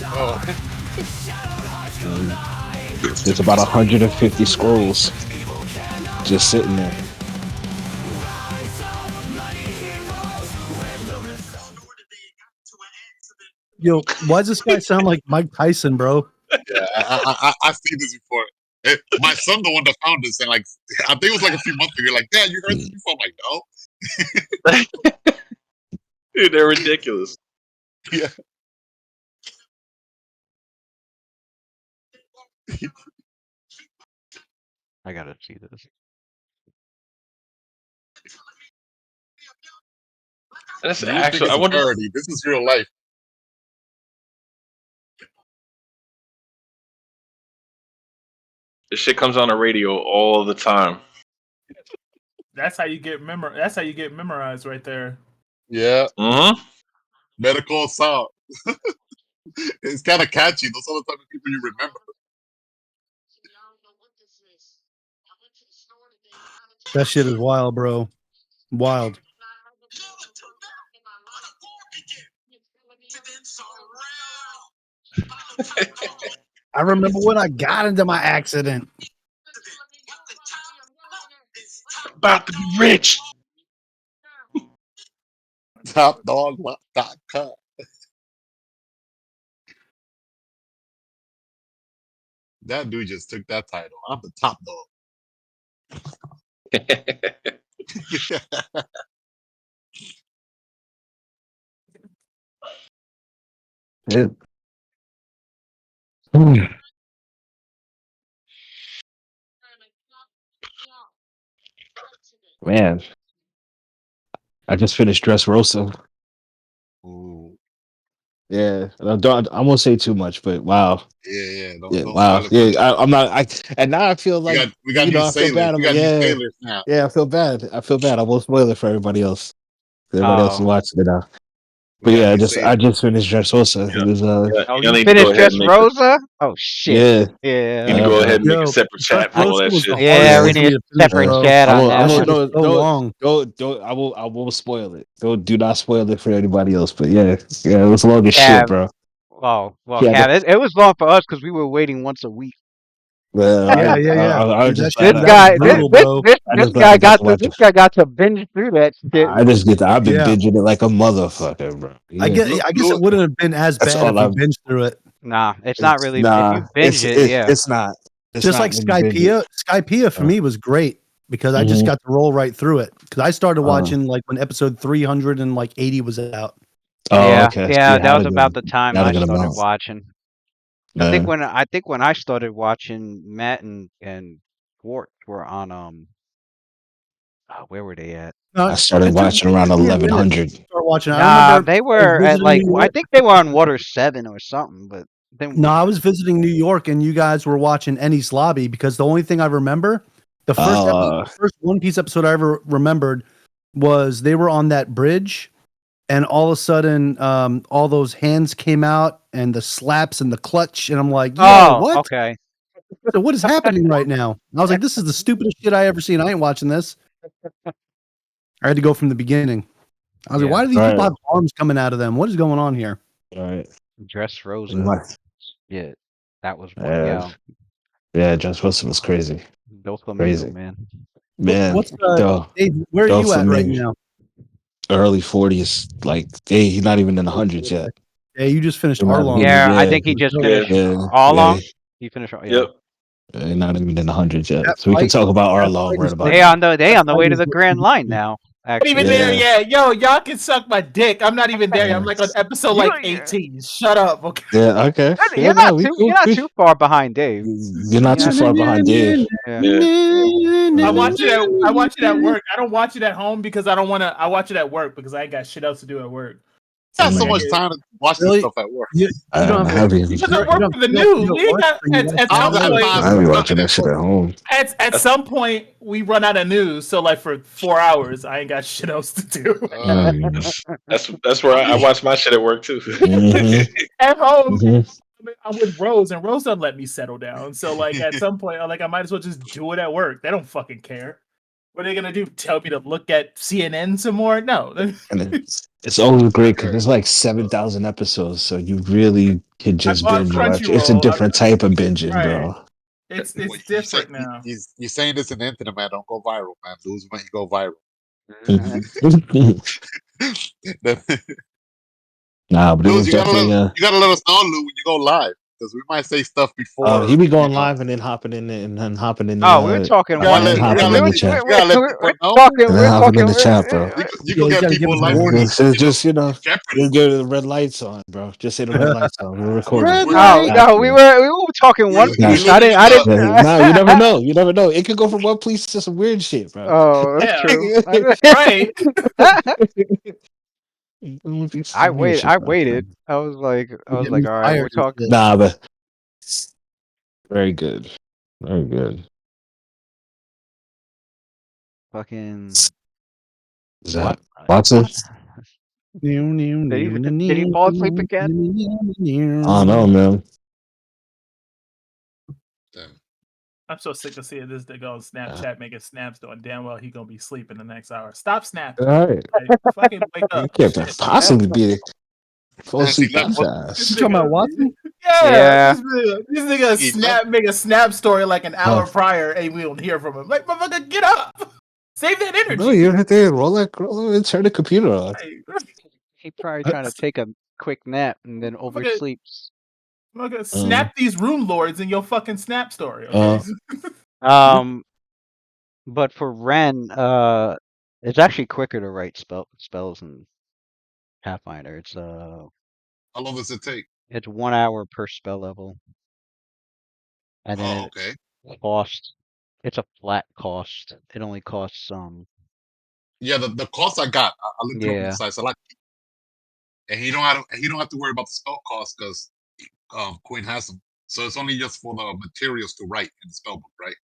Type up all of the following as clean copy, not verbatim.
Oh, There's about 150 scrolls just sitting there. Yo, why does this guy sound like Mike Tyson, bro? yeah, I've seen this before. My son, the one that found this, and like, I think it was like a few months ago. Like, Dad, you heard this before? I'm like, no. Dude, they're ridiculous. Yeah. I gotta see this. That's You would think actually. it's I a wonder. parody. This is real life. This shit comes on the radio all the time. That's how you get That's how you get memorized right there. Yeah. Mm-hmm. Medical assault. It's kind of catchy. Those are the type of people you remember. That shit is wild, bro. Wild. I remember when I got into my accident. About to be rich. TopDog.com. That dude just took that title. I'm the top dog. Yeah. Man, I just finished Dressrosa. Ooh. Yeah, I won't say too much, but wow. Yeah. Yeah, Don't wow. spoil it for Yeah, them. I'm not. And now I feel like We got you know, new I feel sailors. bad. We got new sailors now. Yeah, I feel bad. I won't spoil it for everybody else. Everybody else is watching it now. But We got yeah, new sailors. I just finished Dressrosa. It was Oh, you you need to go finished ahead and make it. Dressrosa? Oh shit. yeah. You need to go ahead and make a Yo, separate chat for all Dressrosa that was shit. the Yeah, hardest we one for need me a to finish, separate bro. chat on That that shit one. was so long. I won't spoil it. Do not spoil it for anybody else. But yeah, it was long as shit, Cav, bro. well, Yeah, Cav, it was long for us because we were waiting once a week. well, Yeah. I Dude, was just This that guy, was brutal, bro. this guy got to binge through that shit. I've been Yeah. binging it like a motherfucker, bro. I Yeah. guess it wouldn't have been as That's bad all if we I've. binged through it. Nah, it's not really. If Nah, you binge it, yeah. it's not. It's Just not like when you binge it. Skypiea for me was great because I just got to roll right through it. Because I started watching like when episode 380 was out. Oh, Yeah, okay. yeah, that was about the time Not I a good started amount. watching. I think when I started watching, Matt and Wart were on where were they at? I started watching around 1100. Start watching. I Nah, remember they were at visiting like New I York. think they were on Water 7 or something, but then No, I was visiting New York and you guys were watching Ennie's Lobby because the only thing I remember, the first One Piece episode I ever remembered was they were on that bridge and all of a sudden all those hands came out and the slaps and the clutch and I'm like, yo, what? okay. So what is happening right now? And I was like, this is the stupidest shit I ever seen. I ain't watching this. I had to go from the beginning. I was like, why do these people have arms coming out of them? What is going on here? All right. Dressrosa. Yeah, that was one. Yeah, Dressrosa was crazy. Crazy, man. What's Dave, where are you at right now? Early 40s. Like, hey, he's not even in the hundreds yet. Yeah, you just finished Arlong. Yeah, I think he just finished Arlong. He finished. Yep. Not even in the hundreds yet. So we can talk about Arlong right about they on the way to the Grand Line now. Actually. Not even there yet. Yo, y'all can suck my dick. I'm not even there yet. I'm like on episode like 18. Shut up. Okay. Yeah, okay. You're not too far behind Dave. You're not too far behind Dave. I watch it at work. I don't watch it at home because I don't want to. I watch it at work because I ain't got shit else to do at work. Got so much time to watch this stuff at work. I don't have it. Because I work for the news. We ain't got, at some point, I be watching that shit at home. At some point, we run out of news. So, like for 4 hours, I ain't got shit else to do. That's where I watch my shit at work too. At home, I'm with Rose, and Rose doesn't let me settle down. So, like at some point, I'm like, I might as well just do it at work. They don't fucking care. What are they gonna do? Tell me to look at CNN some more? No. And it's always great because there's like 7,000 episodes, so you really could just bought binge watch. It's a Crunchyroll. different type of binging, Right. bro. It's Well, you say, different now. you're saying this in the internet, man. Don't go viral, man. Lose when you go viral. Nah, but it Lose, was definitely you gotta let us know, Lou, when you go live, because we might say stuff before. he be going you know. live and then hopping in and then hopping in the Oh, we were talking You gotta and one then let, piece. you hopping gotta in let, the people, chat. you gotta let people know. And then hopping in the chat, bro. You Yeah, can you get gotta give people us like warning. Just Jeopardy. get the red lights on, bro. Just say the red lights on. We're recording. Red Oh light. no, we were talking We're, One we're Piece. living in I the. didn't. Nah, you never know. You never know. It could go from one piece to some weird shit, bro. Oh, that's Yeah. true. Right. I I waited. I was like, all Get me right, we're fired and talking. shit. Nah, but very good. Very good. Fucking Is that what? Watson? Did he fall asleep again? I don't know, man. Damn. I'm so sick of seeing this nigga on Snapchat making snaps knowing damn well he gonna be sleeping the next hour. Stop snapping. All right. Like, fucking wake You up. can't Shit. possibly be it. Fall Nancy asleep that left. What? This You fast. talking about nigga, Watson? yeah, this nigga He left. make a snap story like an hour Oh. prior, and we don't hear from him. Like, motherfucker, get up, save that energy. No, you have to roll and turn the computer on. Hey, He probably trying to take a quick nap and then oversleeps. motherfucker, snap these Runelords in your fucking snap story, okay? But for Ren, it's actually quicker to write spells in Pathfinder. How long does it take? It's 1 hour per spell level, and then Oh, okay. it costs. It's a flat cost. It only costs Yeah, the cost I got, I looked it up on the yeah. site. So like, and he don't have to worry about the spell cost because Quinn has them. So it's only just for the materials to write in the spell book, right?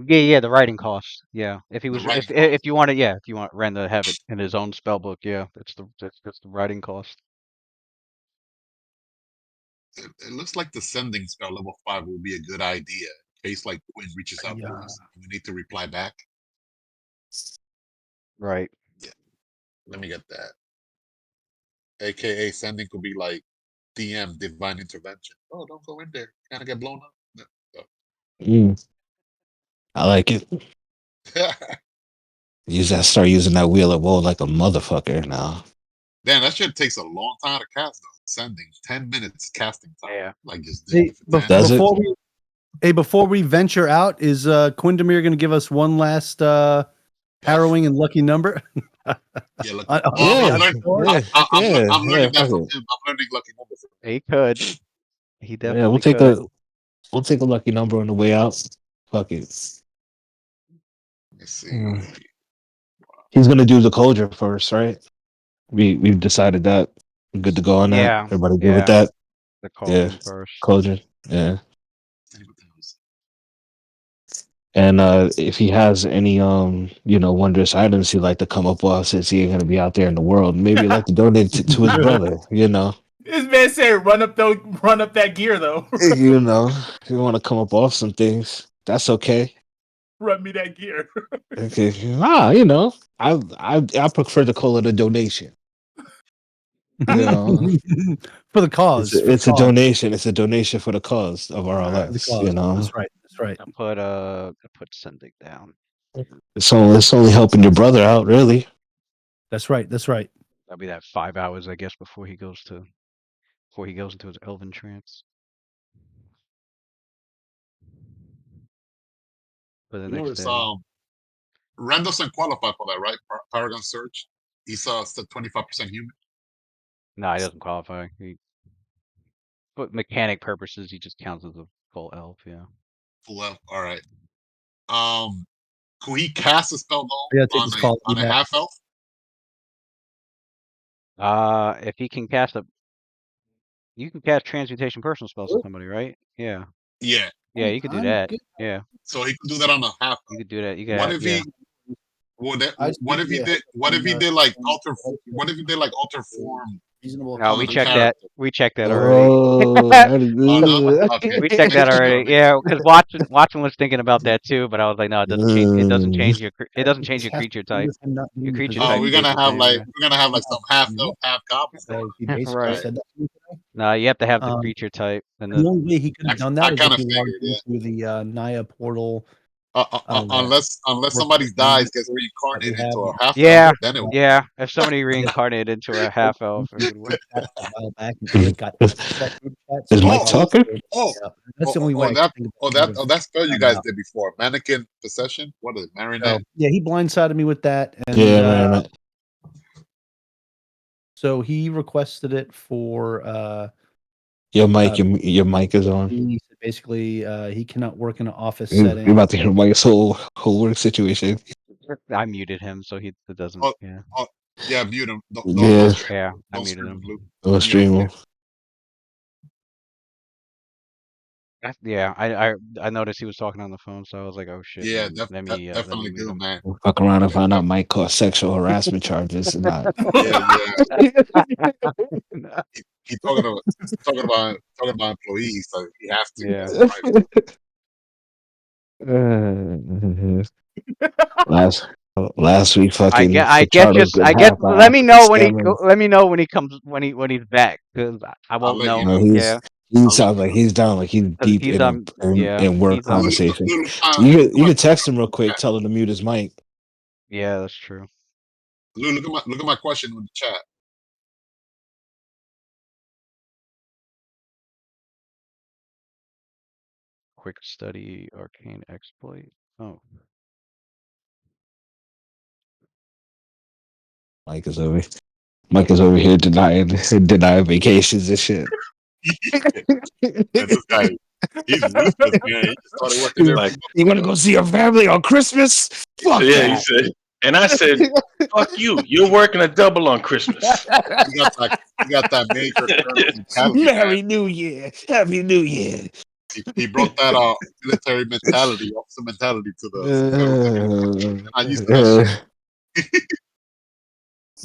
Yeah, the writing cost. Yeah, if he The was, writing if cost. you want it, yeah, if you want Ren to have it in his own spell book, yeah, that's the writing cost. It looks like the sending spell level 5 will be a good idea in case like Quinn reaches out to us and we need to reply back. Right. Yeah, let me get that. AKA sending could be like DM divine intervention. Oh, don't go in there. Kind of get blown up. I like it. Start using that wheel of woe like a motherfucker now. Damn, that shit takes a long time to cast though. Sending 10 minutes casting time. Yeah. Like just Hey, for 10 Does it? before we venture out, is Quindamir going to give us one last harrowing and lucky number? Yeah, look. I'm I'm learning fuck that from it. him. I'm learning lucky numbers. He could. He Yeah, definitely could. we'll take a lucky number on the way out. Fuck it. Let's see. He's gonna do the closure first, right? We've decided that. We're good to go on that. Yeah. Everybody good with that? The Yeah. cauldron first. Closure. Yeah. And if he has any wondrous items he'd like to come up with since he ain't gonna be out there in the world, maybe he'd like to donate to his brother, This man said, run up that gear though. if you want to come up off some things, that's okay. Run me that gear. Okay. I prefer to call it a donation. For the cause. It's a donation. It's a donation for the cause of RLS. The cause. That's right. I put sending down. It's only helping your brother out, really. That's right. That'll be that 5 hours, I guess, before he goes into his elven trance. For the next day. Ren doesn't qualify for that, right? Paragon Search. He's 25% human. No, he doesn't qualify. For mechanic purposes, he just counts as a full elf. Yeah. Full elf. All right. Could he cast a spell though on a half elf? If he can cast you can cast transmutation personal spells on somebody, right? Yeah. Yeah. Yeah, you could do that. Yeah. So he could do that on a half elf. You could do that. You What could if he I What if he see, did? What if he did like alter? What if he did like alter form reasonable No, on we the checked accommodation. that. character? We checked that already. Oh, that Oh no. is Okay. We checked that Making sure. already. Yeah, because Watson was thinking about that too, but I was like, no, it doesn't change. It doesn't change your. It doesn't change your creature type. With him not being Your in the creature Oh, type position, stays the same. we're gonna have like some half elf, half goblins going he on. basically Right. said that to me today. No, you have to have the Um, creature type, and the the only way he could have done I that is kind if of he logged figured, yeah. into the Naya portal. Unless somebody workstation dies, gets that we reincarnated have. into a half elf, yeah, then it would. yeah. If somebody reincarnated into a half elf, it would Group work. chat a while back, and Eric got access to that group chat. Is So Mike Oh, talking? oh, yeah, that's the only way I can think that spell you found guys out. did before, mannequin possession. What is it, So marionette? yeah, he blindsided me with that, and Yeah, man. so he requested it for. Your mic is on. He said basically he cannot work in an office You're setting. about to hear Mike's whole work situation. I muted him, so it doesn't. Oh, Yeah, oh, yeah, mute him. Yeah, yeah. I Don't muted scream him. Luke. no Mute him. stream. Yeah, I noticed he was talking on the phone, so I was like, oh shit. Yeah, Let me definitely mute do, him. man. Fuck around and find out Mike caught sexual harassment charges. Not. Yeah, he talking about employees, so he has to. Yeah. That's private. Last week, fucking I guess Fajardo just good I guess half by let me African know when scammers. let me know when he comes when he's back, because I I'll won't let you know. know. Yeah, He I'll let sounds you like know. he's down, like he's 'cause deep he's in in work he's conversation. Look You at could text him real quick, tell him to mute his mic. yeah, that's true. look at my question in the chat. Quick study arcane exploit. Oh, Mike is over. Mike is over here denying vacations and shit. And this guy, he's ruthless, man. He just started working He's there a like, few months you want to ago. go see your family on Christmas? Fuck Yeah, he that. said. And I said, "Fuck you! You're working a double on Christmas." He got that major colonel mentality, man. Merry New Year. Happy New Year. He brought that military mentality, officer mentality to the federal government. They're not used to that shit.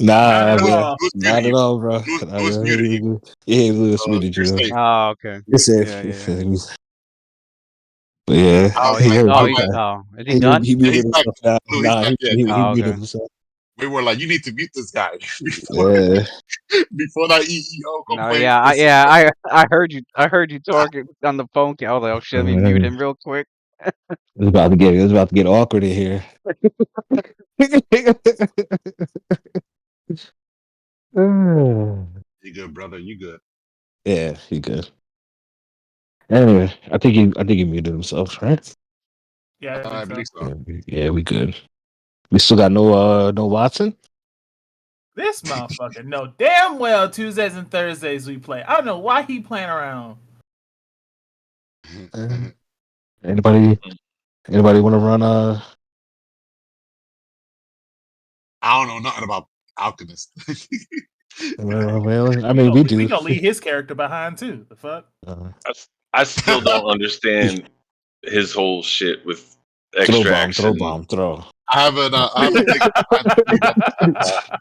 Not Nah, at bro. all. Louis Not muted at you. all, bro. Louis muted you, Yeah, Lewis so muted you're you. safe. oh, okay. You're safe. Yeah, You're yeah. safe. But yeah, I was Oh, like, I was like, is he done? he yeah, muted he's back. himself now. Lou, he's Nah, back. Yeah, he Oh, muted okay. himself. we were like, you need to mute this guy Yeah. before that EEO No, complaint. I heard you talking on the phone. I was like, oh shit, let me mute him real quick. It was about to get awkward in here. You good, brother? You good? Yeah, he good. Anyway, I think he muted himself, right? Yeah, I I think so. believe so. Yeah, we good. We still got no Watson. This motherfucker know damn well Tuesdays and Thursdays we play. I don't know why he playing around. Anybody want to run I don't know nothing about Alchemist. I mean, we do. We gonna leave his character behind too. The fuck? I still don't understand his whole shit with Throw bomb, extraction, throw. I haven't taken the time to read up on that.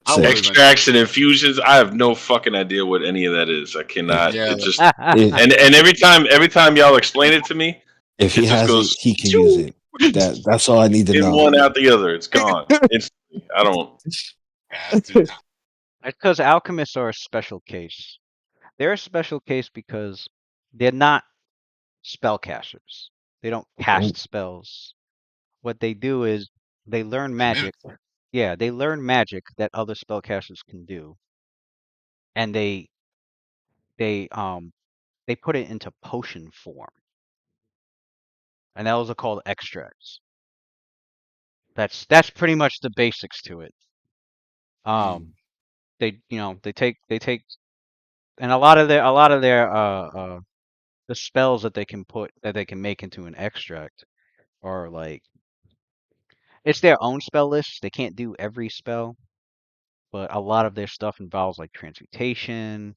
I will eventually. extraction infusions. I have no fucking idea what any of that is. I cannot. Yeah. It just If, and every time y'all explain it to me, if it he just has it, goes he can use it. That's all I need to in know. one out the other. It's gone instantly. I don't. Yeah, dude. That's because alchemists are a special case. They're a special case because they're not spellcasters. They don't cast spells. What they do is they learn They mimic. magic. Yeah, they learn magic that other spellcasters can do, and they they put it into potion form, and those are called extracts. That's pretty much the basics to it. They they take and a lot of their the spells that they can make into an extract are like it's their own spell list. They can't do every spell, but a lot of their stuff involves like transmutation,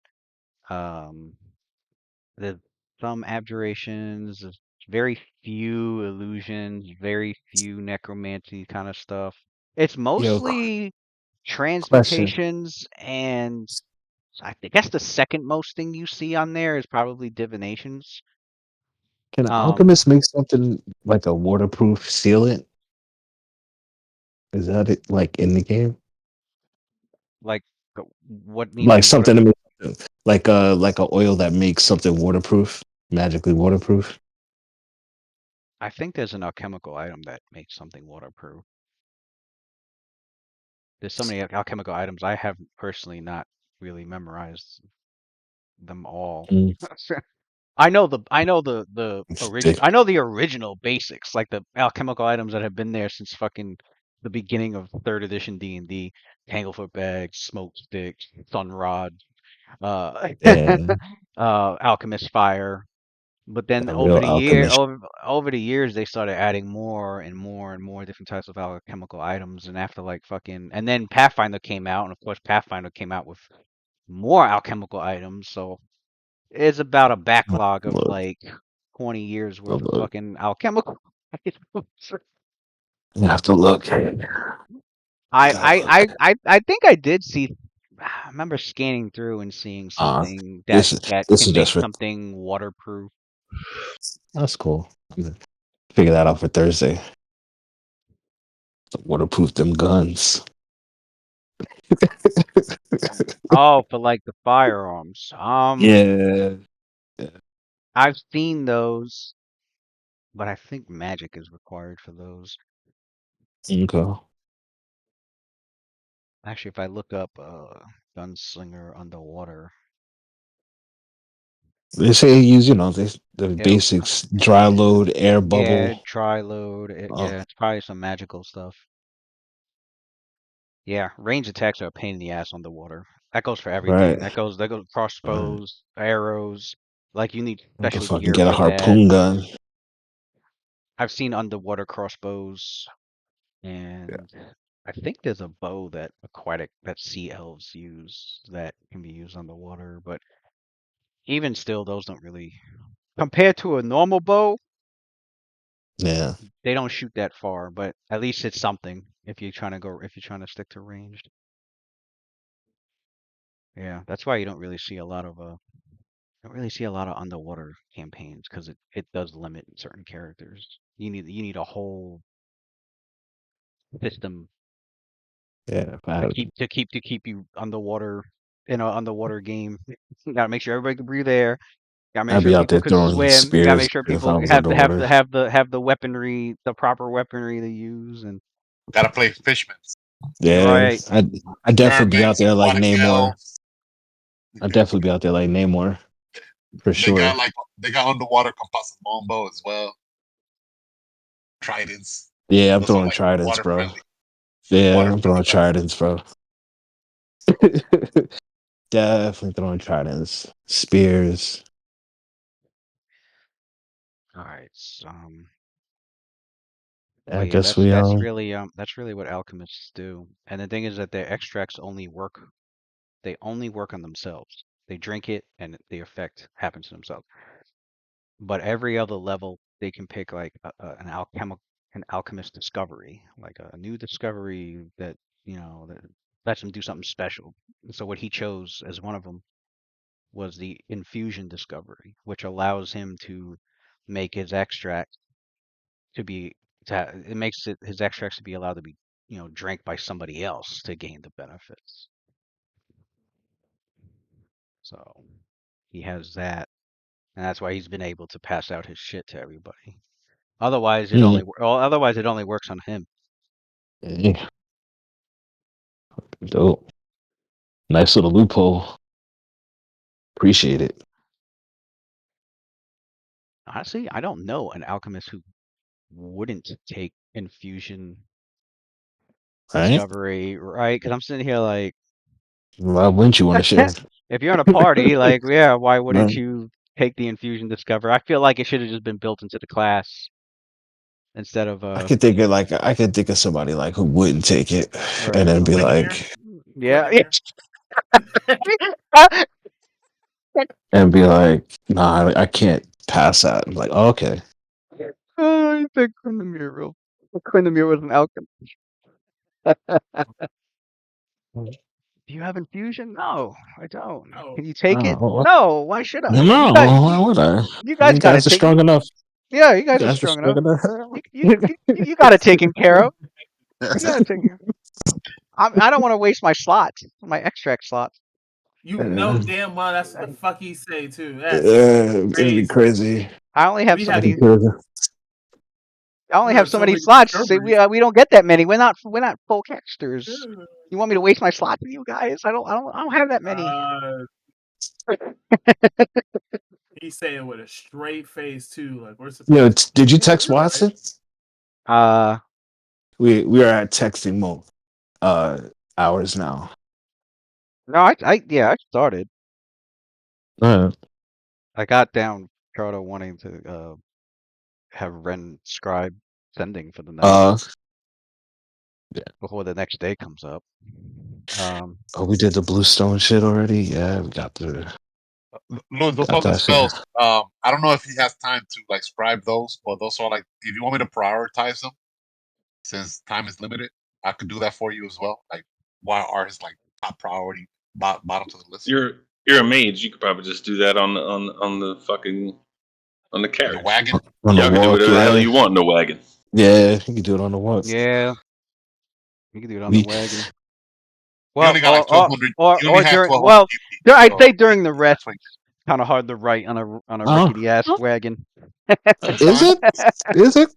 um, the some abjurations, Very few illusions, very few necromancy kind of stuff. It's Yo, mostly question: transmutations, and guess the second most thing you see on there is probably divinations. Can an Um, alchemist make something like a waterproof sealant? Is that it? Like in the game, like what needs to like be water? something to make, like a oil that makes something waterproof, magically waterproof. I think there's an alchemical item that makes something waterproof. There's so many alchemical items. I have personally not really memorized them all. Mm. I know the It's original. thick. I know the original basics, like the alchemical items that have been there since fucking the beginning of third edition D&D. Tanglefoot bags, smoke sticks, sun rod, uh, Yeah, alchemist fire. But then a real alchemist. over the years, they started adding more and more and more different types of alchemical items. And after like fucking, and then Pathfinder came out, and of course Pathfinder came out with more alchemical items. So it's about a backlog of Look, like 20 years worth of look. fucking alchemical items. You have to look. You I, gotta I, look. I, I think I did see. I remember scanning through and seeing Uh, something that this is that this can is make just for. something waterproof. That's cool. I'm gonna figure that out for Thursday. Waterproof them guns. Oh, for like the firearms. Yeah. I've seen those, but I think magic is required for those. Okay. Actually, if I look up gunslinger underwater, They say use, the it'll basics: dry load, air yeah, bubble. dry load. Oh, Yeah, it's probably some magical stuff. Yeah, range attacks are a pain in the ass underwater. That goes for everything. right. That goes Right. crossbows, arrows. Like you need I can special fucking gear get a for that. harpoon gun. I've seen underwater crossbows, Yeah. and I think there's a bow that sea elves use that can be used underwater. But even still, those don't really compared to a normal bow. Yeah. They don't shoot that far, but at least it's something if you're trying to stick to ranged. Yeah, that's why you don't really see a lot of underwater campaigns because it does limit certain characters. You need a whole system Yeah. If I to had, keep you underwater in an underwater game. You gotta make sure everybody can breathe air. Gotta make I'd sure be out people there could throwing swim. Gotta make spears sure if I people was have underwater. the have the have the weaponry, the proper weaponry to use. And Gotta play fishmen, Yeah. right, I definitely be out mermaids, there like aquatic Namor. elves. I'd definitely be out there like Namor for They got sure. they got underwater composite longbow as well. Tridents. Yeah, I'm Those are throwing like tridents, water bro. friendly, Yeah, water I'm friendly throwing weapons. tridents, bro. Definitely throwing tridents, spears. all right. I But yeah, guess that's we that's really what alchemists do. And the thing is that their extracts they only work on themselves. They drink it and the effect happens to themselves. But every other level they can pick like an alchemist discovery, like a new discovery that lets them do something special. And so what he chose as one of them was the infusion discovery, which allows him to make his extract to be it makes his extracts to be allowed to be drank by somebody else to gain the benefits. So he has that, and that's why he's been able to pass out his shit to everybody. mm, Otherwise it only works on him. yeah, dope. Nice little loophole. Appreciate it. Honestly, I don't know an alchemist who wouldn't take infusion All right. discovery, right? Because I'm sitting here like, Why wouldn't you want to share? if you're in a party, like, yeah, why wouldn't Right. you take the infusion discovery? I feel like it should have just been built into the class instead of I could think of somebody like who wouldn't take it, and right. then be Ligonier. like, Yeah. Ligonier. nah, I can't pass that. I'm like, oh, okay. think Quindamere was an alchemist. Do you have infusion? No, I don't. No. Can you take it? Oh, No. Why should I? no, why would I? You guys You got it guys are taken. strong enough. Yeah, you You guys are guys are strong strong enough. enough. You got it taken care of. You got it taken. I don't want to waste my slots, my extract slots. You know damn well that's what the fuck he say too. That's It'd be crazy. crazy. I only have We so had- many. Crazy. I only we have had so so many many slots. discoveries. We don't get that many. We're not full casters. You want me to waste my slots with you guys? I don't have that many. He's saying with a straight face too. Like we're supposed. Yo, did you Yeah, text you're right. Watson? We are at texting mode. Hours now. No, I started. I got down Charter wanting to have Ren scribe sending for the night before the next day comes up. We did the Bluestone shit already. Yeah, we got the. Louis, those other spells. I don't know if he has time to like scribe those, but those are like if you want me to prioritize them, since time is limited, I could do that for you as well. Like, why are his like top priority bottom of the list? You're a mage. You could probably just do that on the fucking on the carriage. The wagon. On Y'all the can do walk, whatever the hell yeah. you want in the wagon. Yeah, you can do it on the walk. Yeah, you can do it on the wagon. You Well, only got like 1,200. You only or had during 1,200 I'd so say during the rest, that's kind of hard to write on a rickety ass wagon. Is it? Is it?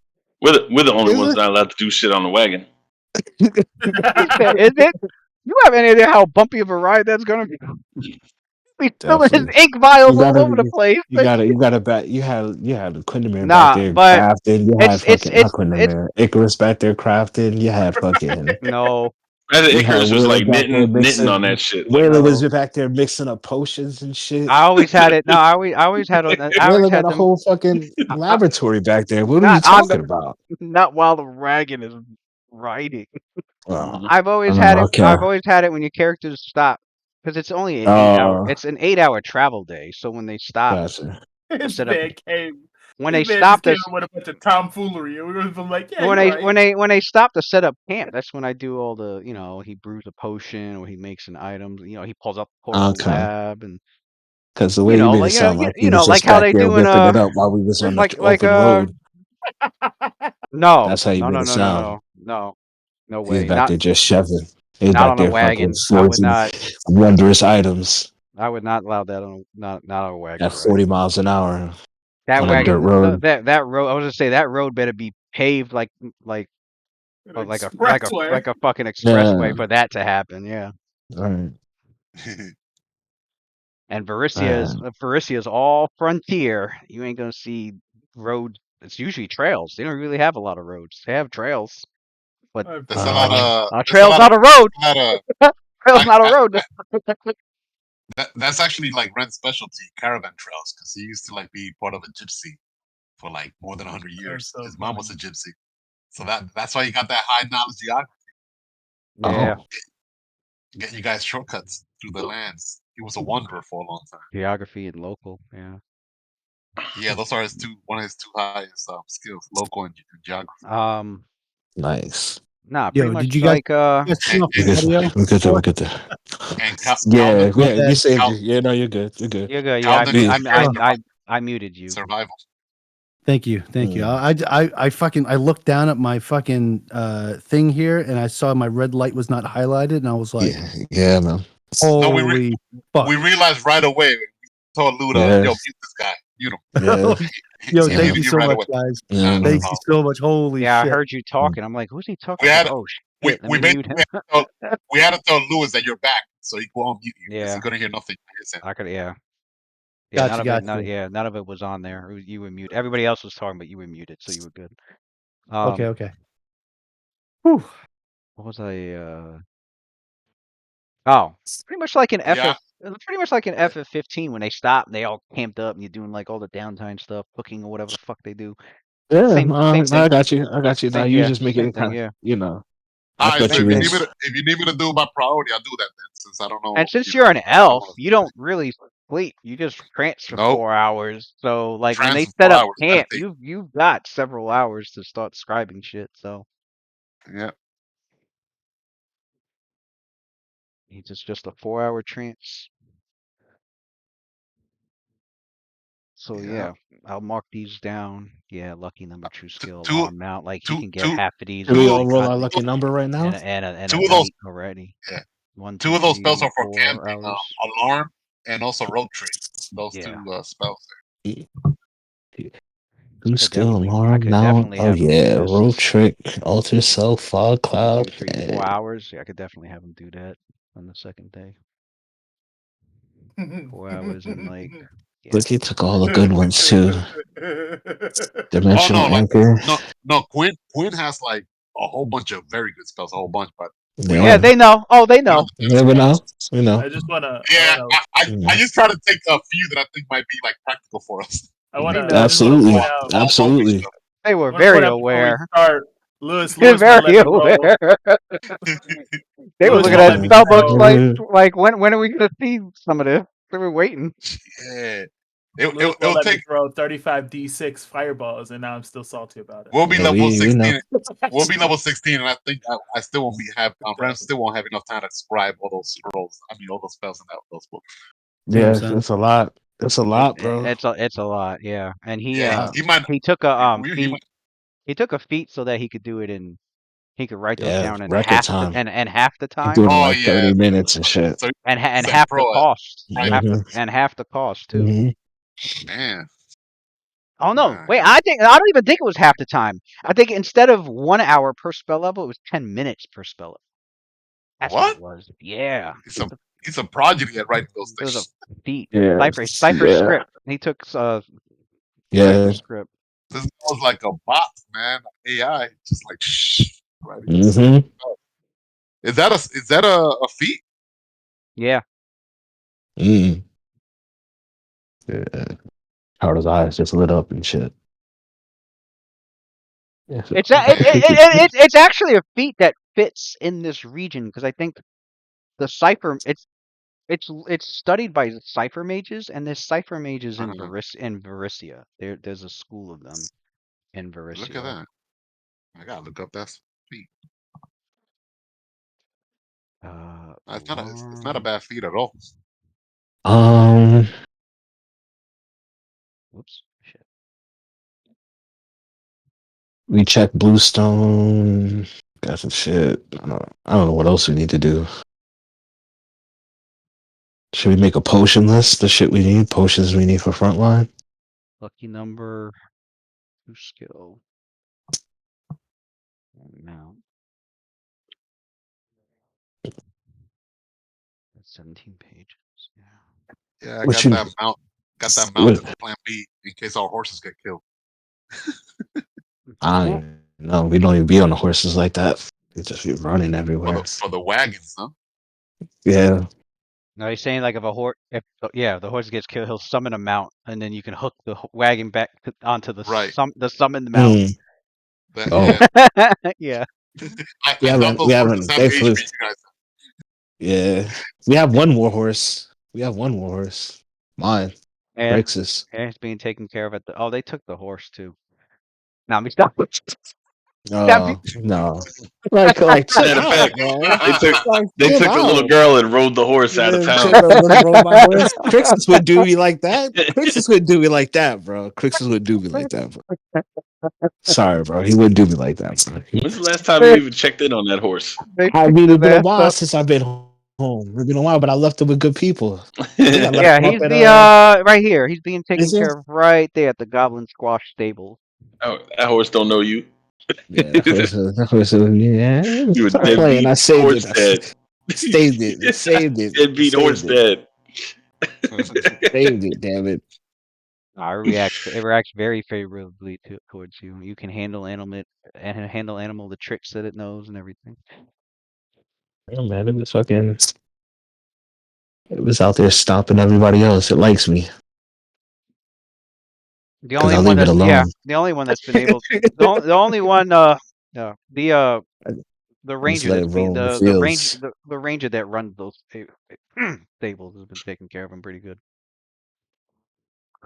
We're the only Is ones it? not allowed to do shit on the wagon. Is it? You have any idea how bumpy of a ride that's gonna be? We spilling his Definitely. ink vials You all gotta, over the place. you gotta back. You had Quindamere back Nah, there but crafting. You had it's fucking not Quindamere, Icarus back there crafting. You had fucking. no. I think You had Icarus was Whaler like back there knitting on mixing. that shit. Like, Whaler was No. back there mixing up potions and shit. I always had it. No, I always had. I always Whaler got had a them. whole fucking laboratory back there. What are you Not on talking about? Not while the wagon is riding. Well, I've always had it. okay. I've always had it when your characters stop, because it's only an 8 hour. It's an 8 hour travel day. So when they stop, Gotcha. This set up- man came. when This they man stop just came this, up with a bunch of tomfoolery, and we were like, yeah, when you're they right. when they stop to set up camp, that's when I do all the, he brews a potion or he makes an item. He pulls up the portable Okay. lab and Because the way you made it sound like he was like just how back they there do in whipping it up while we was on the open road. no, That's how you made it sound. no He's way, back there just shoving. He's not back on a there fucking wagon. I would forging not. wondrous items I would not allow that on not a wagon at ride. 40 miles an hour That on wagon, a dirt road. that road. I was gonna say that road better be paved like An like a expressway. fucking expressway Yeah. for that to happen. Yeah. All right. And Varicia is all frontier. You ain't gonna see roads. It's usually trails. They don't really have a lot of roads. They have trails, but There's a lot of trail's not a road. Trail's not a I- road. that's actually like Ren's specialty, caravan trails, because he used to like be part of a gypsy for like more than 100 years. so His mom was a gypsy, so that's why he got that high knowledge geography. Yeah, Getting you guys shortcuts through the lands. He was a wanderer for a long time. geography and local. Yeah. Yeah, those are one of his two highest skills: local and geography. Nice. Nah, Yo, pretty much did you guys, like And, We're good there. and Yeah, Calvin, we saved you. Yeah, no, you're good. You're good. you're good. Yeah, Calvin, I muted you. survival. Thank you. I fucking looked down at my fucking thing here and I saw my red light was not highlighted and I was like, Yeah, man. holy fuck. We realized right away. We told Luda, Yeah. yo, mute this guy. Mute him. Yeah. Yo, He thank muted you so right much, away. guys. Yeah. Thank you so much. Holy Yeah, shit. I heard you talking. I'm like, who's he talking We had- to? Oh We shit! Let we me made mute him. we had to tell Lewis that you're back, so he won't mute you. Yeah. He's gonna hear nothing. I could, yeah. Gotcha, None of it was on there. You were muted. Everybody else was talking, but you were muted, so you were good. Okay. Whew. What was I? Oh, pretty much like an FF. Pretty much like an FF15 when they stop, they all camped up and you're doing like all the downtime stuff, cooking or whatever the fuck they do. Yeah, Same I thing. got you. Now you just make same it thing, kind of, yeah. I Alright, thought so you if was. you need me to do my priority, I'll do that then. Since I don't know. And since you're an elf, you don't really sleep. You just trance for Nope. 4 hours. So like when Trans they in set 4 up hours. camp, Meditate. you've got several hours to start scribing shit. So Yeah. it's just a 4 hour trance. So Yeah. I'll mark these down. Yeah, lucky number, true skill, Two, alarm mount. Like he two, can get two, half of these Should in we a two, all night roll our lucky number right now? and two a of those. night already. Yeah. 1, Two 2, of those spells 3, are for 4 camping. hours. Alarm and also road trip. Those Yeah. two spells. True skill, I alarm, could mount. definitely Oh have him do yeah, this. rope trick, alter self, fog 1, cloud. 2, 3, 4 hours. Yeah, I could definitely have him do that on the second day. 4 hours and like Look, he took all the good ones too. Oh Dimensional no, like anchor. no. Quinn has like a whole bunch of very good spells, a whole bunch, but we don't. yeah, Yeah, they know. Oh, they We don't know. have you never know. You know. I just wanna, yeah, You I know. just try to take a few that I think might be like practical for us. They I know. just wanna Absolutely, point out, All focus absolutely. They I were wanna point very out before we aware. start. Lewis won't let Very me roll. aware. They were Lewis looking won't at let me spell books roll. like when are we gonna see some of this? They were waiting. Yeah, Lewis won't it'll let me take. throw 35d6 fireballs, and now I'm still salty about it. We'll be Yeah, level we know. 16. We'll be level 16, and I think I still won't be have. Ram still won't have enough time to describe all those scrolls. I mean, all those spells in those books. Yeah, 100%. it's a lot. It's a lot, bro. It's a lot, yeah. And Yeah, he might. he took a He feat. might. He took a feat so that he could do it in. He could write those Yeah, down in record time. half the You do it time in Oh like yeah. 30 minutes and shit. So and he's a half the pro at cost. writing. Half the cost too. Mm-hmm. Man, Oh no! nah, Wait, I don't even think it was half the time. I think instead of 1 hour per spell level, it was 10 minutes per spell level. That's what what? it was. Yeah, He's a prodigy at writing those it was a things. feat. Yeah, Cipher yeah, script. He took cipher yeah. script. This guy was like a bot, man. AI, just like shh, writing this. Mm-hmm. Is that a feat? Yeah, Mm. Yeah. Carter's eyes just lit up and shit. Yeah, so Man, it's actually a feat that fits in this region because I think the cipher it's studied by cipher mages and there's cipher mages in uh, Varissia. There's a school of them in look at Varissia. that. I gotta look up that feat. It's not a Alarm. bad feat at all. um, Whoops. Shit. we check Bluestone. Got some shit. I don't know what else we need to do. Should we make a potion list? The shit we need, potions we need for frontline. Lucky number. True skill. Mount. That's 17 pages. Yeah. Yeah, I What got you? that mount. Got that What, mounted plan B in case our horses get killed. I no, we don't even be on the horses like that. We just be running everywhere. For the wagons, huh? Yeah. No, he's saying like if if the horse gets killed, he'll summon a mount, and then you can hook the wagon back onto Right. the summoned mount. Mm. That, Oh, yeah. Yeah. I thought we those horses haven't. have HP. Thankfully, You guys. yeah. We have one war horse. We have one war horse. Mine, Yeah. Grixis. Yeah, it's being taken care of at the. Oh, they took the horse too. Now me stop. Oh no! Like chill Matter of out, fact, man. they took Like they chill took the little out. girl and rode the horse out of Yeah, town. chill out. Let me roll my horse. Crixus would do me like that. Crixus would do me like that, bro. Crixus would do me like that, bro. Sorry, bro. He wouldn't do me like that, bro. When's the last time you even checked in on that horse? They I picked mean, his it's been a ass while up. since I've been home. It's been a while, but I left him with good people. I think I left Yeah, him up he's at the right here. He's being taken Is it? care of right there at the Goblin Squash stable. Oh, that horse don't know you. Yeah, that horse, yeah. You a Stop playing. deadbeat I saved horse it. dad. Saved it. Saved it. Deadbeat horse Saved it. dad. Saved it. Damn it. It reacts very favorably towards you. You can handle animal the tricks that it knows and everything. Yeah, man, it was fucking. It was out there stomping everybody else. It likes me The because only I one leave it that's alone. the only one that's been able the only one yeah, the I just ranger let that's it roll been in the fields. the ranger that runs those stables has been taking care of him pretty good.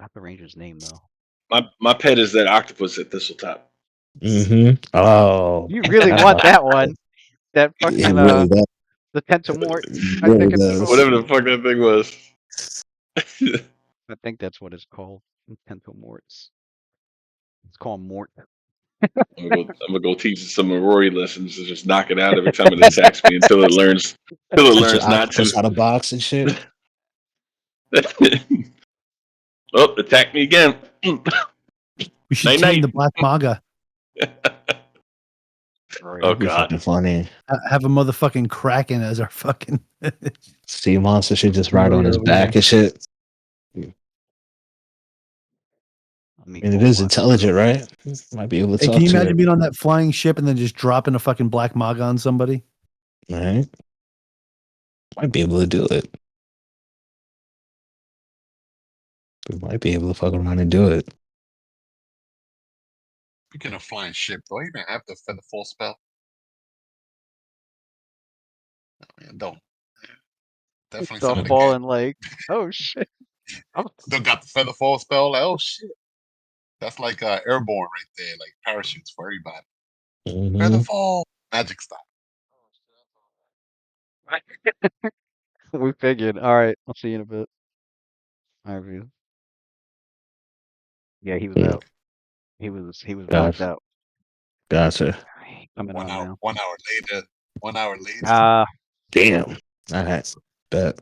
Forgot the ranger's name though. My pet is that octopus at Thistletop. Oh, You really that's want what that one? That it fucking really does. the Tentamort. It I think really it's does. called. Whatever the fuck that thing was. I think that's what it's called. Tentamorts. It's called Mort. I'm gonna go teach it some Rory lessons and just knock it out every time it attacks me until it learns Teach an not to. octopus how to box and shit. Oh, attack me again. We should Night, tame night. the Black Maga. Right. Oh That'd be god. fucking funny. Have a motherfucking Kraken as our fucking. Sea monster should just ride on his Over back here. and shit. Let me And it pull is up. intelligent, right? Might be able to Hey, talk can you to imagine it. being on that flying ship and then just dropping a fucking Black Maga on somebody? Right? Might be able to do it. We might be able to fuck around and do it. Speaking of flying ship, do I even have the feather fall spell? Oh, man, don't. Definitely Start send it again. falling like, oh shit. Still got the feather fall spell. Like, oh shit. That's like airborne right there, like parachutes for everybody. Feather fall, magic style. We figured. All right. I'll see you in a bit. All right, view. Yeah, he was Mm. out. He was knocked Gotcha. out. Gotcha. Coming on now. 1 hour later. 1 hour later. Damn. All right. Bet.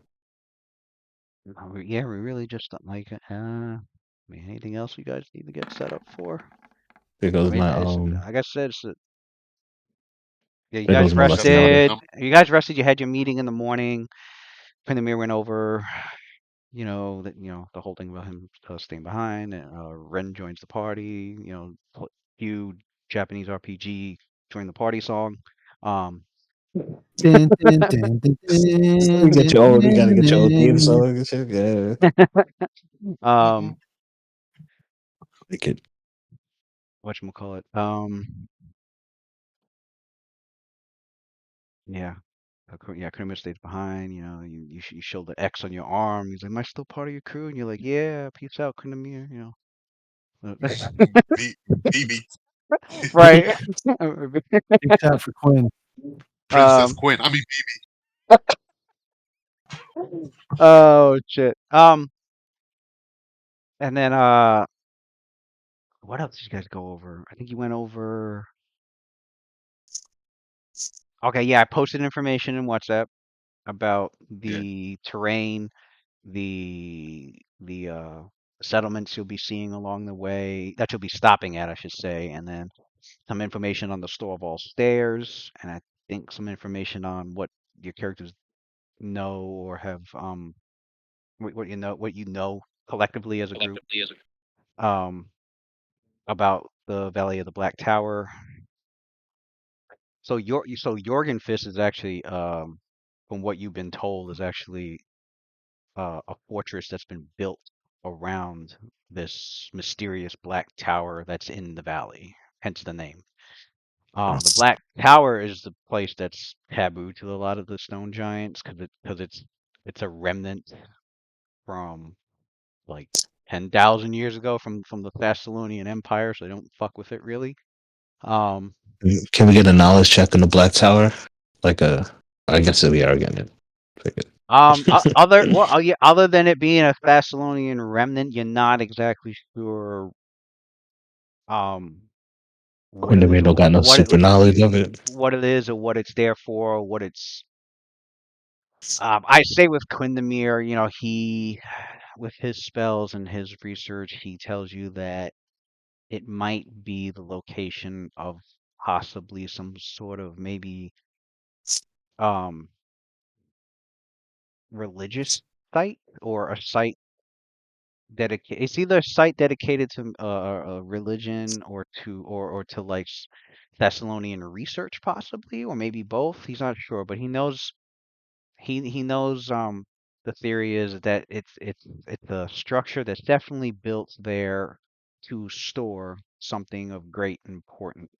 Yeah, we really just don't like it. I mean, anything else you guys need to get set up for? There I goes mean, my like I said, yeah, you there guys goes my lucky number. rested. You guys rested. You had your meeting in the morning. Premier went over, the whole thing about him staying behind. Ren joins the party. Few Japanese RPG join the party song. Dun, dun, dun, dun, You dun, you gotta get your own theme dun, song and shit. Yeah. Like it. Whatchamacallit? Yeah. Yeah, Kuruma stays behind. You show the X on your arm. He's like, "Am I still part of your crew?" And you're like, "Yeah, peace out, Kuruma." BB. Right. Big time for Quinn. Princess Quinn. I mean, Oh shit. And then what else did you guys go over? I think you went over. Okay, yeah, I posted information in WhatsApp about yeah. the terrain, the settlements you'll be seeing along the way, that you'll be stopping at, I should say, and then some information on the store of all stairs, and I think some information on what your characters know or have what you know collectively as a group um about the Valley of the Black Tower. So Jorgenfist is actually from what you've been told is actually a fortress that's been built around this mysterious black tower that's in the valley, hence the name. The Black Tower is the place that's taboo to a lot of the stone giants because it's a remnant from like 10,000 years ago from the Thessalonian Empire, so they don't fuck with it really. Um, Can we get a knowledge check in the Black Tower? I guess it'll be arrogant. other than it being a Thessalonian remnant, you're not exactly sure what it is Quindamir or don't got no super knowledge of it. what it is or what it's there for or what it's I say with Quindamir, he with his spells and his research, he tells you that it might be the location of possibly some sort of maybe um religious site or a site dedicated. It's either a site dedicated to a religion or to like Thessalonian research possibly or maybe both. He's not sure, but he knows the theory is that it's a structure that's definitely built there to store something of great importance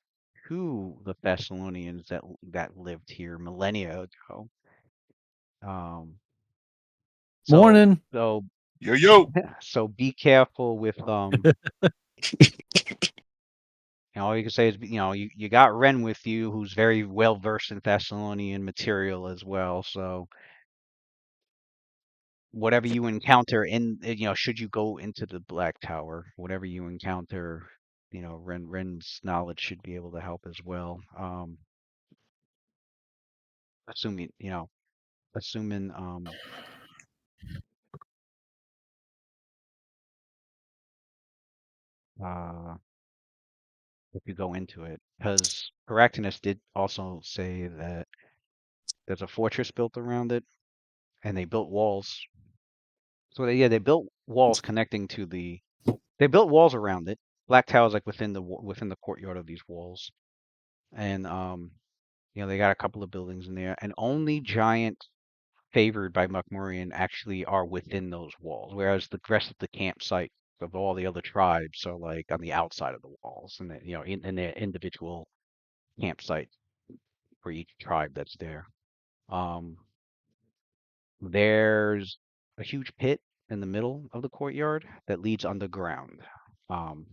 to the Thessalonians that lived here millennia ago. Um, so Morning. so Yo. So be careful with all you can say is, you got Ren with you, who's very well versed in Thessalonian material as well. So whatever you encounter should you go into the Black Tower, whatever you encounter, Ren's knowledge should be able to help as well. Assuming, assuming uh if you go into it, because Caractacus did also say that there's a fortress built around it, and they built walls. So they built walls connecting to the. They built walls around it. Black Tower's like within the courtyard of these walls, and they got a couple of buildings in there, and only giant favored by Muckmurian actually are within those walls, whereas the rest of the campsite of all the other tribes are like on the outside of the walls, and in their individual campsite for each tribe that's there. There's a huge pit in the middle of the courtyard that leads underground. Um,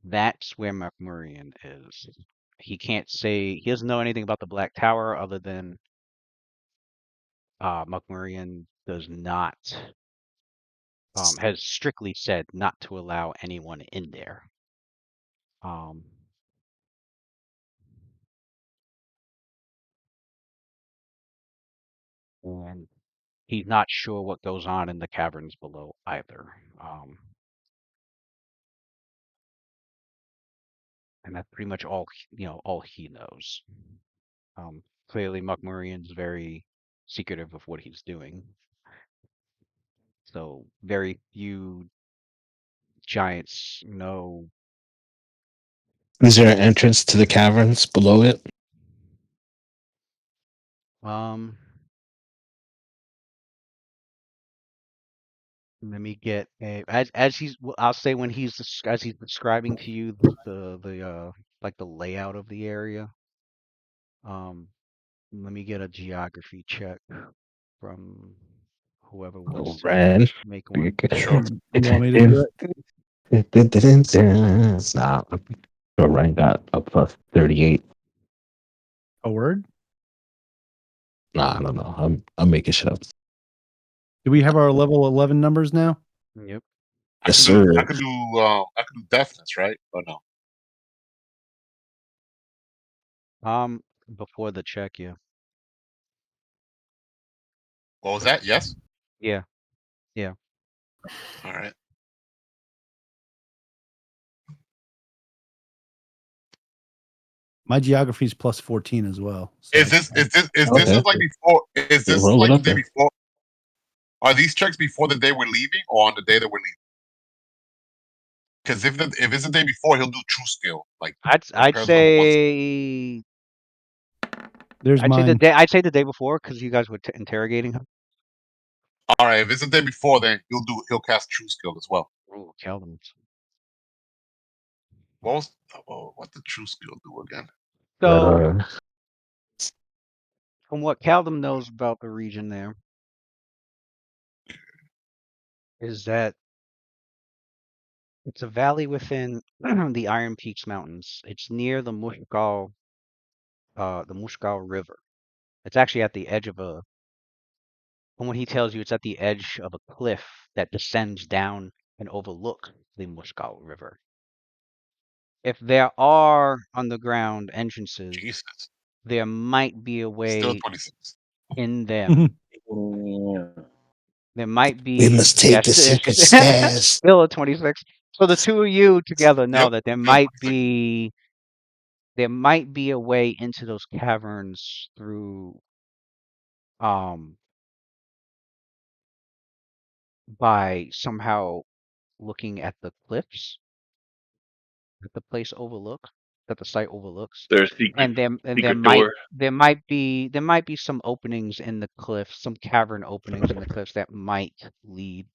that's where Macmurian is. He doesn't know anything about the Black Tower other than Macmurian does not, has strictly said not to allow anyone in there. Um, and he's not sure what goes on in the caverns below either. And that's pretty much all he knows. Clearly, Muckmurian's very secretive of what he's doing. So very few giants know. Is there an entrance to the caverns below it? Let me get as he's. I'll say when as he's describing to you the like the layout of the area. Let me get a geography check from whoever Oh, wants to Ren. make one. Sure. You want me to do it? Nah, Ryan got a plus 38. A word? Nah, I don't know. I'm making shit up. Do we have our level 11 numbers now? Yep. Yes, sir. I could do deafness, right? Or no? Before the check, yeah. What was that? Yes. Yeah. Yeah. All right. My geography is plus 14 as well. So Is this Okay. like before? Is this Roll it like the up day there. before? Are these checks before the day we're leaving, or on the day that we're leaving? Because if it's the day before, he'll do true skill. Like I'd compare the ones. say there's mine. I'd say the day before because you guys were interrogating him. All right. If it's the day before, then he'll cast true skill as well. Ooh, Kelvin. What did true skill do again? So from what Caldum knows about the region there is that it's a valley within the Iron Peaks Mountains. It's near the Mushgal River. It's actually at the edge of from what he tells you, it's at the edge of a cliff that descends down and overlooks the Mushgal River. If there are underground entrances, Jesus. there might be a Still way 26. in them. There might be. We must take the secret stairs. Still a 26. So the two of you together know Yep. that there Still might 26. be a way into those caverns through by somehow looking at the cliffs that the place overlooks, that the site overlooks. There's secret And there secret door. might be some openings in the cliffs, some cavern openings in the cliffs that might lead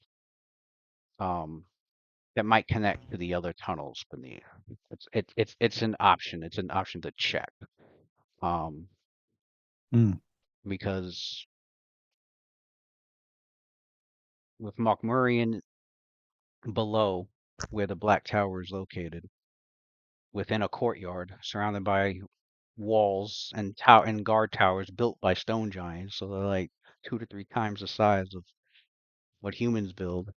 that might connect to the other tunnels beneath. It's an option. It's an option to check. Mm. Because with Mokmurian below where the Black Tower is located, within a courtyard surrounded by walls and guard towers built by stone giants. So they're like 2 to 3 times the size of what humans build.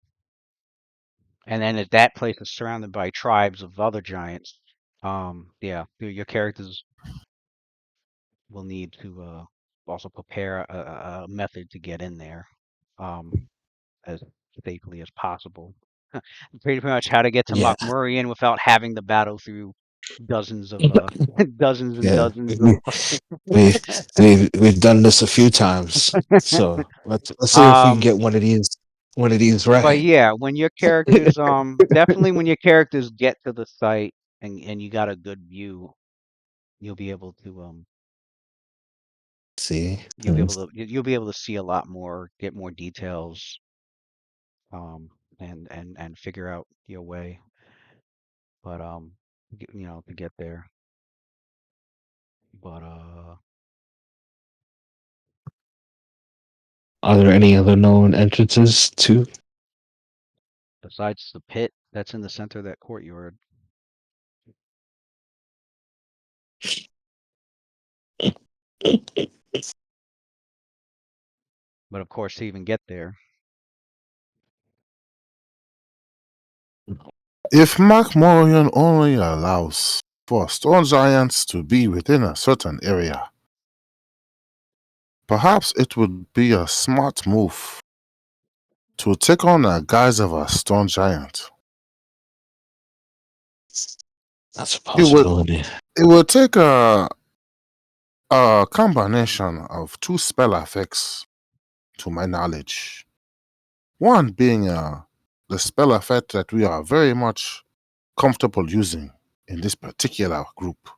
And then that place is surrounded by tribes of other giants. Yeah, your characters will need to also prepare a method to get in there, as safely as possible. Pretty much how to get to Yeah, Mokmurian without having to battle through dozens of dozens and yeah. dozens of We've done this a few times, so let's see if we can um get one of these but right. yeah, when your characters definitely when your characters get to the site and you got a good view, you'll be able to See, you'll be able to see a lot more, get more details, and figure out your way. But to get there. But are there any other known entrances too? besides the pit that's in the center of that courtyard, but of course to even get there, If Macmorion only allows for stone giants to be within a certain area, perhaps it would be a smart move to take on the guise of a stone giant. That's a It would possibility. it would take a combination of two spell effects, to my knowledge. One being the spell effect that we are very much comfortable using in this particular group.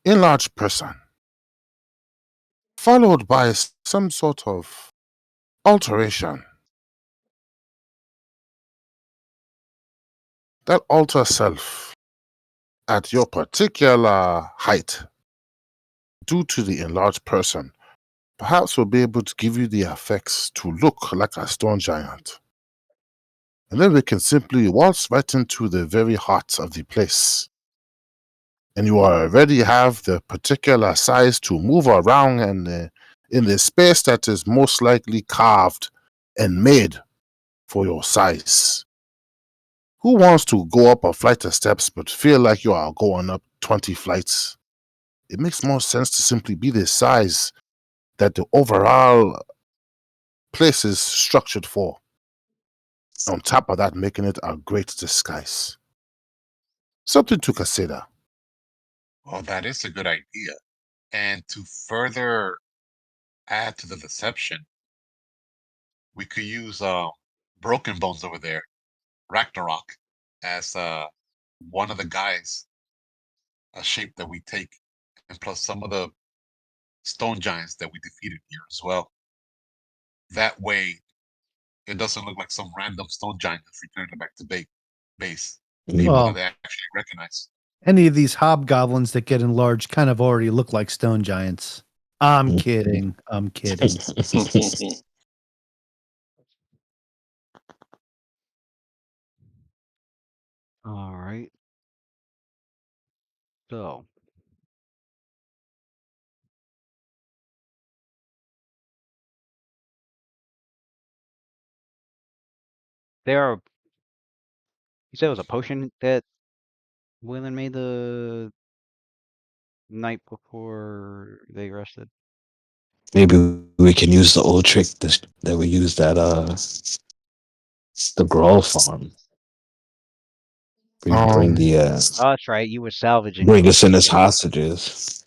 Enlarged person, followed by some sort of alteration. That alter self at your particular height due to the enlarged person perhaps will be able to give you the effects to look like a stone giant. And then we can simply waltz right into the very heart of the place. And you already have the particular size to move around and in the space that is most likely carved and made for your size. Who wants to go up a flight of steps but feel like you are going up 20 flights? It makes more sense to simply be the size that the overall place is structured for. On top of that, making it a great disguise. Something to consider. Well, that is a good idea. And to further add to the deception, we could use Broken Bones over there, Ragnarok, as one of the guys, a shape that we take, and plus some of the stone giants that we defeated here as well. That way, it doesn't look like some random stone giant that's returning back to base. People that Well, they actually recognize. any of these hobgoblins that get enlarged kind of already look like stone giants. I'm kidding. I'm kidding. all right. So there are. You said it was a potion that Waylon made the night before they rested. Maybe we can use the old trick that we used at the Grawl farm. We bring Um, Oh, that's right. You were salvaging bring us in as potions. hostages.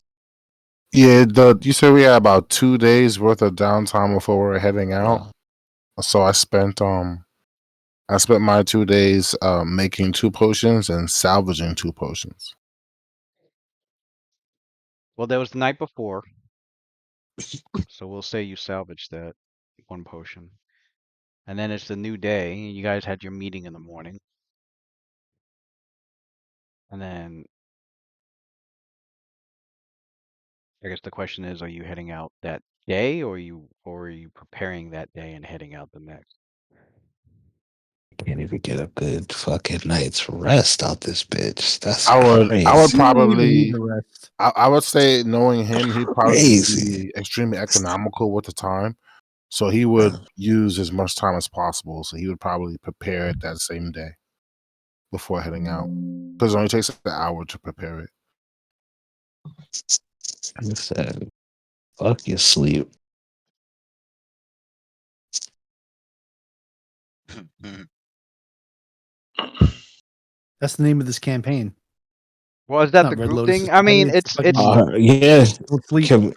yeah, you said we had about 2 days worth of downtime before we were heading out. So I spent my 2 days making 2 potions and salvaging 2 potions. Well, there was the night before, so we'll say you salvaged that one potion. And then it's the new day, and you guys had your meeting in the morning. And then I guess the question is, are you heading out that day or are you preparing that day and heading out the next? Can't even get a good fucking night's rest out this bitch. That's I would crazy. You don't even probably, need the rest. I would say, knowing him, he'd probably Crazy. be extremely economical with the time. So he would use as much time as possible. So he would probably prepare it that same day before heading out, because it only takes an hour to prepare it. I said, fuck your sleep. That's the name of this campaign. Well, is It's that not the Red group Lotus thing? I Society, mean, it's it's fucking Yeah. Don't Sleep.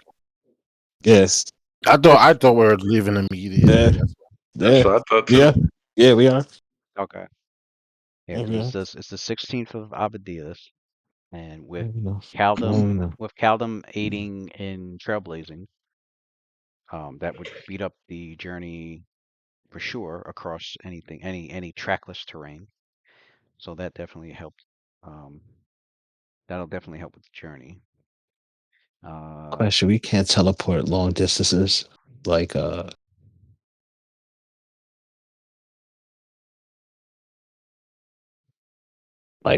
Yes. I thought we were leaving immediately. Yeah. That's Yeah. what I thought too. Yeah. Yeah, we are. okay. Yeah, Yeah, 'cause we are. it's the 16th of Abadias, and with No. Caldum aiding in trailblazing, that would speed up the journey for sure across any trackless terrain. So that definitely helps. Um, that'll definitely help with the journey. Question: we can't teleport long distances, like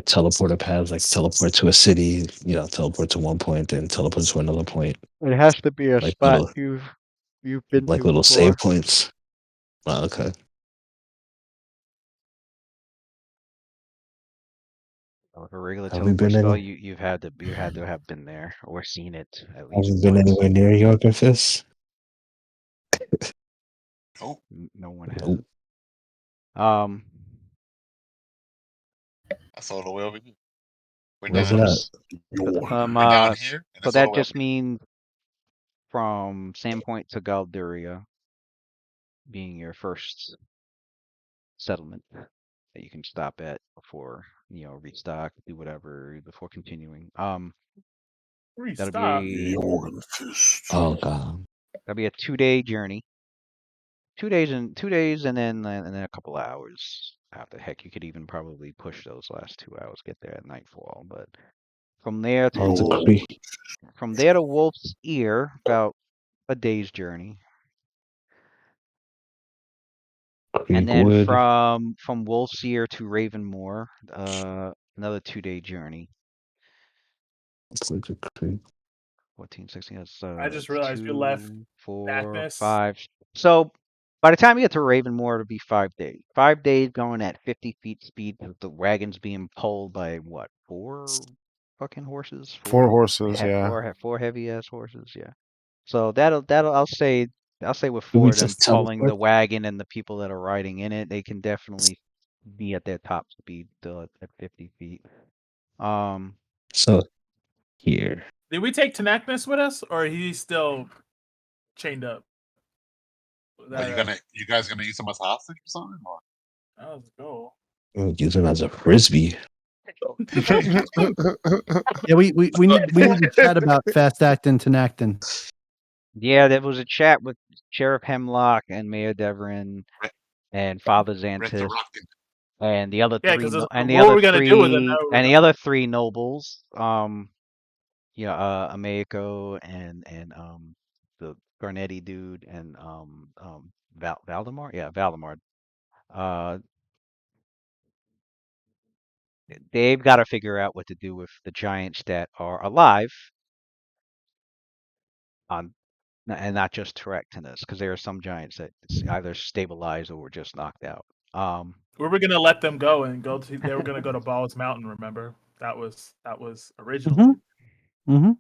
teleporter paths, like teleport to a city, teleport to one point, then teleport to another point, It has to be a like spot little you've been like to little save before. points. Oh, okay. With a regular Have we teleport been spell, any? you had to have been there or seen it at Have least we been once. anywhere near Jorgenfist? Oh, No one has. Nope. that's all the way over here. We're Where's down it here. at? We're down here, and So it's all the that way just over here. means from Sandpoint to Galduria being your first settlement that you can stop at before restock, do whatever before continuing. That'll Restock. be Oh god. that'll be a 2-day journey. 2 days and then a couple of hours after. Heck, you could even probably push those last 2 hours, get there at nightfall. But from there to Oh, the Wolf, creek. from there to Wolf's Ear, about a day's journey. And then Creekwood. from Wolf's Ear to Ravenmoor, another 2-day journey. It's like the creek. 14, 16, that's I just realized you left 2, 4, Magnus. 5. So by the time you get to Ravenmoor, it'll be 5 days. 5 days going at 50 feet speed with the wagons being pulled by what? 4 fucking horses? 4 horses, yeah. Four heavy ass horses, yeah. So that'll I'll say with Do 4 we of them just pulling teleport? the wagon and the people that are riding in it, they can definitely be at their top speed still at 50 feet. So here. Did we take Tanaknus with us, or he's still chained up? Are you guys gonna use him as hostage or something? Or? That was the goal. We'll use him as a frisbee. Yeah, we need to chat about fast acting to acting. Yeah, there was a chat with Sheriff Hemlock and Mayor Deverin Right. and Father Red Xantis Rocket. and the other Yeah, three because and what are we gonna do with him? the other 3 nobles. Ameiko and the Garnetti dude and Valdemar. Yeah, Valdemar. Uh, they've got to figure out what to do with the giants that are alive on and not just Terractinus, because there are some giants that either stabilized or were just knocked out. We were gonna let them go and go to. They were gonna go to Ball's Mountain. Remember that was originally. Mm-hmm.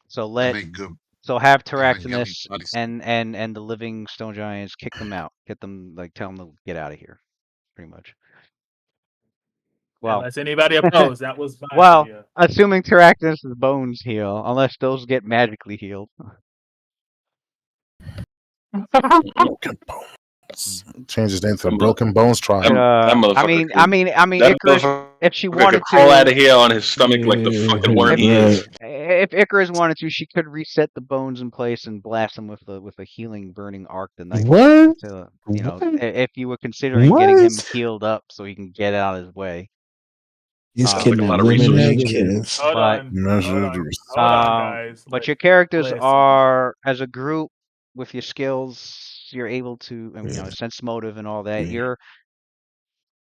So And make good. so have and make yummy Terractinus bloody soup. and the living stone giants kick them out, get them tell them to get out of here, pretty much. Well, Unless anybody opposed, that was my idea. assuming Terractinus' bones heal, unless those get magically healed. Broken Bones. Change his name to the Broken Bones Tribe. I mean, Icarus, if she wanted could crawl out of here on his stomach like the Yeah, fucking worm he right. is. if Icarus wanted to, she could reset the bones in place and blast them with a healing burning arc the night. What? To, What? if you were considering getting him healed up so he can get out of his way. He's Sounds like a kidnapping lot of women and resources. kids. Hold on, guys. But your characters are, as a group, with your skills, you're able to, sense motive and all that. Yeah.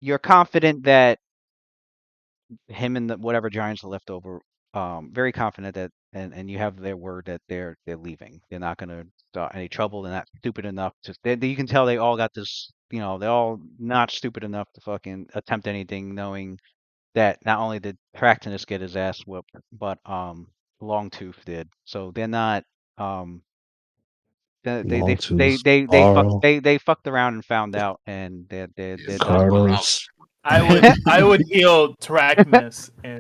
you're confident that him and the whatever giants are left over, very confident that, and you have their word that they're leaving. They're not gonna start any trouble. They're not stupid enough to. You can tell they all got this. They're all not stupid enough to fucking attempt anything, knowing that not only did Practinus get his ass whooped, but Longtooth did. So they're not. They fucked around and found out, and they're Yeah, so done. Carlos, I would heal Terracnus and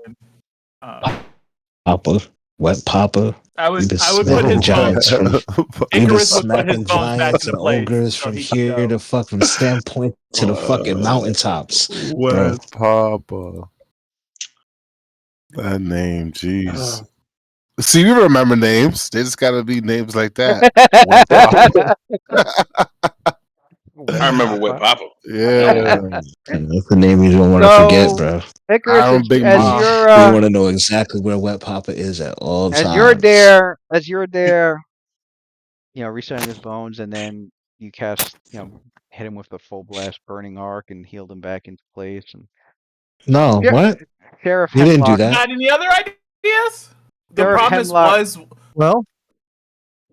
Papa, Wet Papa. I would We've been put his smacking giants bones. from we've been Icarus would put his smacking bones back giants into and place. ogres so from he could here go. to fucking Standpoint to the fucking mountaintops, bro. Wet Papa. That name, jeez. See, we remember names. They just gotta be names like that. Wet Papa. I remember Wet Papa. Yeah. That's the name you don't want to forget, So, bro. Icarus, I'm Big as Mom. You want to know exactly where Wet Papa is at all as times. you're there, resetting his bones, and then you cast, hit him with the full blast burning arc and healed him back into place. And No, Sher- what? Sheriff You didn't do Hemlock, that. Got any other ideas? The Sheriff promise Hemlock, was Well,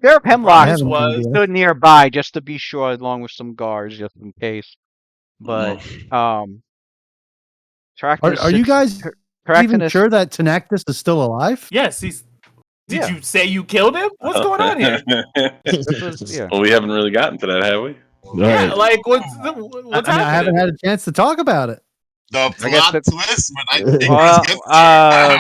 Sheriff I Hemlock have an was idea. stood nearby just to be sure, along with some guards, just in case. But Are you guys even Tractinus, sure that Tenactus is still alive? yes. He's. Did Yeah. you say you killed him? What's going on here? this was Well, we haven't really gotten to that, have we? Yeah, Right. like what's I happening? haven't had a chance to talk about it. The I guess plot twist when Icarus Well, gets there.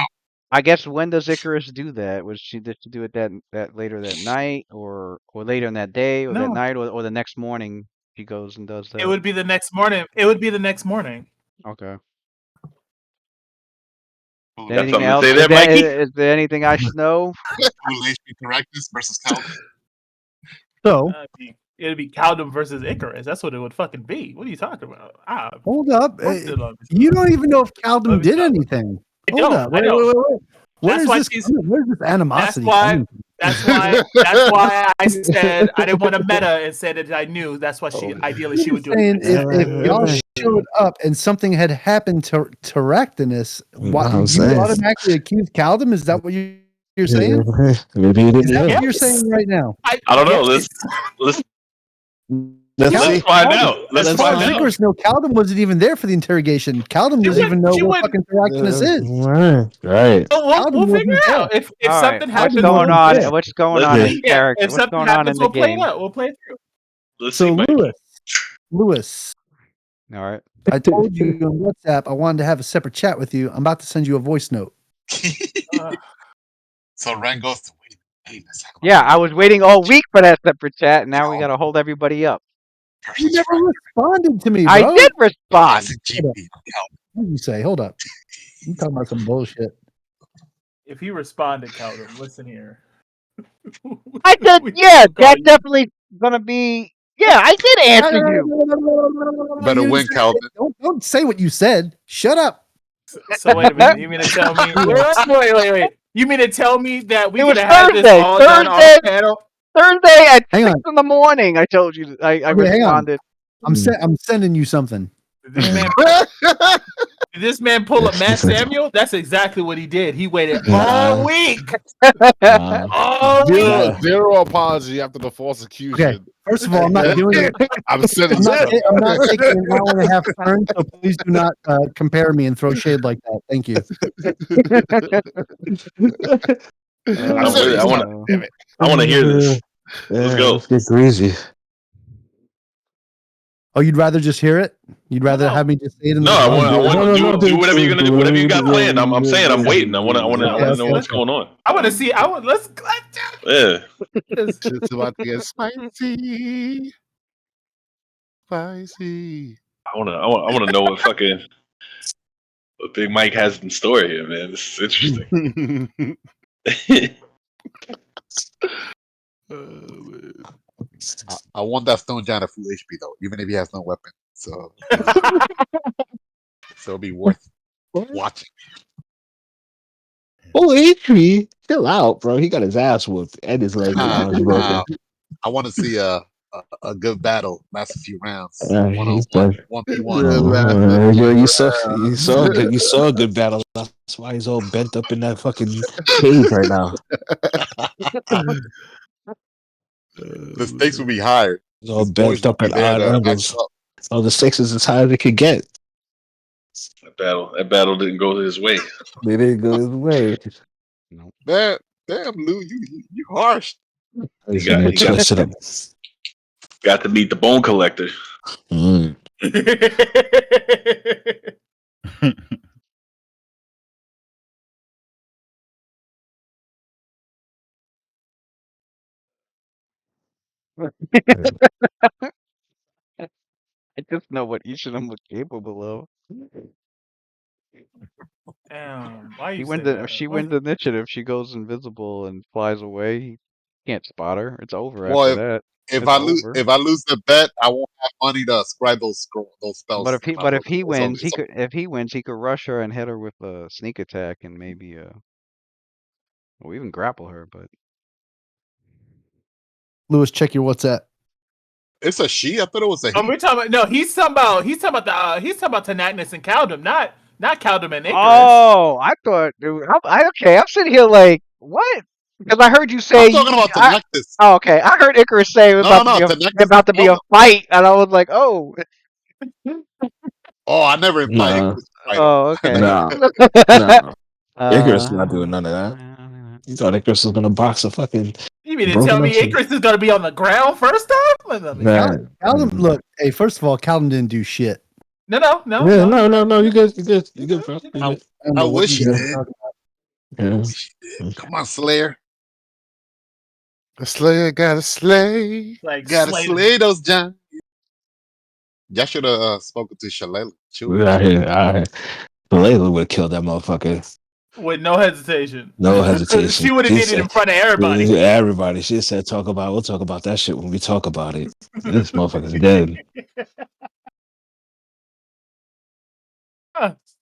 I guess when does Icarus do that? Did she do it that later that night, or later in that day, or that No, night, or the next morning she goes and does that? it would be the next morning. It would be the next morning. Okay. Who- Got Anything something to else? say Is there, there, Mikey? is there anything I should know? Who will HP Correctness versus Calvin? So It'd be Caldum versus Icarus. That's what it would fucking be. What are you talking about? hold up. Posted on this You stuff. don't even know if Let Caldum me did stop. anything. I Hold don't. up. I Wait. don't. Where's why this? she's- Where's this animosity? why- coming from? That's why I said I didn't want to meta and said that I knew. That's why ideally she would do Saying it. if y'all showed up and something had happened to Terractinus, why I'm you saying. automatically accuse Caldum? Is that what you're saying? Maybe you Is didn't that know. what you're saying right now? I don't know. Yes. Let's Let's see. find out. Let's As That's far find as fine. out. Icarus know, Caldum wasn't even there for the interrogation. Caldum doesn't even know she what would- fucking Terractinus is. Right. We'll figure it out. If All right, something what's happens, going on? yeah. What's going Let's on see. in character? if What's something going on happens, in the we'll play it game? out. We'll play it through. Let's So see, Mikey. Lewis, All right. I told you on WhatsApp I wanted to have a separate chat with you. I'm about to send you a voice note. So Ren goes to wait a second. Yeah, I was waiting all week for that separate chat, and now we gotta hold everybody up. You never responded to me, bro. I did respond. Classic GP. What did you say? Hold up. You talking about some bullshit. If he responded, Caldum, listen here. I said, We yeah, still call that's you- definitely gonna be. Yeah, I did answer you. Better You win, said- Calvin. Don't say what you said. Shut up. So wait a minute. You mean to tell me? Wait. You mean to tell me that we It could was have had this Thursday. all done off Thursday. panel? Thursday at Hang 6 on. in the morning. I told you. I Okay, hang on. responded. I'm sending you something. Did this man pull up Matt Samuel? That's exactly what he did. He waited all week. All week. Zero apology after the false accusation. Okay. First of all, I'm not doing it. I'm sending I'm not taking an hour and a half turn, so please do not compare me and throw shade like that. Thank you. I want to hear this. Let's go. Let's get greasy. Oh, you'd rather just hear it? You'd rather No. have me just say it in No, the I want No, do whatever you're gonna do. Whatever you got planned. I'm saying I'm waiting. I want to Okay, know what's going on. I want to see. Let's. Yeah. It's about to get spicy. Spicy. I want to know what Big Mike has in store here, man. This is interesting. I want that Stone Giant at full HP though, even if he has no weapon. So, it'll be worth watching. Oh, HP, chill out, bro. He got his ass whooped and his leg was broken. I want to see a a good battle, lasts a few rounds, one on He's one, done. 1v1. Yo, you saw a good battle. That's why he's all bent up in that fucking cage right now. The stakes will be higher. He's all His boys bent will up be at there odd to back angles. him up. Oh, the stakes is as high as it could get. That battle didn't go his way. They didn't go his way. Nope. Damn, Lou, you harsh. He's got- gonna he got- twist it up. Got to meet the Bone Collector. Mm. I just know what each of them was capable of. Damn, why She you wins say the that? she wins the initiative. She goes invisible and flies away. He can't spot her. It's over Well, after that. if It's I over. lose the bet, I won't have money to scribe those spells. But if he in my but if book. he It's over. wins, he could if he wins, he could rush her and hit her with a sneak attack and maybe or even grapple her. But Lewis, check your WhatsApp. It's a she. I thought it was a Oh, he. we're talking about no. He's talking about Tenacnus and Caldum, not Caldum and Icarus. oh, I thought I'm sitting here like what? Because I heard you say I'm talking about Tenactus. oh, okay. I heard Icarus say it was No, about to be a Caldum. fight, and I was like, oh, Oh, I never implied Nah. Icarus to fight him. oh, okay. Nah. Icarus not doing none of that. that. You thought Icarus was gonna box a fucking You mean to broken tell up me shit? Icarus is gonna be on the ground first off? Man. Callum, look, hey, first of all, Callum didn't do shit. No. Yeah, no, you good, bro. You good. I wish he did. Yeah. Come on, Slayer. The Slayer gotta slay. Like Gotta slay slay those giants. Y'all should have spoken to Shalala. We out here. Layla would have killed that motherfucker. with no hesitation. No hesitation. She would have did it in front of everybody. Everybody. She said, we'll talk about that shit when we talk about it. This motherfucker's dead.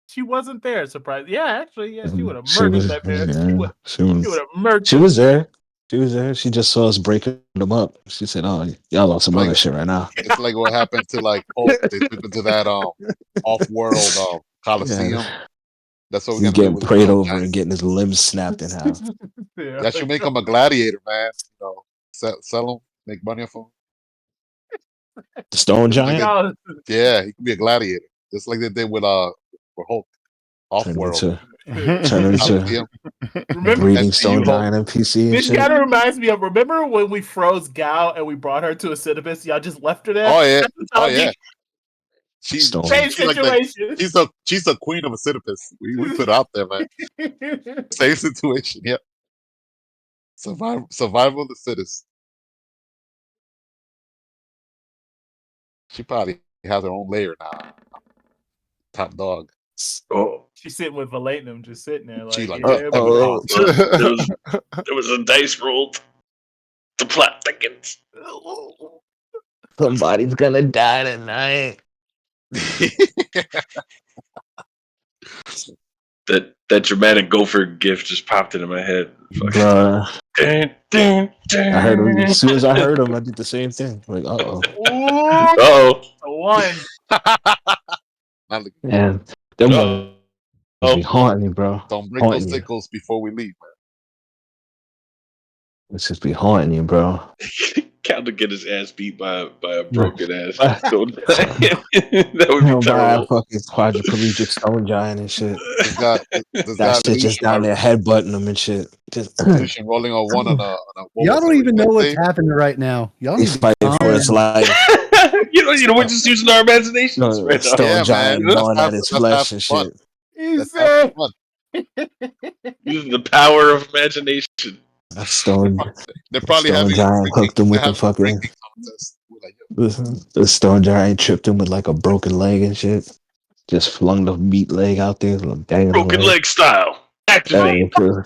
She wasn't there. Surprise! Yeah, actually, yeah, she would have She murdered was, that man. yeah, She would have murdered. she was there. She was there. She just saw us breaking them up. She said, "Oh, y'all on some Like- other shit right now." It's like what happened to like Pope. They took him to that off-world Coliseum. Yeah. That's what we're He's gonna do getting with prayed the over giants. and getting his limbs snapped in half. Yeah, That should make him a gladiator, man. You know, sell him, make money off him. The Stone Just like Giant Yeah, he can be a gladiator, just like they did with Hulk, off-world. turn him into Coliseum. Remember, breeding MCU Stone Hulk. Giant NPC and this shit. kind of reminds me of. Remember when we froze Gal and we brought her to a Sisyphus? Y'all just left her there. Oh yeah, That's how deep- Stone. Same she's like situation. she's a queen of a Sisyphus. We put it out there, man. Same situation. Yeah. Survival of the fittest. She probably has her own layer now. Top dog. Oh, She's sitting with Valatinum, just sitting there like, She like, yeah, oh. there was a dice rolled. The plot thickens. Somebody's gonna die tonight. That dramatic gopher gift just popped into my head. Bruh. Dun, dun, dun. I heard him. As soon as I heard him, I did the same thing. Like, Ooh, Uh-oh. the one. Man, them Uh-oh. must be haunting me, bro. Don't break Haunting those you. sickles before we leave, man. Let's just be haunting you, bro. Count to get his ass beat by a broken ass. Right. So, that would be By a terrible. fucking quadriplegic Stone Giant and shit. This guy That shit just down there headbutting them and shit. Just Lucian rolling on one on a what Y'all was don't it, even know what's Wednesday? happening right now. Y'all need he's to fighting for his life. you know, we're just using our imaginations No, right now. Stone Yeah, Giant man. gnawing at That's his flesh half and fun. shit. He That's said, fun. Using the power of imagination. That Stone, They're probably Stone having Giant hooked him with the fucking. drinking contest. We're like, yo, The Stone Giant tripped him with like a broken leg and shit. Just flung the meat leg out there. Like, dang, Broken leg style. That Activate. ain't true.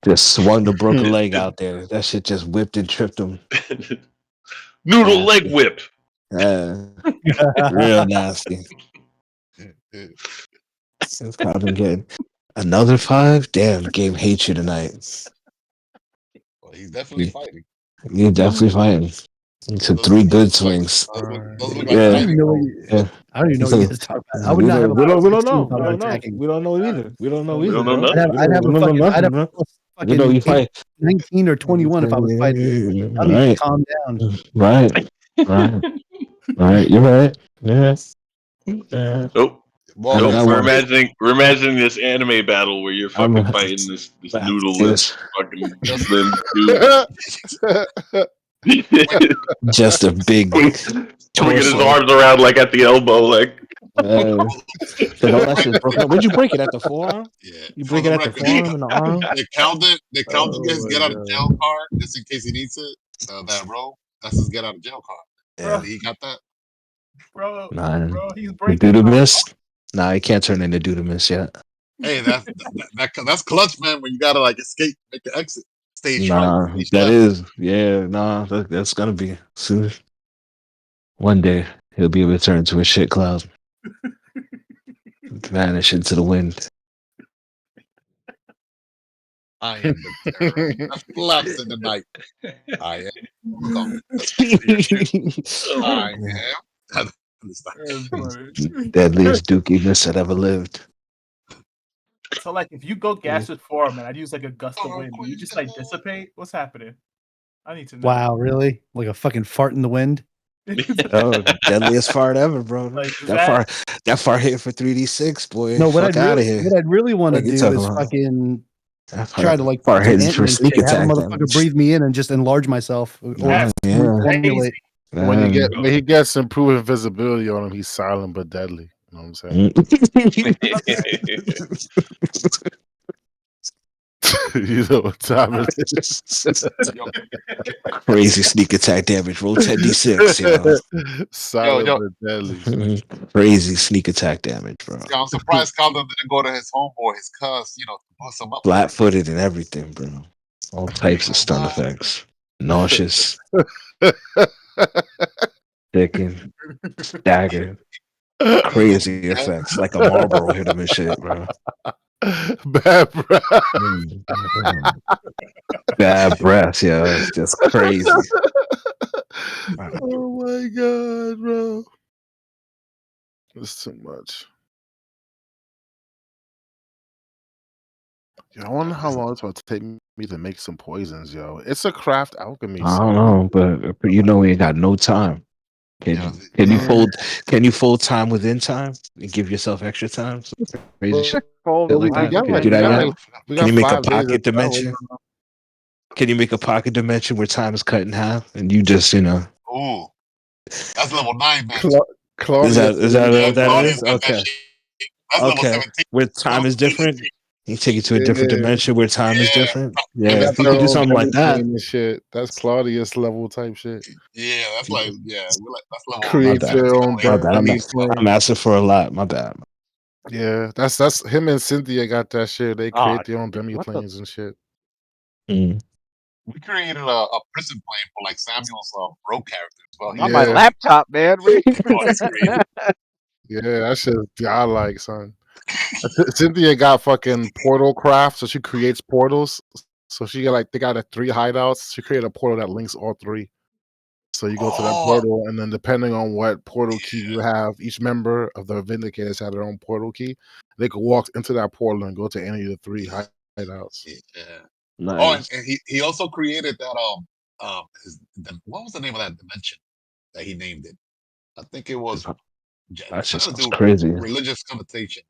Just swung the broken leg out there. That shit just whipped and tripped him. Noodle Yeah. leg whip. Real nasty. It's probably getting another 5. Damn, game hates you tonight. well, he's definitely fighting. You're definitely fighting. He took Those- 3 good those look like- swings. those look like Yeah. I don't even know. Yeah. I don't even know what you guys talk about. I would we not have don't, a we don't, plus we don't 16 know. if I We was don't know. attacking. We don't know either. We don't know We either, don't know bro. nothing. I'd have We a don't know fucking. I'd nothing, have bro. a plus You know, you fucking fight. 19 or 21 if I was fighting. I need to Right. calm down. Right. Right. Right. You're right. Yeah. Yeah. Nope. Well, I mean, Nope. I We're want. imagining this anime battle where you're I'm fucking fighting this noodleless just, fucking Just- slim dude. just a big Swinging his torso. arms around like at the elbow, like Said all that shit broken up. Where'd you break it at the forearm? yeah. You For break the it at the record, forearm and the arm? they Calden Oh gets my get out of God. jail card just in case he needs it. That row, that's his get out of jail card. Yeah. He got that. Bro, Nah. he's The breaking. Duda miss? Nah, he can't turn into Duda miss yet. Hey, that's clutch, man. When you gotta like escape, make the exit, stage right, Nah, stage that left. is. Yeah, nah, that's gonna be soon. One day he'll be able to turn into a shit cloud. Vanish into the wind. I am the terror that flaps in the night. I am the I am. Deadliest dookie miss that ever lived. So like, if you go gas with 4, man, I'd use like a gust of wind. You just like dissipate. What's happening? I need to know. Wow, really? Like a fucking fart in the wind? Oh, deadliest fart ever, bro. Like, that fart hit for 3d6, boy. No, Fuck out of here. what I'd really want to Like you do talking is about? fucking That try to like fart some hitting for Ant-Man sneak shit, have a attack motherfucker damage. breathe me in and just enlarge myself or That's Yeah. reformulate. When he gets improved invisibility on him, he's silent but deadly. You know what I'm saying? You know what time it is. Crazy sneak attack damage. Roll 10d6, yo. Silent Yo. but deadly. Crazy sneak attack damage, bro. I'm surprised Calden didn't go to his homeboy, his cuz, to bust him up. Flat footed and everything, bro. All types of stun effects. Nauseous, thicken, stagger, crazy effects. Like a Marlboro hit him and shit, bro. Bad breath. Bad breath, yo. It's just crazy. Oh my god, bro. It's too much. Yo, I wonder how long it's going to take me to make some poisons, yo. It's a craft alchemy. I don't know, but you know we ain't got no time. Can you fold time within time and give yourself extra time? So crazy shit like that. got Can you like, do that yet? we Can got you make a 5 days pocket of travel. dimension? Can you make a pocket dimension where time is cut in half and you just, Ooh, that's level 9, man. Is that what that is? got Okay. that shit. That's level 17. Where time is different. You take it to a different dimension where time is different. They Yeah, got if you their could do own something like that. demi-plane and shit. That's Claudius level type shit. Yeah, that's like, that's level Create your own My bad. demi-plane. I'm asking for a lot. My bad. Yeah, that's him and Cynthia got that shit. They create their own demi-planes and shit. Mm. We created a prison plane for like Samuel's road character as well. On my laptop, man. Yeah, that shit I like, son. Cynthia got fucking portal craft, so she creates portals. So she got they got 3 hideouts. She created a portal that links all 3. So you go to that portal, and then depending on what portal key you have, each member of the Vindicators have their own portal key. They could walk into that portal and go to any of the 3 hideouts. Yeah. Nice. And he also created that what was the name of that dimension that he named it? I think it was That's just crazy. Religious connotation.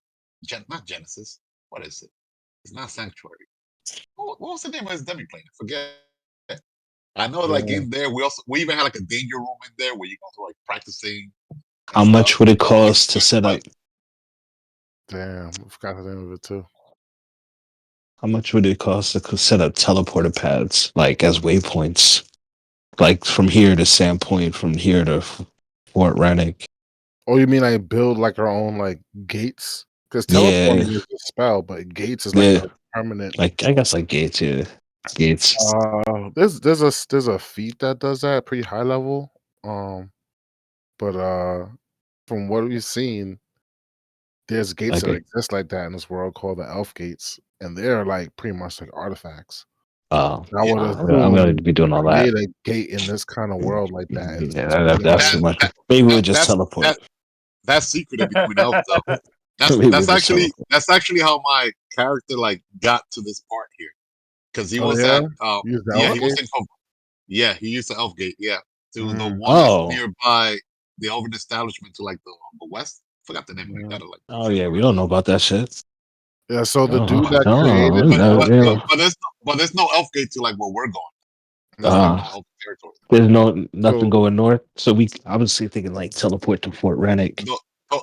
Not Genesis. What is it? It's not Sanctuary. What was the name of his demi-plane? I forget. I know, like in there, we even had like a danger room in there where you go to like practicing. How much would it cost to set up? Damn, I forgot the name of it too. How much would it cost to set up teleporter pads, like as waypoints, like from here to Sandpoint, from here to Fort Rennick? Oh, you mean I build like our own like gates? Because teleporting is a spell, but gates is like a permanent. Like I guess like gates, yeah. Gates. There's a feat that does that pretty high level. But from what we've seen, there's gates that exist like that in this world called the Elf Gates, and they're like pretty much like artifacts. Oh, I would I'm gonna assume be doing all that. create a gate in this kind of world like that. Is Yeah, pretty that's hard. too much. that, Maybe we'll that just that's teleport. that's secret in between elves though. Maybe we'll just teleport. That's actually how my character like got to this part here because he Oh was yeah, at use the yeah elf he was gate. in yeah he used the elf gate to the Mm, one that's Oh, nearby the Elven establishment to like the west. Forgot the name of it. mm. Gotta like oh yeah, we don't know about that shit. Yeah. So the Oh, dude that no, created but the no, elf but but gate. yeah. but there's no elf gate to like where we're going. There's like no Uh, elf territory. there's nothing So going north. So I was thinking like teleport to Fort Rennick,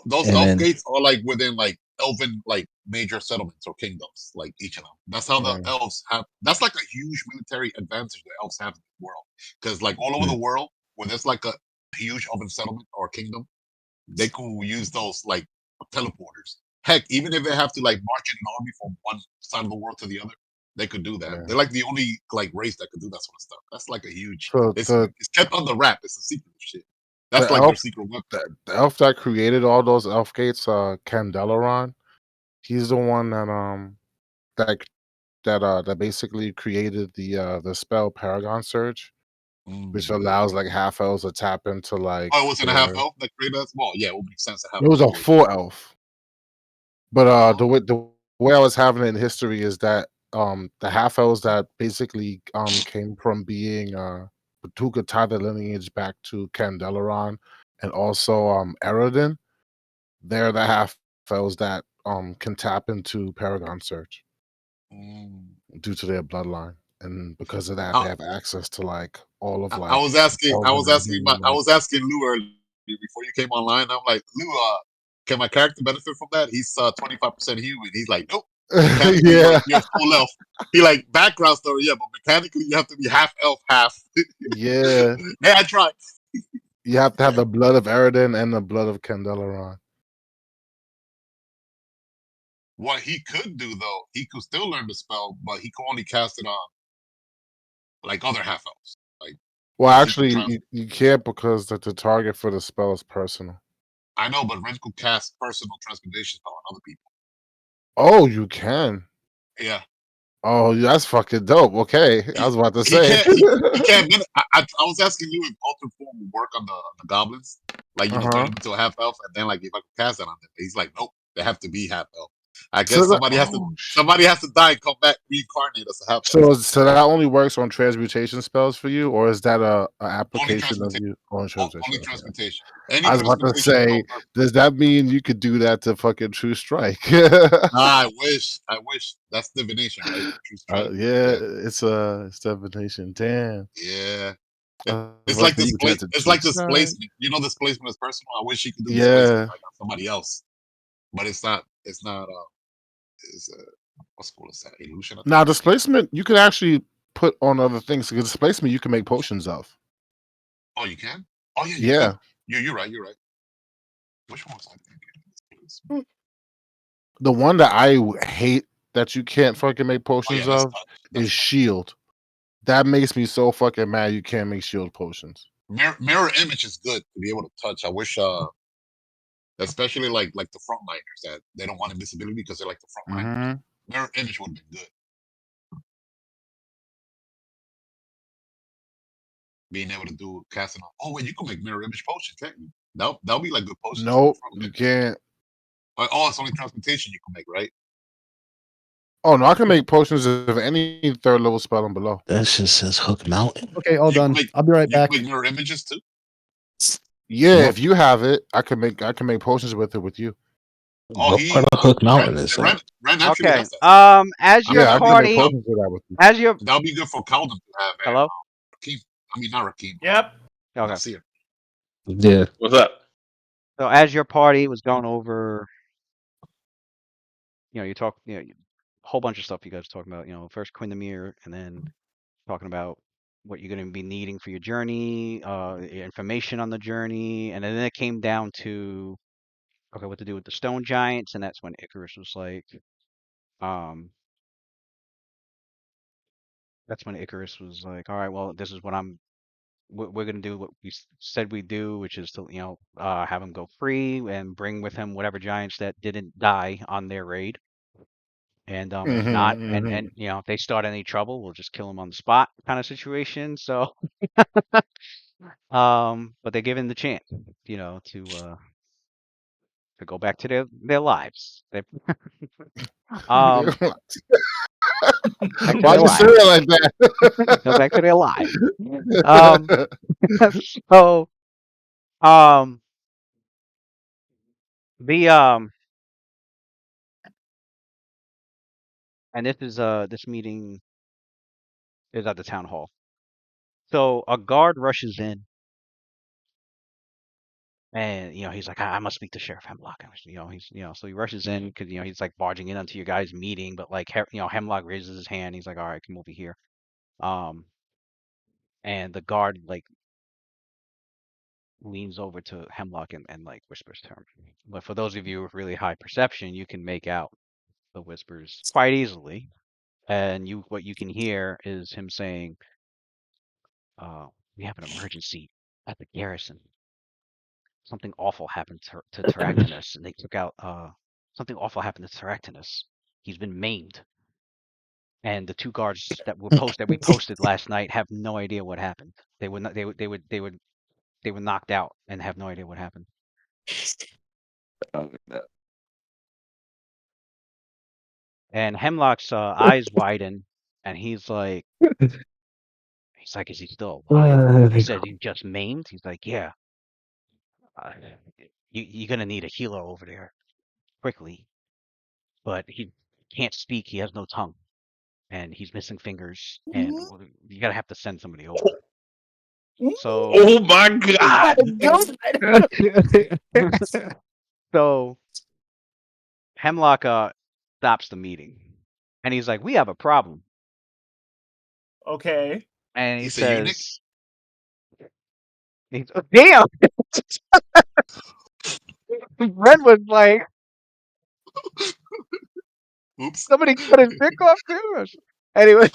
Those and elf then gates are like within like elven like major settlements or kingdoms, like each of them. That's how the yeah, elves have. That's like a huge military advantage the elves have in the world, because like all over the world, where there's like a huge elven settlement or kingdom, they can use those like teleporters. Heck, even if they have to like march in an army from one side of the world to the other, they could do that. yeah. They're like the only like race that could do that sort of stuff. That's like a huge. So It's kept under wrap. It's a secret shit. That's the like their elf secret weapon. the elf that created all those elf gates, Candelaron. He's the one that that basically created the spell Paragon Surge, which Mm. allows like half elves to tap into like Oh, it wasn't a half their. elf that created us? Well, yeah, it would make sense to have It was elf a create. full elf, but Oh. the way I was having it in history is that the half elves that basically came from being who could tie the lineage back to Candelaron and also Eredin, they're the half elves that can tap into Paragon Search Mm. due to their bloodline. And because of that, they I, have access to like all of I like was asking, elven and human I like. was asking Lou earlier before you came online. I'm like, Lou, can my character benefit from that? He's 25% human. He's like, nope. Mechanically, Yeah, you're full elf. He like background story, yeah, but mechanically you have to be half elf, half. yeah. Yeah, I tried. You have to have the blood of Eredin and the blood of Candelaron. What he could do though, he could still learn the spell, but he could only cast it on like other half elves. Like Well, he could actually, trans. you can't because the target for the spell is personal. I know, but Ren could cast personal transmutation spell on other people. Oh, you can. Yeah. Oh, that's fucking dope. Okay, I was about to He say. can't. He can't. I was asking you if altered form would work on the goblins. Like you can turn Uh-huh. them into a half elf, and then like if I could cast that on them, he's like, nope, they have to be half elf. I So guess that, oh, somebody has to die and come back reincarnate as a half elf. so that only works on transmutation spells for you, or is that a Only application of transmutation. you on Only transmutation? Okay. transmutation. Any I was about to transmutation say, spell works. does that mean you could do that to fucking True Strike? Ah, I wish. I wish. That's divination, right? True strike. Yeah, Yeah. it's divination. Damn. Yeah. I was It's about to like say you could do that to It's True like Strike. displacement. You know, displacement is personal. I wish you could do displacement Yeah. like on somebody else, but it's not. It's not. Is what's called is that illusion? I think. Now displacement you could actually put on other things because displacement you can make potions of. Oh, you can. Oh yeah, you could. Yeah. You're right. You're right. Which one was I thinking? The one that I hate that you can't fucking make Oh yeah, potions that's of touch. is That's touch. shield. That makes me so fucking mad you can't make shield potions. Mirror image is good to be able to touch. I wish, especially like the frontliners that they don't want invisibility because they're like the frontliners. Mhm. Mirror image would have been good. Being able to do casting. Oh wait, you can make mirror image potions, can't you? That'll be like good potions for the Nope, you frontliners. can't. Oh, it's only transmutation you can make, right? Oh no, I can make potions of any third level spell and below. that shit says Hook Mountain. Okay, all You can done. make I'll be right you can back. make mirror images too. Yeah, What, if you have it, I can make potions with it with you. Oh, what part of Hook Mountain is that? Ren actually Okay. has that. As I your mean, Yeah, I can make party, potions with that with you. as your that'll be good for Calden to have. And hello. Rakim. I mean, not Rakim. Yep. Okay. Nasir. Yeah. What's up? So as your party was going over, you talk, a whole bunch of stuff you guys talking about. First Quindamir, and then talking about what you're going to be needing for your journey, information on the journey, and then it came down to okay, what to do with the stone giants, and that's when Icarus was like, um, all right, well, this is what we're gonna do what we said we do, which is to have him go free and bring with him whatever giants that didn't die on their raid. And if not, and you know, if they start any trouble, we'll just kill them on the spot, kind of situation. So, but they're given the chance, you know, to go back to their lives. They, Why'd back to their you say lives. it like that? Go back to their lives. So, the and this meeting is at the town hall. So a guard rushes in, and you know he's like, I must speak to Sheriff Hemlock. You know so he rushes in because you know he's like barging in onto your guys' meeting, but like you know Hemlock raises his hand. He's like, all right, come over here. And the guard like leans over to Hemlock and like whispers to him. But for those of you with really high perception, you can make out the whispers quite easily. And what you can hear is him saying, we have an emergency at the garrison. Something awful happened to Terractinus, and they took out something awful happened to Terractinus. He's been maimed. And the two guards that we posted last night have no idea what happened. They were knocked out and have no idea what happened. And Hemlock's eyes widen, and he's like, is he still alive? He said he just maimed. He's like, yeah. You're gonna need a healer over there quickly, but he can't speak. He has no tongue, and he's missing fingers, and you gotta have to send somebody over. So, Oh my God! So Hemlock stops the meeting, and he's like, "We have a problem." Okay. And he He's a eunuch? says, oh, "Damn!" Ren was like, Oops. "Somebody cut his dick off too." Anyway,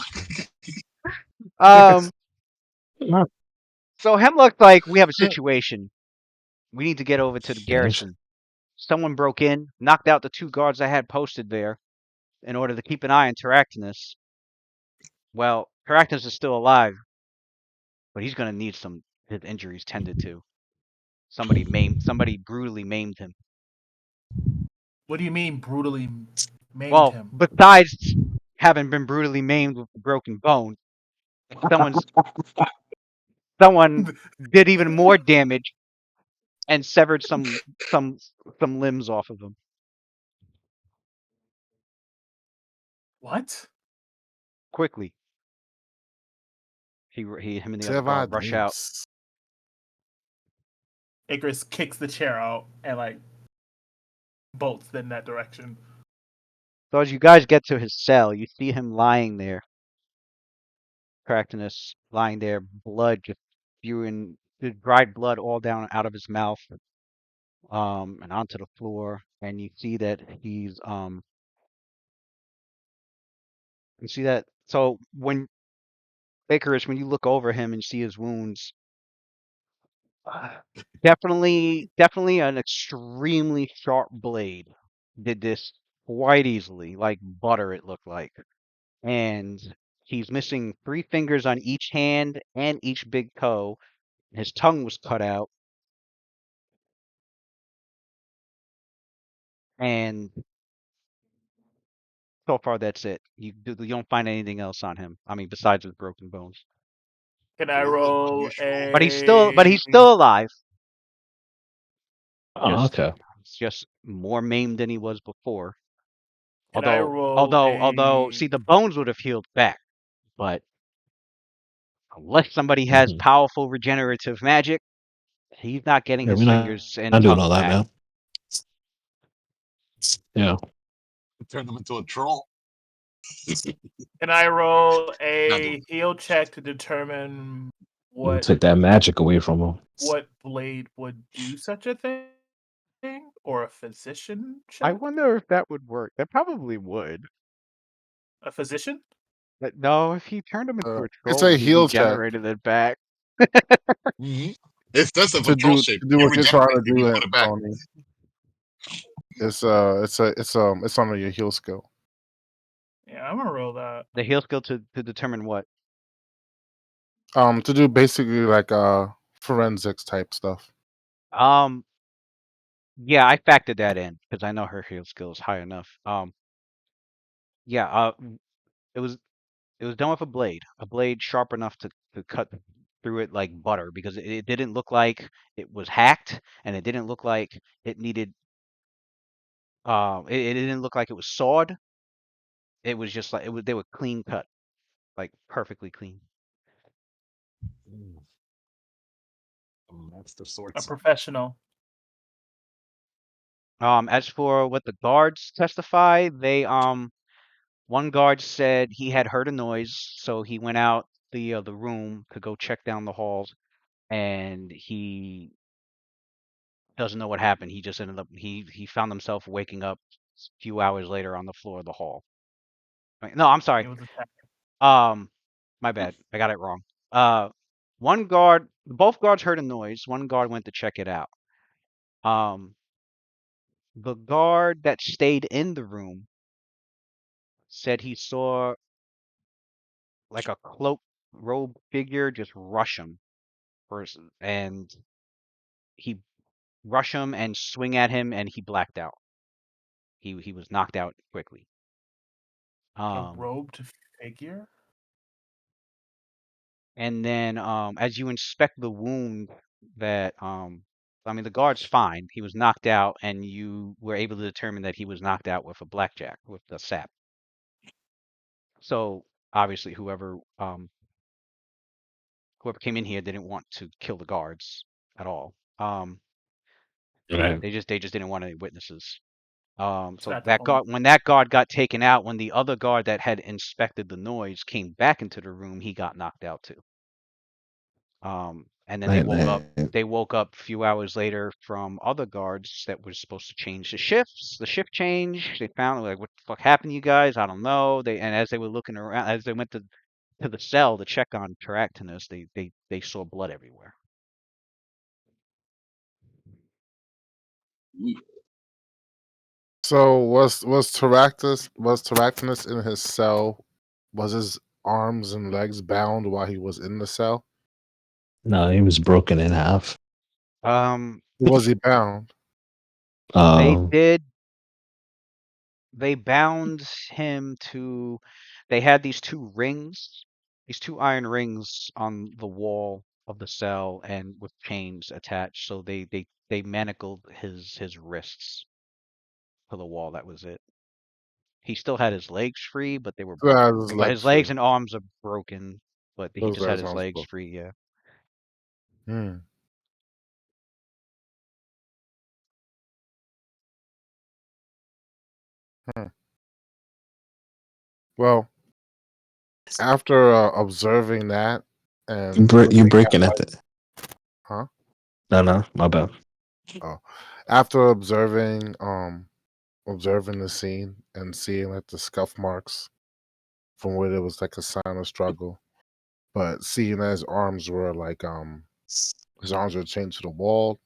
so Hemlock's like, "We have a situation. We need to get over to the garrison. Someone broke in, knocked out the two guards I had posted there in order to keep an eye on Terractinus. Well, Terractinus is still alive, but he's gonna need his injuries tended to. Somebody brutally maimed him. What do you mean brutally maimed Well, him? besides having been brutally maimed with a broken bone, someone did even more damage and severed some limbs off of him." What? Quickly. Him and the other guard rush out. Icarus kicks the chair out and like bolts in that direction. So as you guys get to his cell, you see him lying there. Terractinus lying there, blood just spewing, the dried blood all down out of his mouth, and onto the floor. And you see that he's you see that. So when Icarus, when you look over him and see his wounds, definitely an extremely sharp blade did this quite easily, like butter it looked like. And he's missing 3 fingers on each hand and each big toe. His tongue was cut out. And so far that's it. You don't find anything else on him. I mean, besides his broken bones. Can I roll Unusual. But he's still alive. Oh, okay. It's just more maimed than he was before. Can I roll Although, see, the bones would have healed back, but unless somebody has powerful regenerative magic, he's not getting his fingers and doing tongue all that, back. man. Yeah. Turn them into a troll. Can I roll a heal check to determine what take that magic away from him? What blade would do such a thing? Or a physician check? I wonder if that would work. That probably would. A physician? But no, if he turned him into a It's troll, a he heal check. regenerated it back. It's that's a To troll do shape. what you're trying to You do, put it back. Tony. It's under your heal skill. The heal skill to determine what? To do basically like forensics type stuff. Yeah, I factored that in because I know her heal skill is high enough. Yeah, it was done with a blade sharp enough to cut through it like butter because it didn't look like it was hacked and it didn't look like it needed it didn't look like it was sawed. It was just like they were clean cut, like perfectly clean. Master A swordsman. professional. As for what the guards testify, they one guard said he had heard a noise, so he went out the room to go check down the halls, and he doesn't know what happened. He just ended up he found himself waking up a few hours later on the floor of the hall. No, I'm sorry. He was attacked. My bad. I got it wrong. One guard, both guards heard a noise. One guard went to check it out. The guard that stayed in the room said he saw like a cloaked robe figure just rush him first, and he rush him and swing at him, and he blacked out. He was knocked out quickly. A robed figure. And then as you inspect the wound that I mean the guard's fine. He was knocked out, and you were able to determine that he was knocked out with a blackjack with the sap. So obviously whoever came in here didn't want to kill the guards at all. Right. They just didn't want any witnesses. It's So not the that point. guard, when that guard got taken out, when the other guard that had inspected the noise came back into the room, he got knocked out too. And then they woke up. They woke up a few hours later from other guards that were supposed to change the shifts. The shift changed. They found like, what the fuck happened to you guys? I don't know. And as they were looking around, as they went to the cell to check on Teractinus, they saw blood everywhere. So was Teractinus in his cell? Was his arms and legs bound while he was in the cell? No, he was broken in half. Was he bound? They Um, did. They bound him to. They had these two rings, these two iron rings on the wall of the cell, and with chains attached. So they manacled his wrists to the wall. That was it. He still had his legs free, but they were Still has broken. his But legs his legs free. and arms are broken. But he Those just had legs his arms legs broken. free. Yeah. Hmm. Hmm. Well, after observing that and you looking at breaking at the. huh? No, my bad. Oh, after observing the scene and seeing like the scuff marks from where there was like a sign of struggle, but seeing that his arms were like his arms were chained to the wall.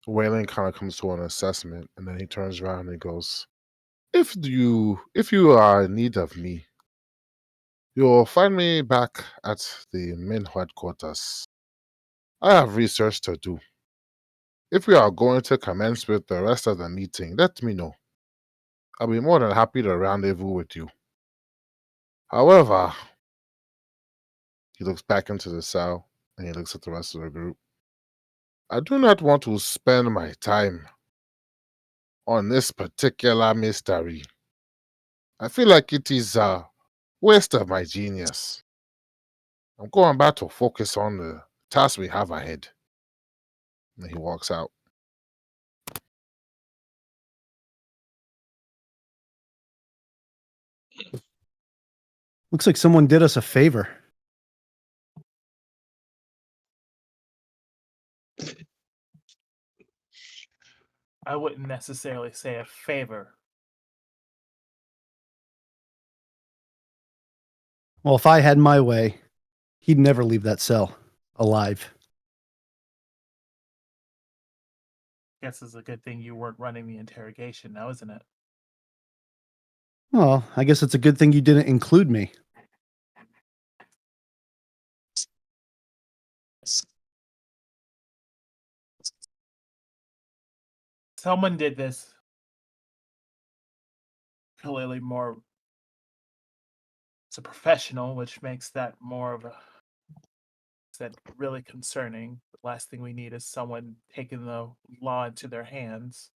Wayland kind of comes to an assessment, and then he turns around and he goes, if you are in need of me, you'll find me back at the main headquarters. I have research to do. If we are going to commence with the rest of the meeting, let me know. I'll be more than happy to rendezvous with you. However, he looks back into the cell and he looks at the rest of the group. I do not want to spend my time on this particular mystery. I feel like it is a waste of my genius. I'm going back to focus on the task we have ahead. And he walks out. Looks like someone did us a favor. I wouldn't necessarily say a favor. Well, if I had my way, he'd never leave that cell alive. Guess it's a good thing you weren't running the interrogation now, isn't it? Well, I guess it's a good thing you didn't include me. Someone did this clearly more. It's a professional, which makes that more of a that really concerning. The last thing we need is someone taking the law into their hands.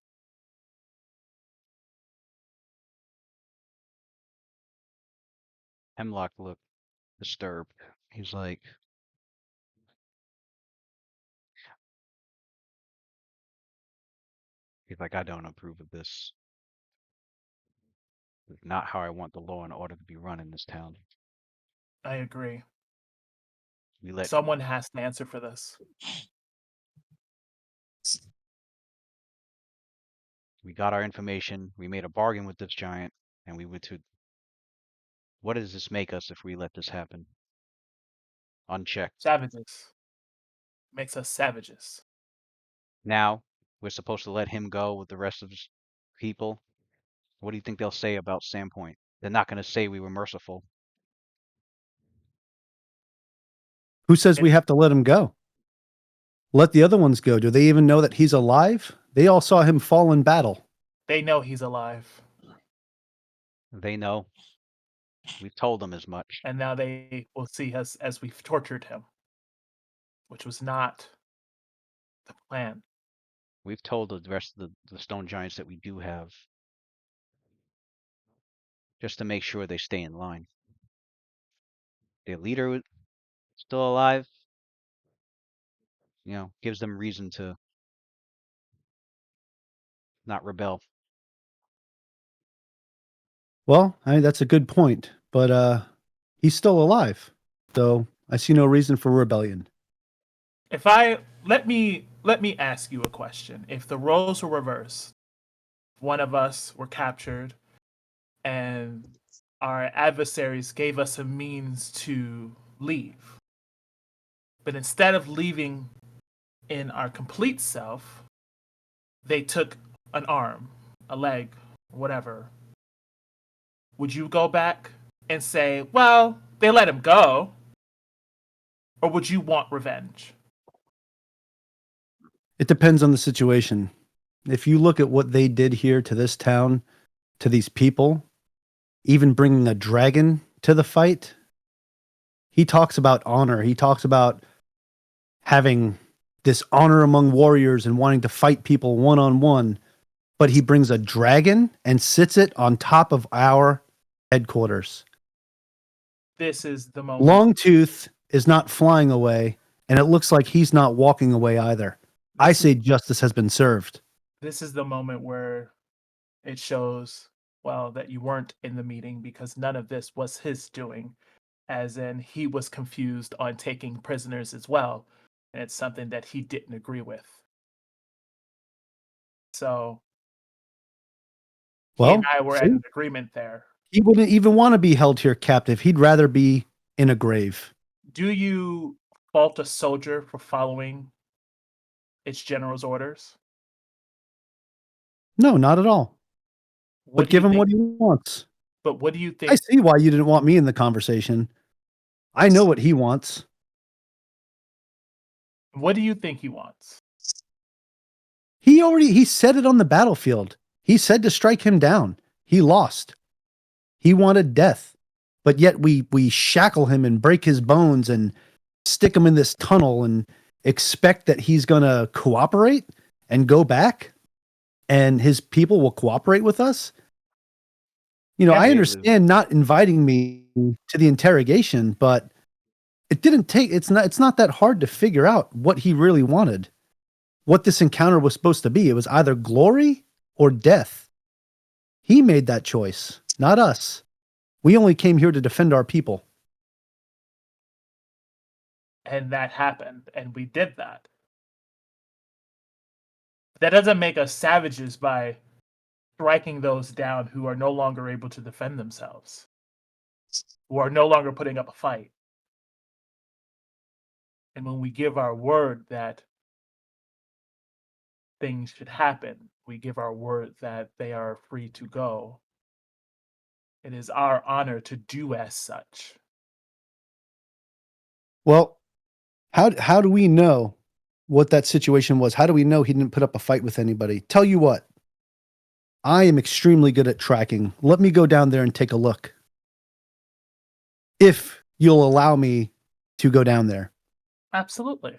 Hemlock looked disturbed. He's like, I don't approve of this. It's not how I want the law and order to be run in this town. I agree. We let Someone has to answer for this. we got our information. We made a bargain with this giant, and we went to. What does this make us if we let this happen? Unchecked. Savages. Makes us savages. Now we're supposed to let him go with the rest of his people. What do you think they'll say about Sandpoint? They're not going to say we were merciful. Who says we have to let him go? Let the other ones go. Do they even know that he's alive? They all saw him fall in battle. They know he's alive. They know. We've told them as much. And now they will see us as we've tortured him, which was not the plan. We've told the rest of the stone giants that we do have, just to make sure they stay in line. Their leader still alive, gives them reason to not rebel. Well, I mean, that's a good point, but he's still alive, so I see no reason for rebellion. Let me ask you a question. If the roles were reversed, one of us were captured and our adversaries gave us a means to leave, but instead of leaving in our complete self, they took an arm, a leg, whatever. Would you go back and say, well, they let him go? Or would you want revenge? It depends on the situation. If you look at what they did here to this town, to these people, even bringing a dragon to the fight, he talks about honor. He talks about having this honor among warriors and wanting to fight people one-on-one, but he brings a dragon and sits it on top of our headquarters. This is the moment. Longtooth is not flying away, and it looks like he's not walking away either. I say justice has been served. This is the moment where it shows, well, that you weren't in the meeting because none of this was his doing, as in he was confused on taking prisoners as well, and it's something that he didn't agree with. So he and I were at an agreement there. He wouldn't even want to be held here captive. He'd rather be in a grave. Do you fault a soldier for following its general's orders? No, not at all. But give him what he wants. But what do you think? I see why you didn't want me in the conversation. I know what he wants. What do you think he wants? He said it on the battlefield. He said to strike him down. He lost. He wanted death. But yet we shackle him and break his bones and stick him in this tunnel and expect that he's going to cooperate and go back and his people will cooperate with us. I understand not inviting me to the interrogation, but it didn't take, it's not that hard to figure out what he really wanted, what this encounter was supposed to be. It was either glory or death. He made that choice, not us. We only came here to defend our people. And that happened, and we did that. That doesn't make us savages by striking those down who are no longer able to defend themselves, who are no longer putting up a fight. And when we give our word that things should happen, we give our word that they are free to go. It is our honor to do as such. Well, how do we know what that situation was? How do we know he didn't put up a fight with anybody? Tell you what, I am extremely good at tracking. Let me go down there and take a look. If you'll allow me to go down there. Absolutely.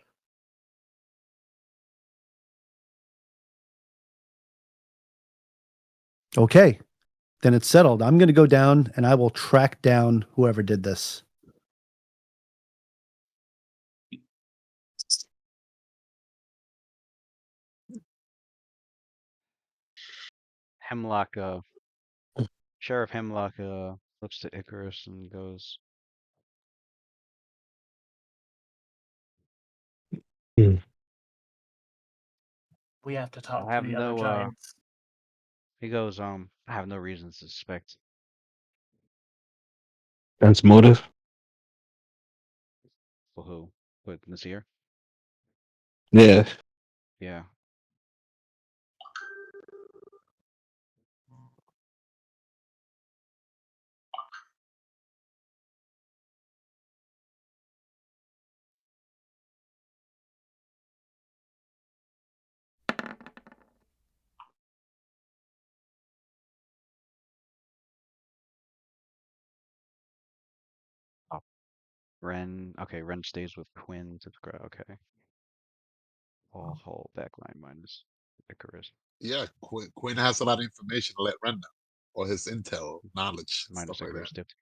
Okay, then it's settled. I'm going to go down and I will track down whoever did this. Hemlock, Sheriff Hemlock looks to Icarus and goes, We have to I talk to have the other no, giants. he goes, I have no reason to suspect. That's motive. For who? With Nasir? Yeah. Yeah. Oh, Ren. Okay, Ren stays with Quinn to okay. All whole backline minus Icarus. Yeah, Quinn has a lot of information to let Ren know, or his intel, knowledge, Minus stuff like that. Icarus dipped.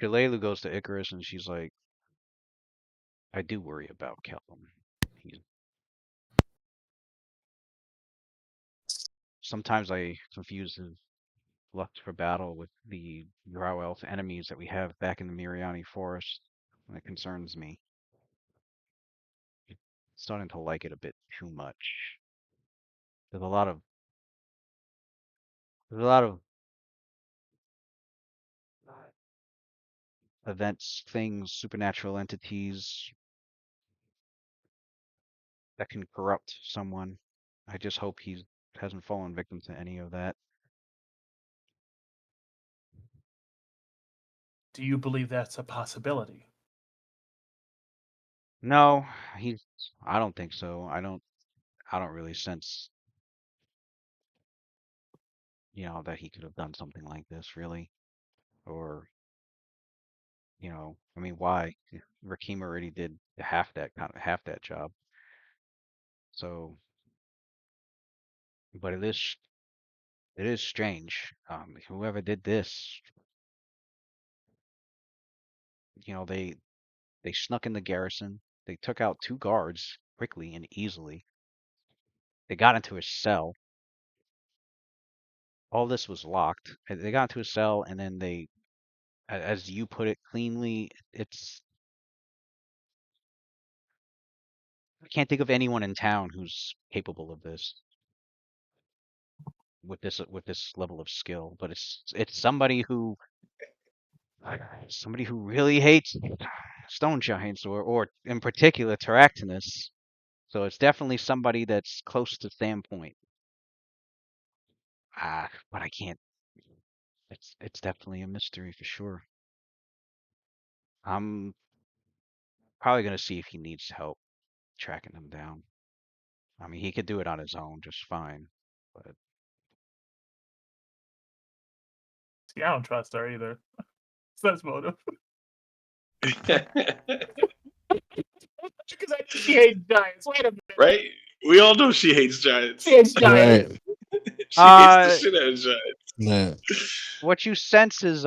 Jalelu goes to Icarus and she's like, I do worry about Callum. Sometimes I confuse his lust for battle with the Drow elf enemies that we have back in the Miriani forest, and it concerns me. Starting to like it a bit too much. There's a lot of events, things, supernatural entities that can corrupt someone. I just hope he hasn't fallen victim to any of that. Do you believe that's a possibility? No, I don't think so. I don't really sense, that he could have done something like this, really. Or, I mean, why? Rakim already did half that job. So, but it is strange. Whoever did this, they snuck in the garrison. They took out 2 guards quickly and easily. They got into his cell. All this was locked. They got into his cell, and then they, as you put it cleanly, I can't think of anyone in town who's capable of this with this level of skill. But it's somebody who really hates stone giants, or in particular Terractinus. So it's definitely somebody that's close to Standpoint. But I can't. It's definitely a mystery for sure. I'm probably gonna see if he needs help tracking him down. I mean, he could do it on his own just fine, but See, I don't trust her either. So that's motive. Because I know she hates giants. Wait a minute. Right? We all know she hates giants. She hates giants. Right. She hates the shit out of giants. Yeah. what you sense is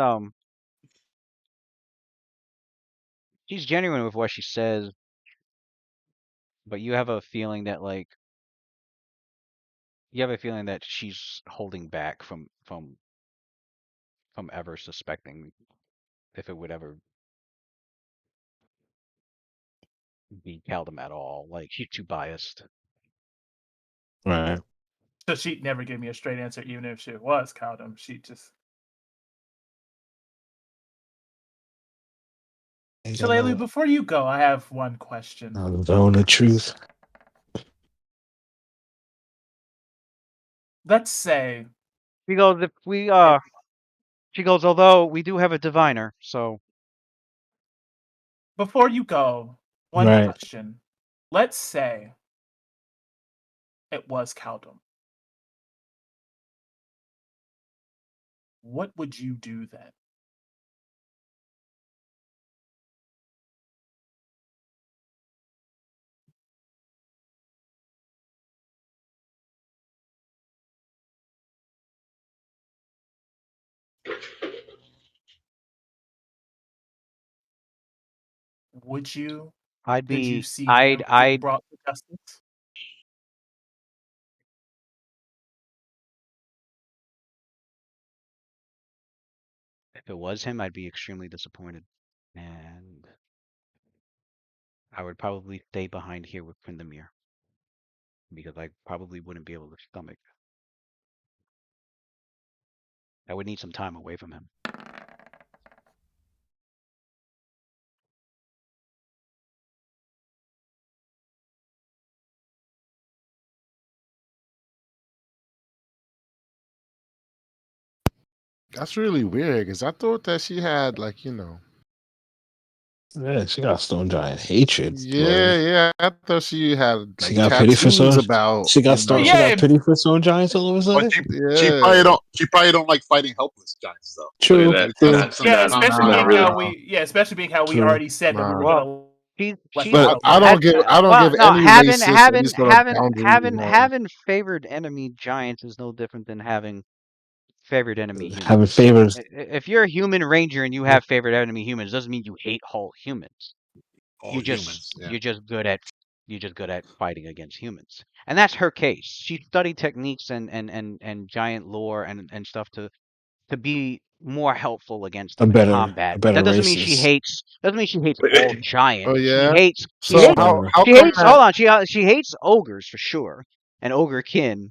she's genuine with what she says, but you have a feeling that she's holding back from ever suspecting if it would ever be Caldum at all. Like, she's too biased. Right. So she'd never give me a straight answer, even if she was Caldum. She just. Jalelu, before you go, I have one question. The zone of truth. let's say She goes, if we she goes, although we do have a diviner, so before you go, one Right. question. Let's say it was Caldum. What would you do then? Would you? Did you see him being brought to justice? if it was him, I'd be extremely disappointed, and I would probably stay behind here with Pindamir because I probably wouldn't be able to stomach. I would need some time away from him. That's really weird because I thought that she had Yeah, she got Stone Giant hatred. yeah, I thought she had She got pity for tattoos Stone. about She got Stone. She Yeah. got pity for Stone Giants all of a sudden. But she probably don't. She probably don't like fighting helpless giants though. True. Look at True. that. Yeah, Not especially being really. how we True. already said that we were gonna She's But I don't give any racist any sort of boundary. having favored enemy giants is no different than having favored enemy humans. Having favors. If you're a human ranger and you have favored enemy humans, doesn't mean you hate all humans. All humans. Yeah. You're just good at fighting against humans, and that's her case. She studied techniques and giant lore and stuff to be more helpful against them in combat. a better That doesn't mean she racist. hates. Doesn't mean she hates all giants. Oh yeah. She So hates. how She come hates. that- Hold on. She hates ogres for sure and ogre kin.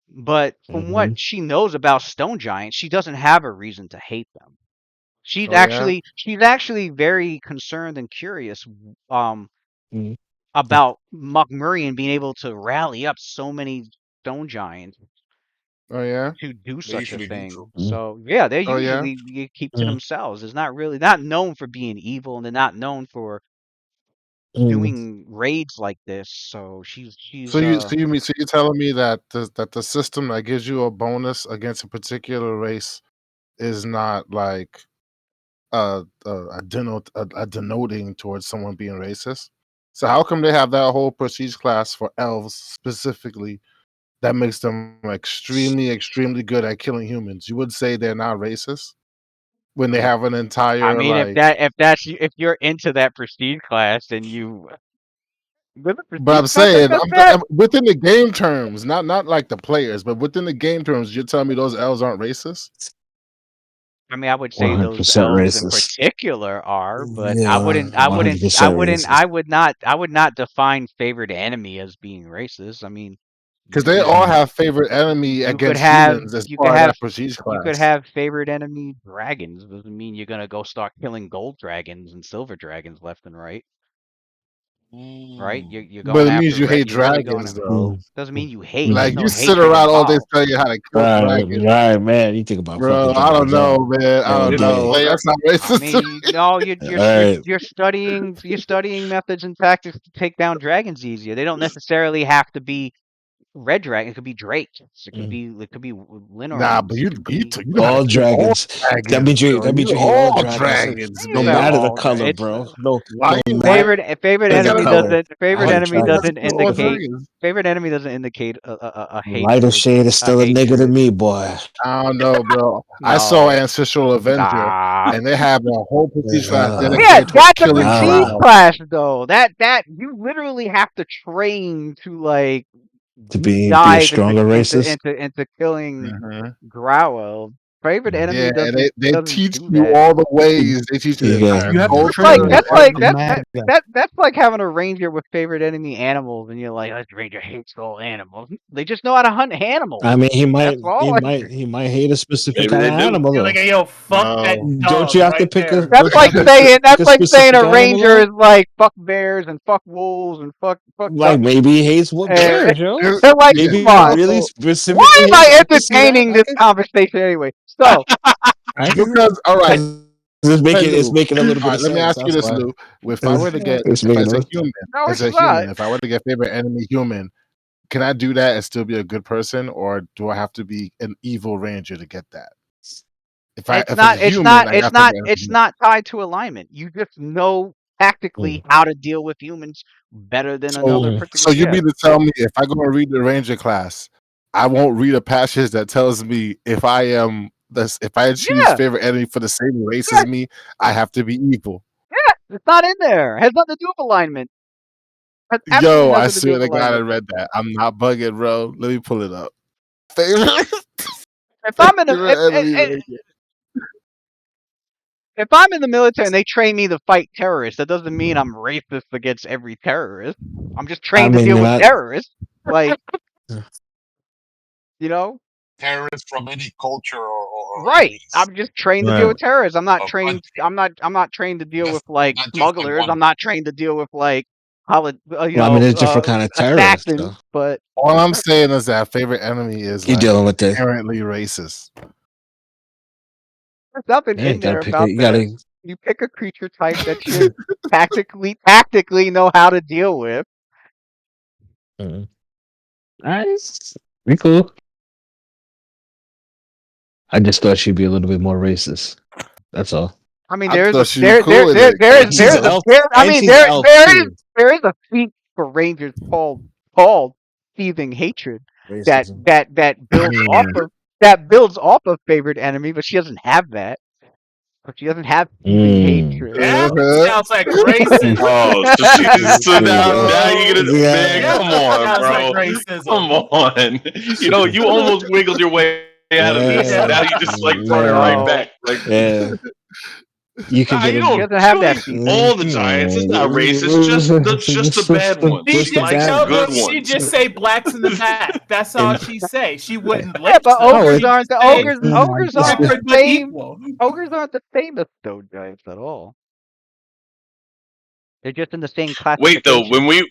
But from what she knows about stone giants, she doesn't have a reason to hate them. She's Oh, yeah? she's actually very concerned and curious Mhm. about Mukmurian being able to rally up so many stone giants Oh yeah. to do They're such a usually thing. neutral. So yeah, they're Oh, yeah? usually you keep to themselves. It's not known for being evil, and they're not known for doing raids like this. So she's So you're telling me that the system that gives you a bonus against a particular race is not like denoting towards someone being racist? So how come they have that whole prestige class for elves specifically that makes them extremely, extremely good at killing humans? You would say they're not racist when they have an entire I mean, if you're into that prestige class, then you. But I'm saying I'm within the game terms, not like the players, but within the game terms, you're telling me those elves aren't racist? I mean, I would say those 100% elves in racist. particular are, but Yeah, I wouldn't, 100% racist. I would not define favored enemy as being racist. I mean, Because they all have favorite enemy you could against have, humans as you part could of have, that prestige you could class. have favored enemy dragons. Doesn't mean you're gonna go start killing gold dragons and silver dragons left and right. Right? You're But going it means after you hate you're really going. dragons, though. Doesn't mean you hate. Like There's no you sit hatred around all day involved. telling you how to kill dragons. Right, man. You think about Bro, fucking I don't dragons know, up man. I every don't know. day. That's not I racist. mean, no, Alright. you're studying methods and tactics to take down dragons easier. They don't necessarily have to be red dragon. It could be drakes. It could be Nah, Linorians. but It you could be know how All to kill all dragons. That dragons, means you hate all dragons. dragons, No not man. matter the all. color, It's bro. No Why you matter favorite the enemy color. favorite I hate enemy dragons. doesn't kill all indicate dragons? favorite enemy doesn't indicate a Lighter hatred. shade is still a nigga to hatred. me, boy. I don't know, bro. I saw No. Ancestral Avenger, Nah. and they have a whole prestige class Yeah, dedicated to that's a killing prestige drow. class though. That you literally have to train to like To deep be a dive stronger racist. into killing Mhm. Growel. Favorite enemy Yeah, doesn't they doesn't teach do you that. all the ways. They teach you the Yeah. entire You have to That's culture. like train that's with like the that's mag gun. that's like having a ranger with favorite enemy animals, and you're like, this ranger hates all animals. They just know how to hunt animals. I mean, That's all. he might hate a specific Maybe kind they of do. animal You're though. like, hey, yo, fuck that No. Don't dog you have to right pick there. a? That's Don't you like have to saying pick a a specific animal ranger though? is like fuck bears and fuck wolves and fuck Like ducks. maybe he hates what And bears, yo. they're like, Yeah. Maybe come he on. really So, specifically Why am hates. I I can see that. entertaining this conversation anyway? So I can because all right, it's Lou. making a little All bit right, of let me sense. ask you That's this, why. Lou. If I were to get, It's if making as a a human, no, it's not. if I were to get favorite enemy human, can I do that and still be a good person, or do I have to be an evil ranger to get that? If It's as not. a It's human, not. I It's got not. favorite It's enemy. not tied to alignment. You just know tactically how to deal with humans better than another So, particular. you Yeah. mean to tell me if I go and read the ranger class, I won't read a passage that tells me if I choose Yeah. favorite enemy for the same race Yeah. as me, I have to be evil. Yeah. It's not in there. It has nothing to do with alignment. Has absolutely Yo, I nothing to do swear with to God, I alignment. read that. I'm not bugging, bro. Let me pull it up. Favorite, If I'm in a, favorite enemy ranger. if I'm in the military and they train me to fight terrorists, that doesn't mean I'm racist against every terrorist. I'm just I trained to mean, deal with terrorists. Like, you know, Terrorists from any culture or right. enemies I'm just trained to deal right. with terrorists. I'm not of trained. country. I'm not trained to deal Yes, with like not just like smugglers. one. I'm not trained to deal with like, Well, I mean, there's different kind of terrorists, though. assassins. But All I'm saying is that favorite enemy is You're like dealing with the inherently racist. there's nothing yeah. You in gotta there pick about it. You that. gotta. You pick a creature type that you tactically know how to deal with. Nice. Be cool. I just thought she'd be a little bit more racist. That's all. I mean, I there is thought a she was cool with it. And she's elf. I And mean, she's elf too. there is a feat for Rangers called seething hatred Racism. that builds off of favorite enemy, but she doesn't have that. But she doesn't have seething hatred. That Uh-huh. sounds like racist. Oh, so There you go. now you're gonna man, Yeah. come on, Sounds like bro. Come racism. on. You almost wiggled your way out of this. Yeah. Now you just like brought it right Yeah. back. Like Yeah. You could get you a. She don't doesn't have that hate feature. all the giants. It's not racist. Just the bad ones. She Just the just Likes bad the no, ones. no. good She ones. just say blacks in the back. That's all And she say. She wouldn't Yeah, lynch but them. ogres She aren't the say ogres. Oh my Ogres aren't God. the different but same. equal. Ogres aren't the same as stone giants at all. They're just in the same Wait though, classification.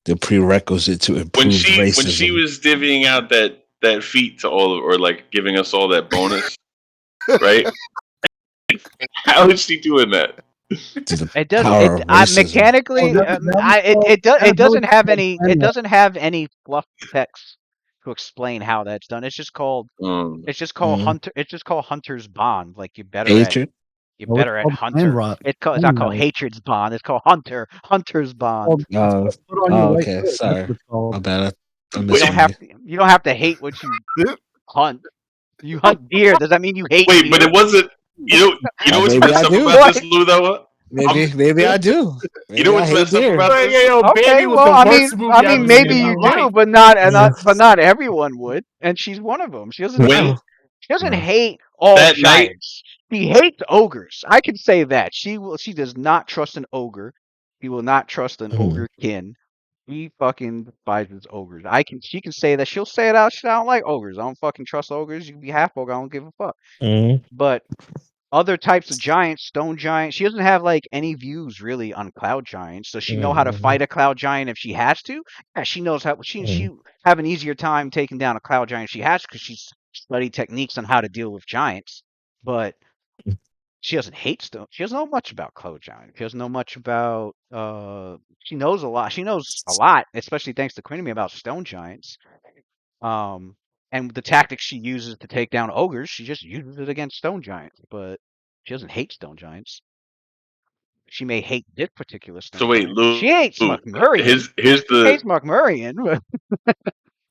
the prerequisite to improved when she racism. was divvying out that feat to all or like giving us all that bonus, right? How is she doing that? To the It does. power of racism. Mechanically, it doesn't have any fluff text to explain how that's done. It's just called Um, Mhm. hunter. It's just called hunter's bond. Like Hatred. you're No, it's better at called time hunter. rot. It's not called hatred's bond. It's called hunter's bond. It's called put on your right Okay. foot. That's Sorry. what it's called. My bad. I You wait, misheard you don't have to hate what you hunt. You hunt deer. Does that mean you hate but deer? it wasn't. You know what's maybe I messed up do. about What? this, Lou? Though, Maybe I do. you know Maybe I what's hate messed up deer. about But this? yo, Okay, Baby was well, the worst movie I've ever seen maybe in my you do, life. but not everyone would, and she's one of them. When She doesn't No. hate all that night, giants. She hates ogres. I can say that. She does not trust an ogre. She will not trust an Mhm. ogre kin. She fucking despises ogres. She can say that. She'll say it out. She don't like ogres. I don't fucking trust ogres. You can be half ogre. I don't give a fuck. Mhm. But other types of giants, stone giants, she doesn't have like any views really on cloud giants. Does she know how to fight a cloud giant if she has to? Yeah, she knows how. She have an easier time taking down a cloud giant if she has because she's studied techniques on how to deal with giants. But she doesn't hate stone. She doesn't know much about cloud giant. She doesn't know much about. She knows a lot. She knows a lot, especially thanks to Quinemy about stone giants. And the tactics she uses to take down ogres, she just uses it against stone giants, but she doesn't hate stone giants. She may hate this particular so stone wait, giant. Lou. She hates Mukmurian. Here's She hates Mukmurian, but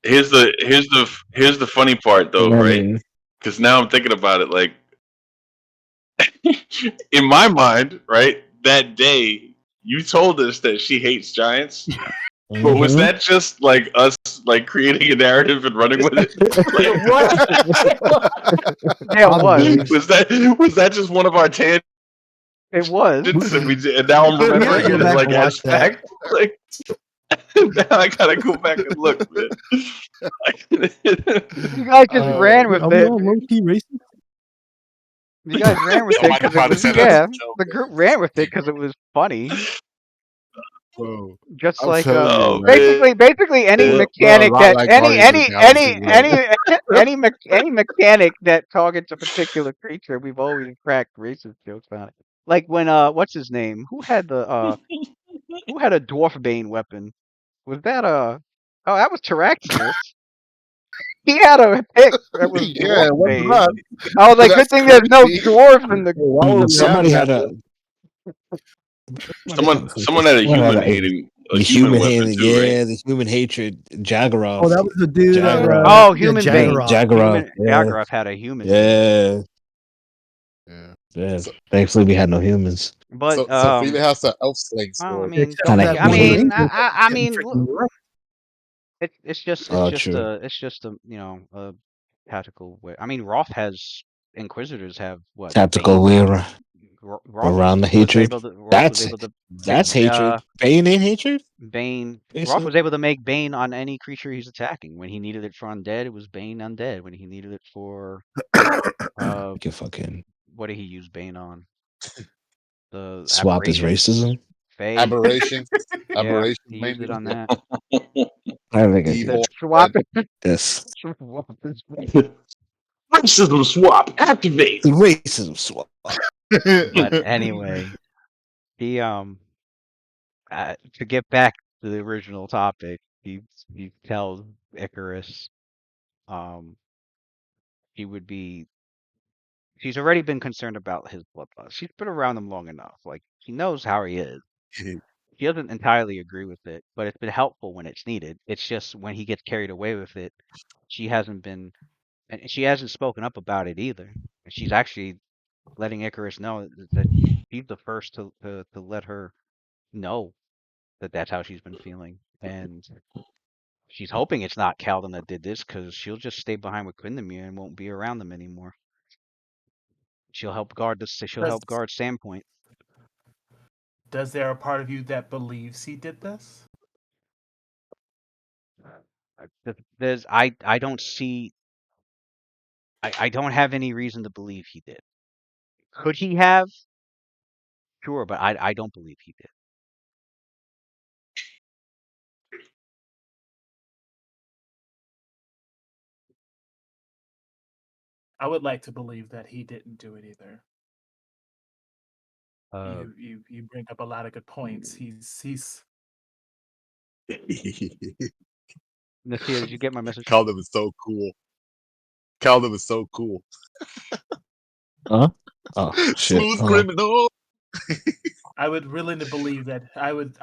here's the funny part though, right? Mhm. Because now I'm thinking about it. Like in my mind, right? That day you told us that she hates giants. But was Mhm. that just like us like creating a narrative and running with it? Like, It was. Yeah, it Probably. was. was that just one of our tangents It was. and now I'm We have to remembering go it back like and watch as that. fact? Like now I gotta go back and look, man. You guys just ran with Are we it. all low key racist? You guys ran with it Somebody because it probably was said that as a yeah. joke. The group ran with it because it was funny. Bro, Just I'm like telling Oh you, man. basically any we're a mechanic lot that like Guardians of the Galaxy. any mechanic that targets a particular creature, we've always cracked racist jokes on it. Like when what's his name? Who had a dwarf bane weapon? Was that oh, that was Tyraxinus. He had a pick that was Yeah, dwarf what's bane. that? I was like, good That's thing there's no crazy. dwarves in the Why would we have Somebody that? had a Someone had a human hating a the human human weapon hated, too, right? yeah, the human hatred, Jaguar. Oh, that was the dude. Jaguar. Oh, Yeah, human bane. Jaggeroth. Yeah, Jaguar had a human bane. yeah, Yeah. yeah. So, Thankfully, we had no humans. But so Freely has the elf slaying well, I sword. mean, Except don't for Kinda make that it. I one gave mean, it. ranger I getting mean, freaking wrecked. Oh, it's true. just a a tactical way. I mean, Roth has Inquisitors have what Tactical Bane. wear Roth around the hatred. Was That's able to pick that's hatred. Bane ain't hatred. Bane. Roth Basically, was able to make Bane on any creature he's attacking. When he needed it for undead, it was Bane undead. When he needed it for you can fucking what did he use Bane on? The swap his aberration. racism. Faye. Aberration, Yeah, aberration he used it mainly. on that. I think I He said Evil. did swap And it. this. Swap his Racism swap activate. The racism swap. But anyway, he to get back to the original topic, he tells Icarus um he would be she's already been concerned about his bloodlust. She's been around him long enough. Like she knows how he is. She doesn't entirely agree with it, but it's been helpful when it's needed. It's just when he gets carried away with it, she hasn't been and she hasn't spoken up about it either. She's actually letting Icarus know that he's the first to let her know that that's how she's been feeling, and she's hoping it's not Calden that did this because she'll just stay behind with Quindamere and won't be around them anymore. She'll help guard this. She'll Does help guard Sandpoint. does there a part of you that believes he did this? There's I don't see. I don't have any reason to believe he did. Could he have? Sure, but I don't believe he did. I would like to believe that he didn't do it either. Uh, You bring up a lot of good points. He's Nathia, did you get my message? Calvin is so cool. Calvin is so cool. Huh? Oh shit! Smooth Hold on. criminal. I would really to believe that I would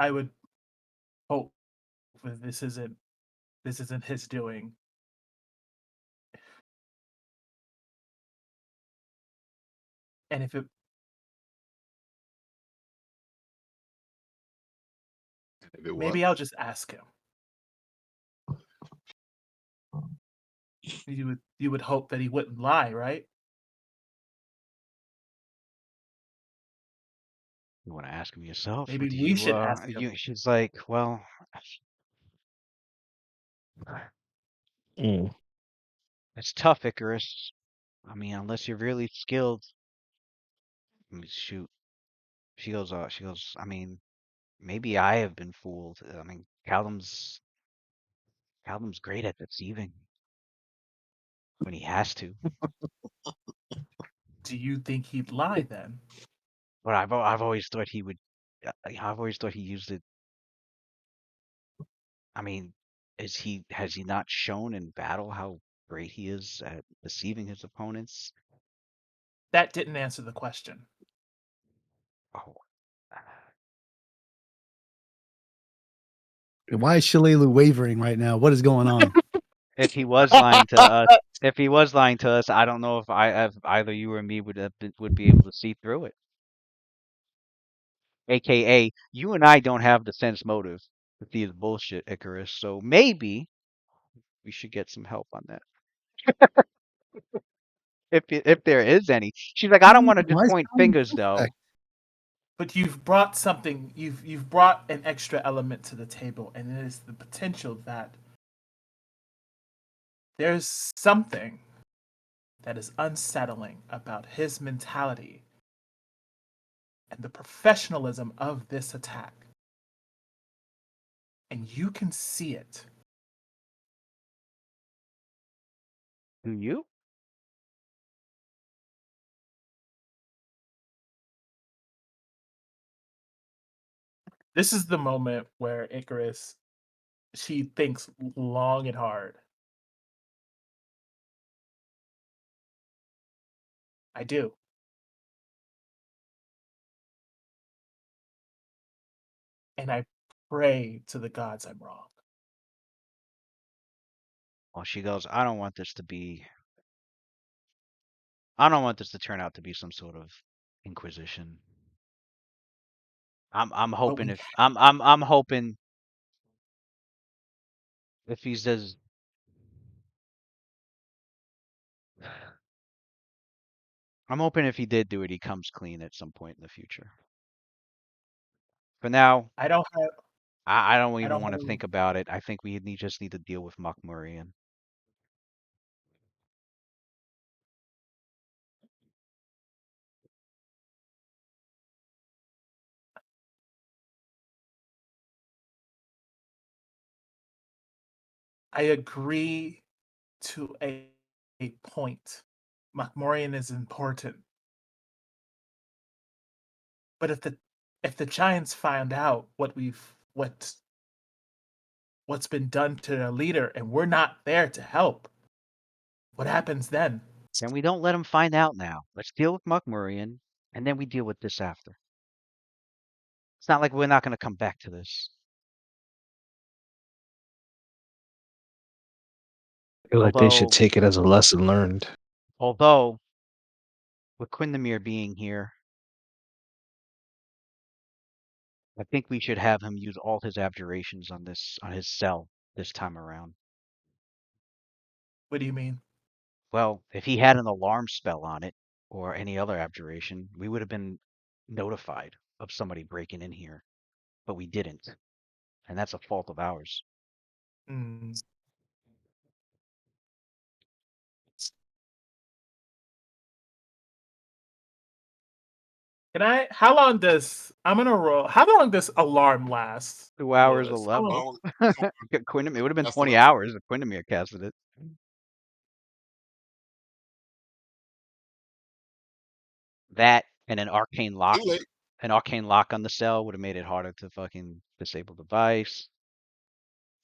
hope that this isn't his doing. And if it maybe I'll just ask him. You would hope that he wouldn't lie, right? You want to ask him yourself? Or Maybe do we you? should ask him. She's like, well, Mm. it's tough, Icarus. I mean, unless you're really skilled. I mean, shoot. She goes. I mean, maybe I have been fooled. I mean, Callum's great at deceiving when he has to. Do you think he'd lie then? But I've always thought he would. I've always thought he used it. I mean, has he not shown in battle how great he is at deceiving his opponents? That didn't answer the question. Oh, Why is Shalelu wavering right now? What is going on? if he was lying to us, I don't know if either you or me would be able to see through it. AKA, you and I don't have the sense motive. with these bullshit, Icarus. So maybe we should get some help on that. If there is any. She's like, I don't want to just Why is point Colin fingers though. suspect? But you've brought something. You've brought an extra element to the table, and it is the potential that there's something that is unsettling about his mentality and the professionalism of this attack. And you can see it. Do you? This is the moment where Icarus, she thinks long and hard. I do. And I pray to the gods I'm wrong. Well, she goes, I don't want this to turn out to be some sort of inquisition. I'm hoping we- if I'm hoping if he says I'm hoping if he did do it, he comes clean at some point in the future. For now, I don't have I don't I even don't want to have think about it. I think we just need to deal with Murian. I agree to a point. Macmorian is important. But if the Giants find out what's been done to their leader and we're not there to help, what happens then? Then we don't let him find out now. Let's deal with Murian, and then we deal with this after. It's not like we're not going to come back to this. I feel like they should take it as a lesson learned. Although, with Quindamir being here, I think we should have him use all his abjurations on his cell this time around. What do you mean? Well, if he had an alarm spell on it or any other abjuration, we would have been notified of somebody breaking in here, but we didn't, and that's a fault of ours. Mm. How long does alarm last? 2 hours a Lewis? How long- level. Quindamir, it would have been That's 20 the- hours if Quindamir casted it. That and an arcane lock. Too late. An arcane lock on the cell would have made it harder to fucking disable the device.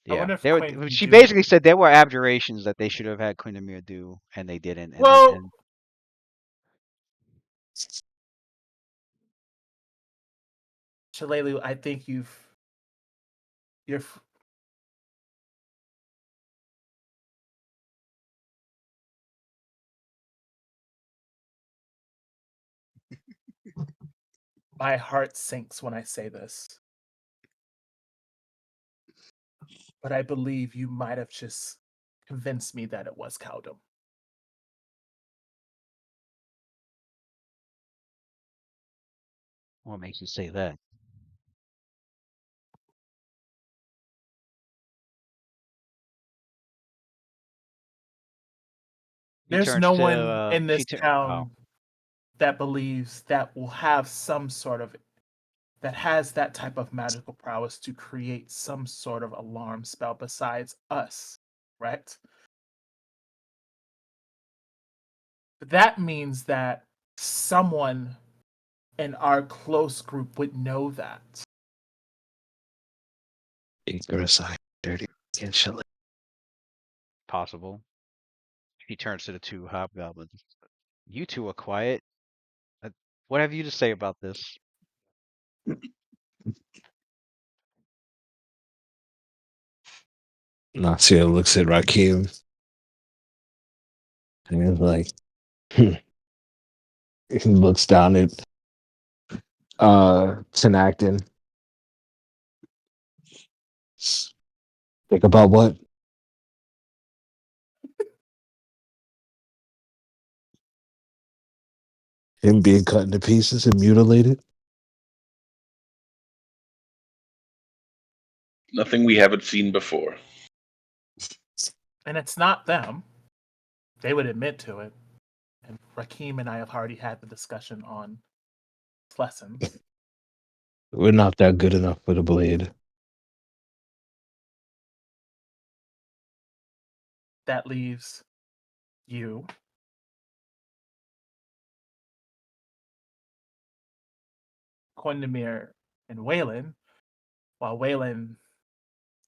I Yeah, wonder if there Quinn were, can she do basically said there were abjurations that they should have had Quindamir do, and they didn't. And, Well- and Shalelu, I think you're my heart sinks when I say this. But I believe you might have just convinced me that it was Cowdom. what makes you say that? There's no one in this town that believes that will have some sort of that has that type of magical prowess to create some sort of alarm spell besides us, right? But that means that someone in our close group would know that. Icarus eye dirty and shit like Possible. He turns to the two hobgoblins. You two are quiet. What have you to say about this? Nasir looks at Rakim and is like, he looks down at Tenactin. Think about what? Him being cut into pieces and mutilated? Nothing we haven't seen before. And it's not them. They would admit to it. And Rakim and I have already had the discussion on lessons. We're not that good enough for the blade. That leaves you, Quindamir, and Waylon. While Waylon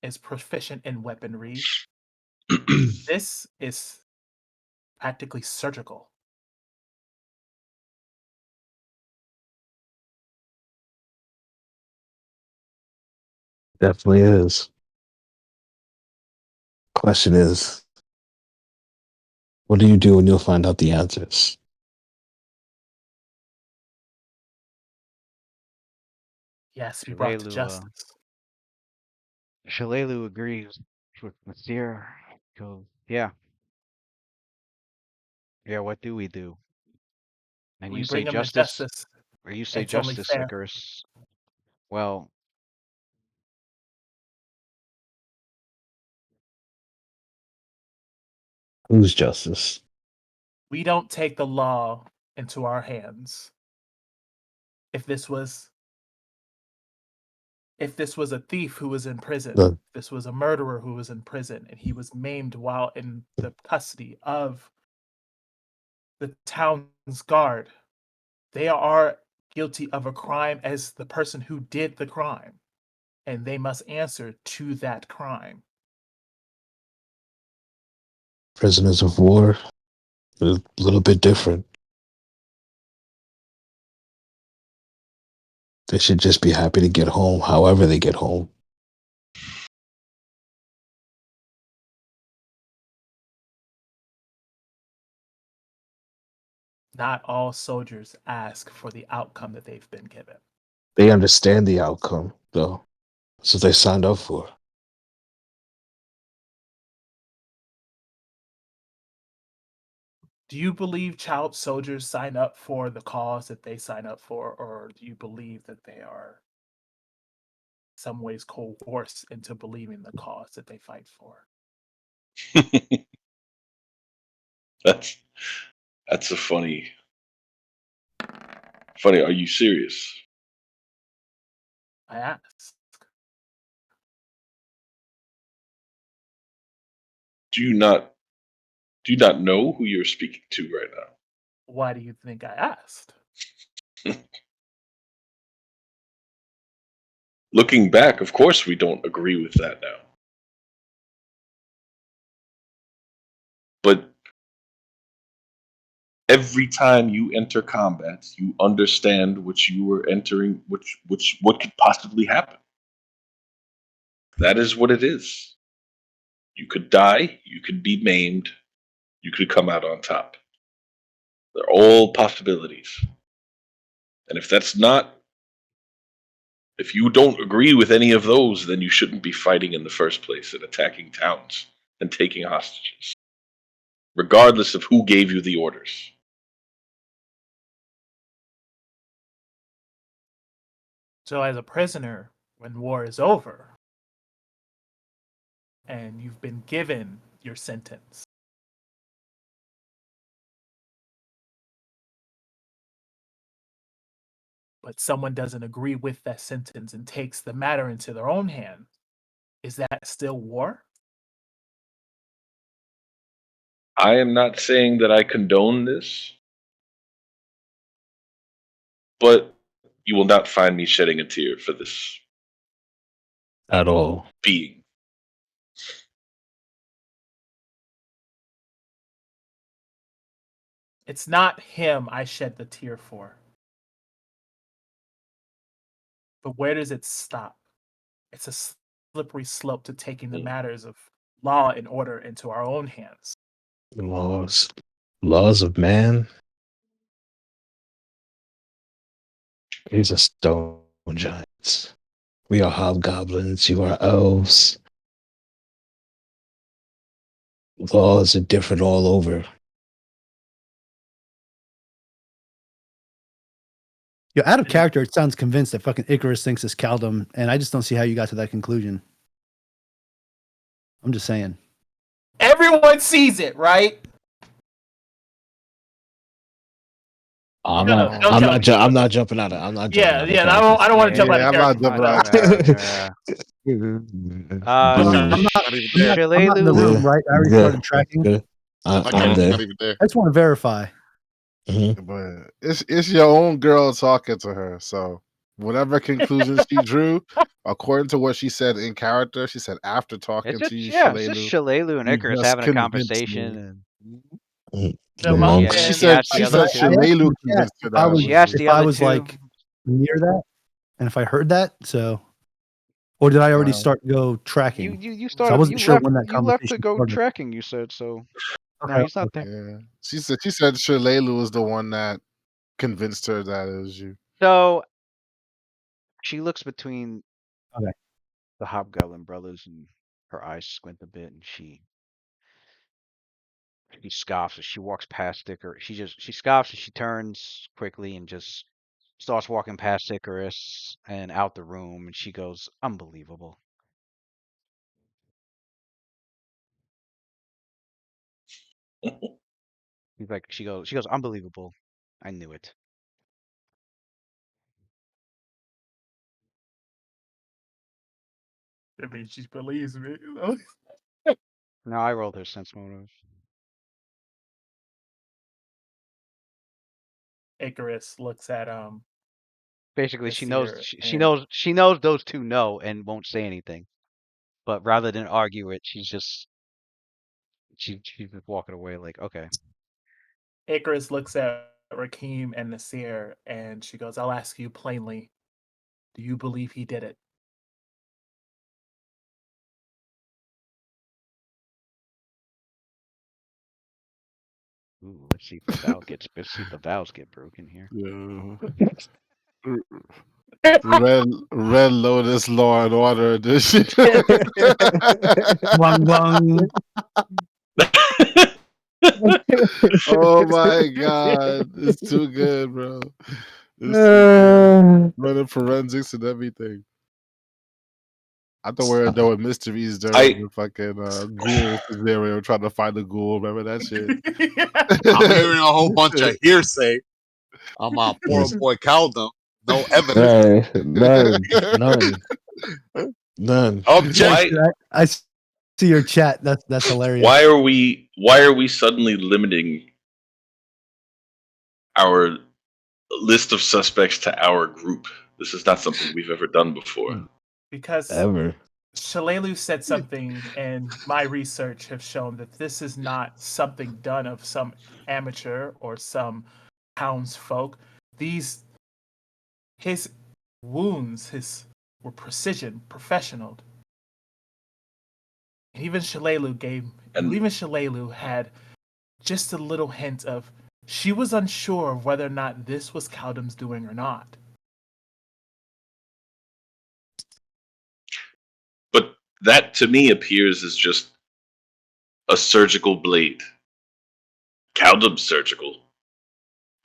is proficient in weaponry, this is practically surgical. Definitely is. Question is, what do you do when you'll find out the answers? He has to be brought to justice. Shalelu agrees with Nasir. Goes, yeah. Yeah, what do we do? And We you say bring him to justice, justice. or you say It's only justice, fair. Icarus. Well, Who's justice? We don't take the law into our hands. If this was a thief who was in prison, The if this was a murderer who was in prison, and he was maimed while in the custody of the town's guard, they are guilty of a crime as the person who did the crime, and they must answer to that crime. prisoners of war, a little bit different. They should just be happy to get home, however they get home. Not all soldiers ask for the outcome that they've been given. They understand the outcome, though. That's what they signed up for. Do you believe child soldiers sign up for the cause that they sign up for, or do you believe that they are some ways coerced into believing the cause that they fight for? That's a funny. Are you serious? I ask. Do you not know who you're speaking to right now? Why do you think I asked? Looking back, of course we don't agree with that now. But every time you enter combat, you understand what you were entering, what could possibly happen. That is what it is. You could die, you could be maimed, you could come out on top. They're all possibilities. And if you don't agree with any of those, then you shouldn't be fighting in the first place and attacking towns and taking hostages, regardless of who gave you the orders. So, as a prisoner, when war is over and you've been given your sentence, but someone doesn't agree with that sentence and takes the matter into their own hands, is that still war? I am not saying that I condone this, but you will not find me shedding a tear for this At all. being. It's not him I shed the tear for. But where does it stop? It's a slippery slope to taking the matters of law and order into our own hands. Laws. Laws of man. These are stone giants. We are hobgoblins. You are elves. laws are different all over. Yo, out of character, it sounds convinced that fucking Icarus thinks it's Caldum, and I just don't see how you got to that conclusion. I'm just saying. Everyone sees it, right? I'm No, not. don't I'm tell not. me. I'm not jumping out of. I'm not jumping Yeah, out of yeah. character. I don't want to jump out Yeah, of I'm not character. jumping out. Okay. Not even there. I'm not in the room, right? I already started tracking. Good. My I'm character's there. not even there. I just want to verify. Mhm. But it's your own girl talking to her, so whatever conclusions she drew, according to what she said in character, she said after talking It's to you, it's just Shalelu, Shalelu and you Icarus just having a convinced me. conversation, and The The monk monks. She and she said asked the she other said two. I asked in Shalelu the chat convinced her if I that it was She was asked you. the if I other was two. like near that, and if I heard that, so or did I already start go tracking? You So I started. wasn't sure when that You left to conversation go started. tracking. You said so. No, Okay, he's not there. Yeah. She said Shalelu was the one that convinced her that it was you. So she looks between Okay. the Hobgoblin brothers, and her eyes squint a bit, and she scoffs as she walks past Icarus. She scoffs as she turns quickly and just starts walking past Icarus and out the room, and she goes, "Unbelievable." She goes, "Unbelievable. I knew it." I mean, she believes me. Now I rolled her sense motive. Icarus looks at Basically, the seer and she knows those two know and won't say anything. But rather than argue it, she's just walking away like, okay. Icarus looks at Rakim and the seer, and she goes, "I'll ask you plainly. Do you believe he did it?" Ooh, let's see if the vows get broken here. Yeah. Red Lotus Law and Order edition. Wang wang. Oh my god. It's too good, bro. It's too good. Running forensics and everything. I thought we were done with mysteries during the fucking ghoul scenario, trying to find the ghoul. Remember that shit? I'm hearing a whole bunch of hearsay. I'm a poor boy Caldum. No evidence. None. Objection. I see your chat. That's hilarious. Why are we suddenly limiting our list of suspects to our group? This is not something we've ever done before. Because Ever. Shalelu said something, and my research have shown that this is not something done of some amateur or some townsfolk. His wounds, were precision, professional. And even Shalelu had just a little hint of she was unsure of whether or not this was Caldum's doing or not. But that to me appears as just a surgical blade. Caldum's surgical.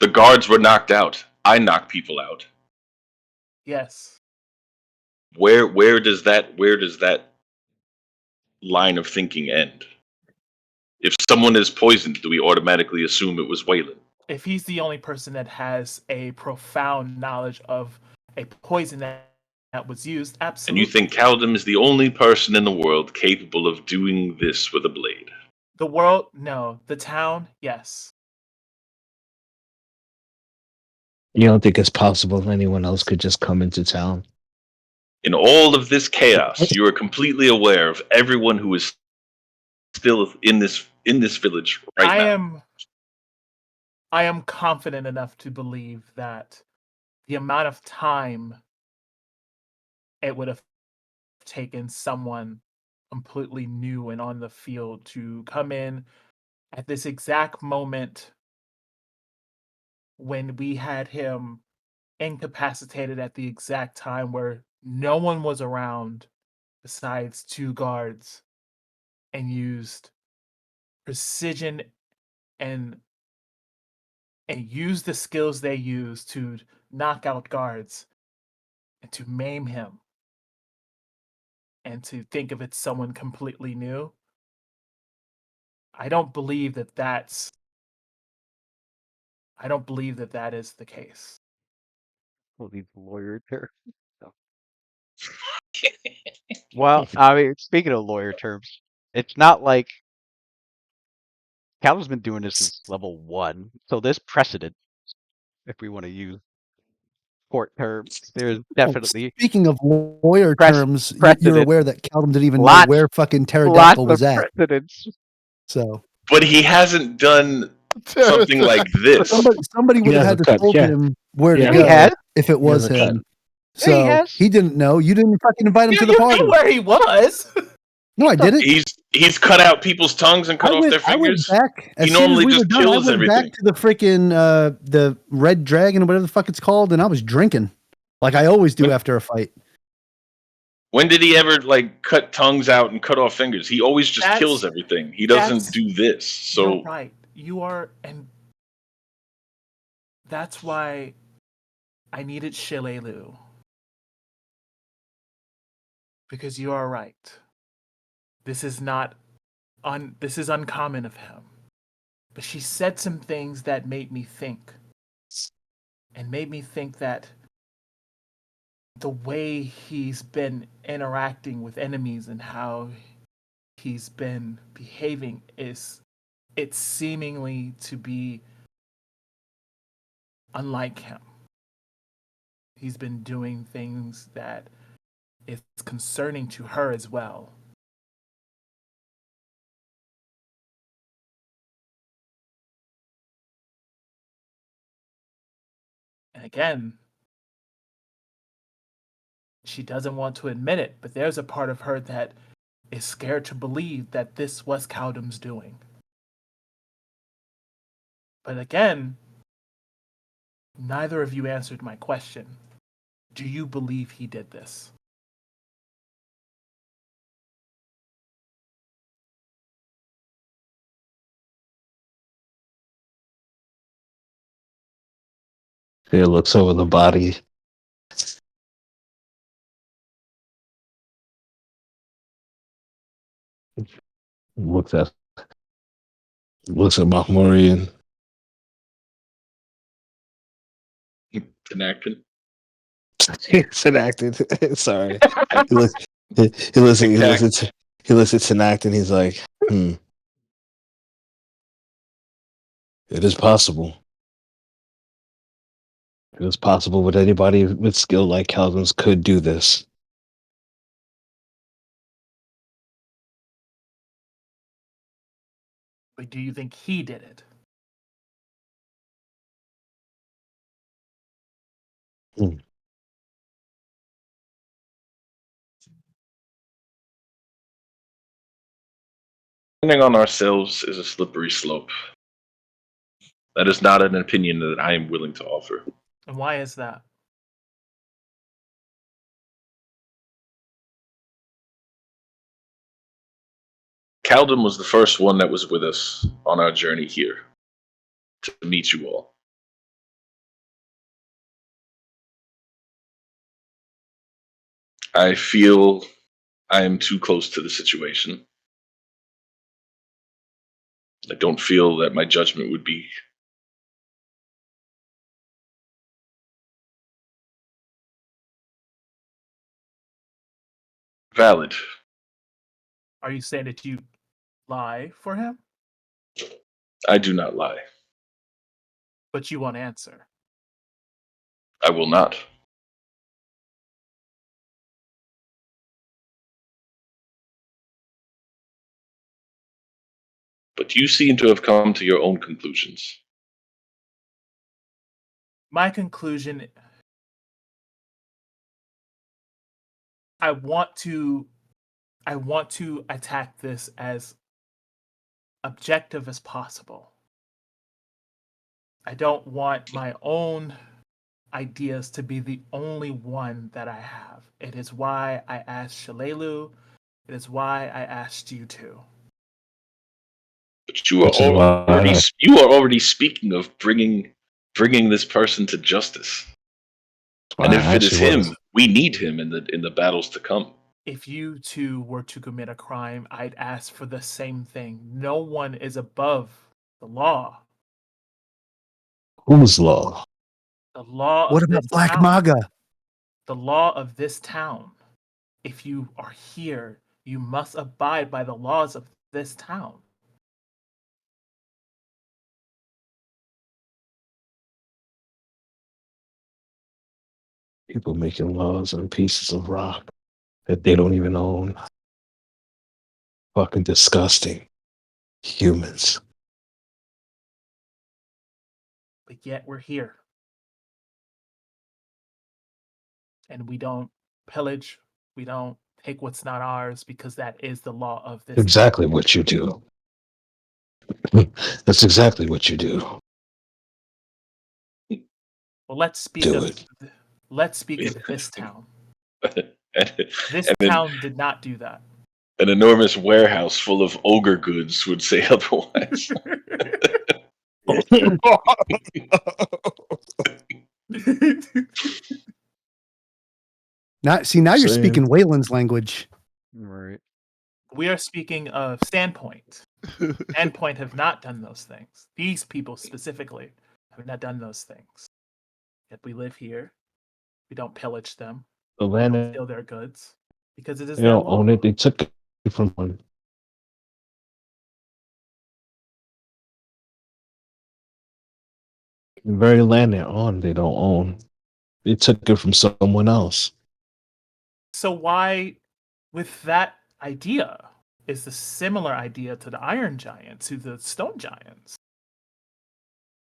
The guards were knocked out. I knock people out. Yes. Where does that line of thinking end? If someone is poisoned, do we automatically assume it was Waylon? If he's the only person that has a profound knowledge of a poison that was used, And absolutely. you think Caldum is the only person in the world capable of doing this with a blade? The world, no. The town, yes. You don't think it's possible anyone else could just come into town? In all of this chaos, you are completely aware of everyone who is still in this village right now. I am confident enough to believe that the amount of time it would have taken someone completely new and on the field to come in at this exact moment when we had him incapacitated at the exact time where no one was around besides two guards and used precision and use the skills they use to knock out guards and to maim him and to think of it someone completely new. I don't believe that is the case. Well, these lawyer terms. Well, I mean, speaking of lawyer terms, it's not like Calvin's been doing this since level 1, so there's precedent. If we want to use court terms, there's definitely Speaking of lawyer terms, you're precedent. aware that Callum didn't even know Lots- where fucking Lots pterodactyl of was at. precedents. So, But he hasn't done something like this. somebody would have had to told him where to Yeah, go he has. if it was has a cut. him. Yeah, he So has. he didn't know. You didn't fucking invite him Yeah, to the you party. knew where he was. No, I didn't. He's cut out people's tongues and cut off their I went fingers. back as He soon as normally we just were done. I kills went everything. back to the freaking the Red Dragon or whatever the fuck it's called, and I was drinking like I always do after a fight. When did he ever like cut tongues out and cut off fingers? He always just kills everything. He doesn't do this. So You're right. You are, and that's why I needed Shilelu. Because you are right. This is uncommon of him. But she said some things that made me think. And made me think that the way he's been interacting with enemies and how he's been behaving it's seemingly to be unlike him. He's been doing things that is concerning to her as well. And again, she doesn't want to admit it, but there's a part of her that is scared to believe that this was Cowdum's doing. But again, neither of you answered my question. Do you believe he did this? He looks over the body. Looks at Mahmourian. enacted. It's enacted. Sorry. He looks at Tanakh and he's like, It is possible. It is possible that anybody with skill like Calvin's could do this. But do you think he did it? Depending on ourselves is a slippery slope. That is not an opinion that I am willing to offer. And why is that? Caldum was the first one that was with us on our journey here to meet you all. I feel I am too close to the situation. I don't feel that my judgment would be valid. Are you saying that you lie for him? I do not lie. But you won't answer. I will not. But you seem to have come to your own conclusions. My conclusion, I want to attack this as objective as possible. I don't want my own ideas to be the only one that I have. It is why I asked Shalelu. It is why I asked you two. But you are Which is why already speaking of bringing this person to justice. And I if it is actually him, was. we need him in the battles to come. If you two were to commit a crime, I'd ask for the same thing. No one is above the law. Whose law? The law What of about this Black town. Maga? The law of this town. If you are here, you must abide by the laws of this town. People making laws on pieces of rock that they don't even own. Fucking disgusting. Humans. But yet we're here. And we don't pillage, we don't take what's not ours, because that is the law of this Exactly what you do. That's exactly what you do. town. Well, let's speak Do of it. this town. and, This and then town did not do that. an enormous warehouse full of ogre goods would say otherwise. Now you're Same. speaking Wayland's language. Right. We are speaking of Standpoint. Standpoint have not done those things. These people specifically have not done those things. Yet we live here. We don't pillage them. The We don't land, steal their goods because it is they their don't law. own it. They took it from one. The very land they're on, they don't own. They took it from someone else. So why, with that idea, is the similar idea to the Iron Giants, to the Stone Giants?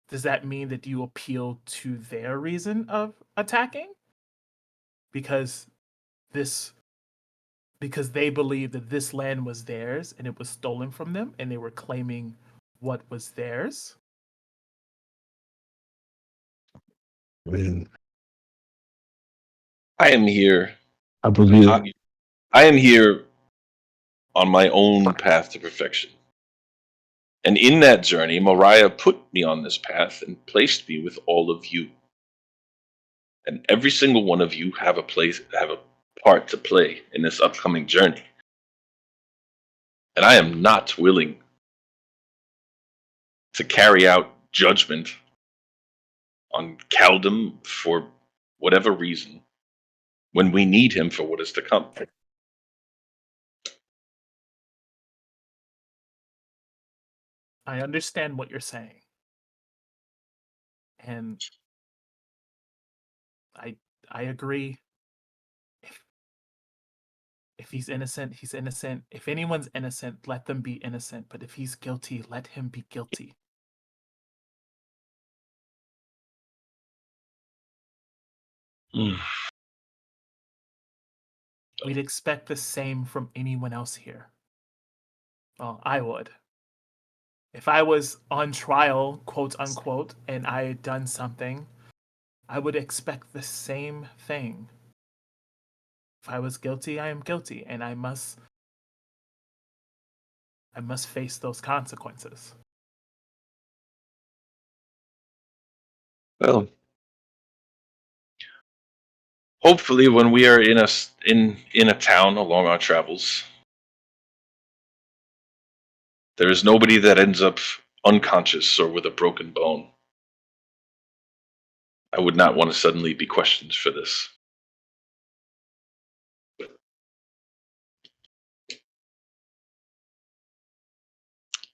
Does that mean that you appeal to their reason of attacking? Because they believe that this land was theirs and it was stolen from them and they were claiming what was theirs? I mean, I am here. I believe I am here on my own path to perfection. And in that journey, Mariah put me on this path and placed me with all of you. And every single one of you have a part to play in this upcoming journey. And I am not willing to carry out judgment on Caldum for whatever reason when we need him for what is to come. I understand what you're saying. And I agree. If he's innocent, he's innocent. If anyone's innocent, let them be innocent. But if he's guilty, let him be guilty. We'd expect the same from anyone else here. Well, I would. If I was on trial, quote unquote, and I had done something, I would expect the same thing. If I was guilty, I am guilty, and I must face those consequences. Well, hopefully, when we are in a town along our travels, there is nobody that ends up unconscious or with a broken bone. I would not want to suddenly be questioned for this.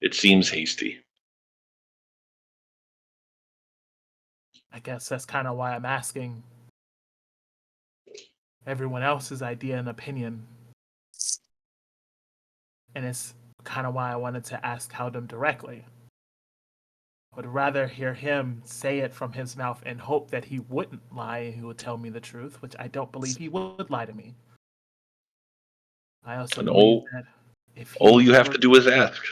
It seems hasty. I guess that's kind of why I'm asking everyone else's idea and opinion. And it's kind of why I wanted to ask Haldum directly. I would rather hear him say it from his mouth and hope that he wouldn't lie and he would tell me the truth, which I don't believe he would lie to me. I also And believe that if all you have to do is ask.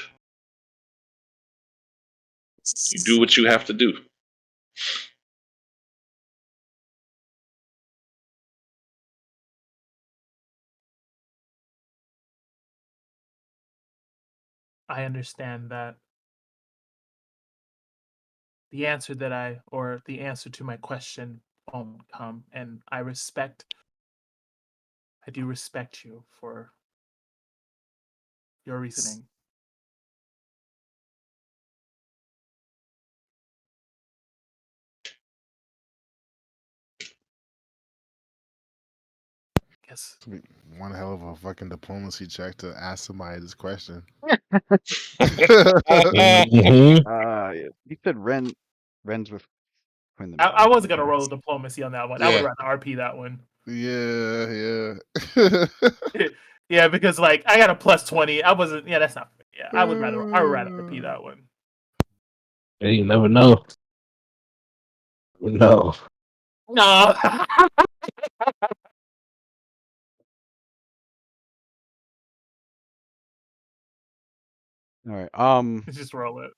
You do what you have to do. I understand that the answer to my question won't come, and I do respect you for your reasoning. Yes. One hell of a fucking diplomacy check to ask somebody this question. Mhm. You said Ren's with Quinn the I Mirror. wasn't gonna roll diplomacy on that one. I would Yeah. rather RP that one. Yeah. Yeah, because like I got a +20. I wasn't. Yeah, that's not. Yeah, I would rather RP that one. Hey, you never know. No. No. All right. Just roll it.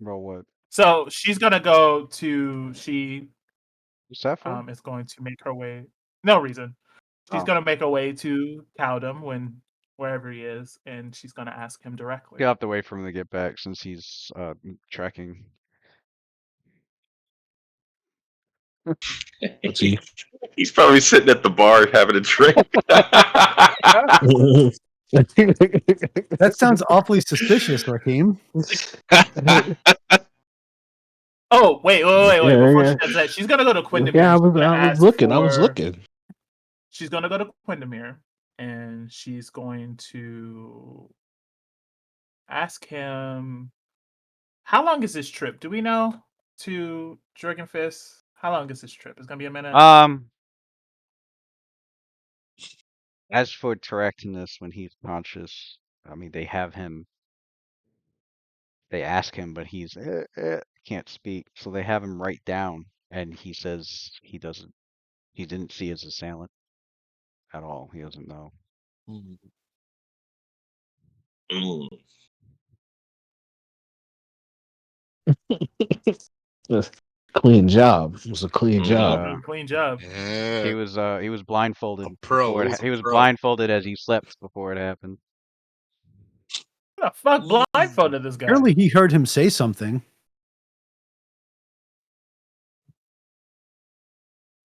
Roll what? So she's gonna go to. She What's that for? is going to make her way. No reason. She's Oh. gonna make her way to Cowdom wherever he is, and she's gonna ask him directly. You'll have to wait for him to get back since he's tracking. What's he? He's probably sitting at the bar having a drink. That sounds awfully suspicious, Raheem. Oh, wait. Before Yeah. she does that, she's gonna go to Quindamere. Yeah, I She's gonna was ask looking. I was for- looking. She's gonna go to Quindamere, and she's going to ask him, how long is this trip? Do we know, to Jorgenfist? How long is this trip? It's gonna be a minute. As for Terractinus, when he's conscious, I mean, they have him. They ask him, but he's can't speak, so they have him write down, and he says he didn't see his assailant at all. He doesn't know. Mm. Clean job. It was a clean job. Clean job. Yeah. He was blindfolded A pro. before It was a he was pro. blindfolded as he slept before it happened. What the fuck blindfolded this guy? Apparently, he heard him say something.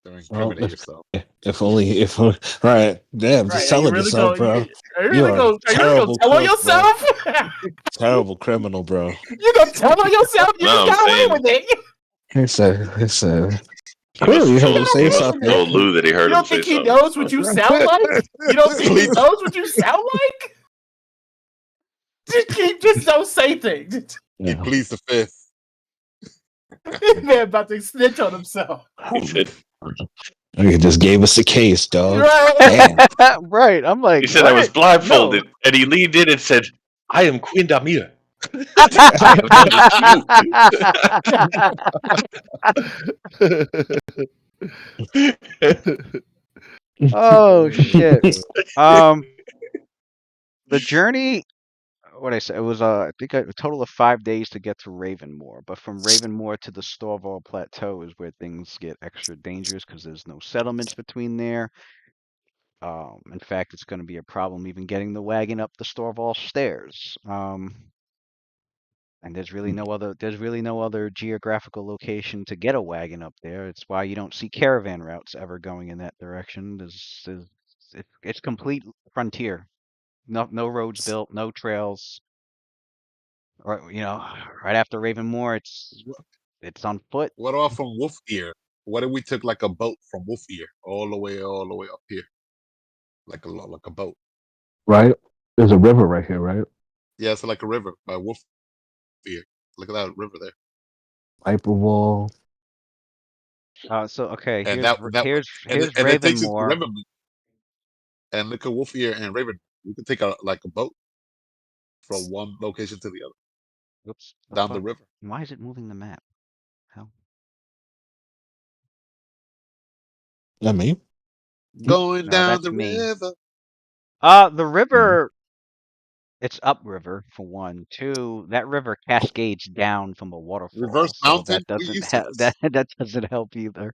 Don't Well, incriminate yourself. If right. Damn, just telling yourself, bro. Are you You really are gonna terrible tell on cook, bro. yourself? Terrible criminal, bro. You gonna tell on yourself? You No, just I'm got away saying- with it. It's a He clearly you must heard him have say told, he must have something. told Lou that he heard You him don't say think he something. knows what you sound like? You don't think he knows what you sound like? Just don't say things. He Yeah. pleads the fifth. Man about to snitch on himself. He said, You just gave us a case, dog. Right. Damn. Right. I'm like, he said I was what? blindfolded, and he leaned in and said, "I am Queen Damir. I have done this to you." Oh shit. The journey. What I said, it was I think a total of 5 days to get to Ravenmoor, but from Ravenmoor to the Storval Plateau is where things get extra dangerous because there's no settlements between there. In fact, it's going to be a problem even getting the wagon up the Storval stairs. And there's really no other geographical location to get a wagon up there. It's why you don't see caravan routes ever going in that direction. It's complete frontier. No roads built, no trails. Or right after Ravenmoor, it's on foot. What about from Wolf Ear? What if we took like a boat from Wolf Ear all the way up here, like a boat? Right? There's a river right here, right? Yeah, it's like a river by Wolf Ear. Look at that river there. Piper wall. So okay, And here's and it takes us to Ravenmoor. Raven. And look at Wolf Ear and Raven. We could take a boat from one location to the other Oops, down the fuck? river. Why is it moving the map? Hell. I mean, Going No, down that's the me. river. The river. It's upriver for one. Two, that river cascades down from a waterfall, Reverse so mountain. that We doesn't used to that this. that doesn't help either.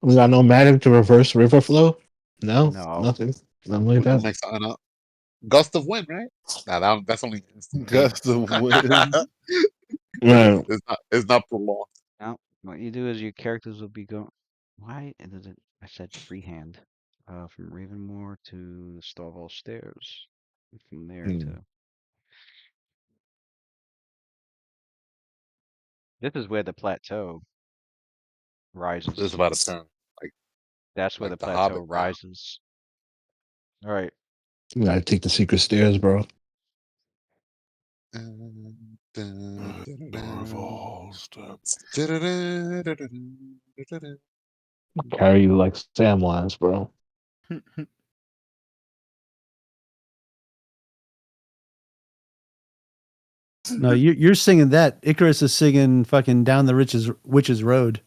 we got no magic to reverse river flow. No, No. nothing like We can that. make something up. Gust of wind, right? Nah, that's only instantaneous. Gust of wind. Right. It's not prolonged. Now, what you do is your characters will be going. Why does it? I said freehand. From Ravenmoor to Starvall Stairs. And from there to. This is where the plateau rises. This is about to turn That's where like the the plateau Hobbit now. rises. All right. You gotta take the secret stairs, bro. Revolves. Carry you like Samwise, bro. No, you're singing that. Icarus is singing fucking down the witch's road.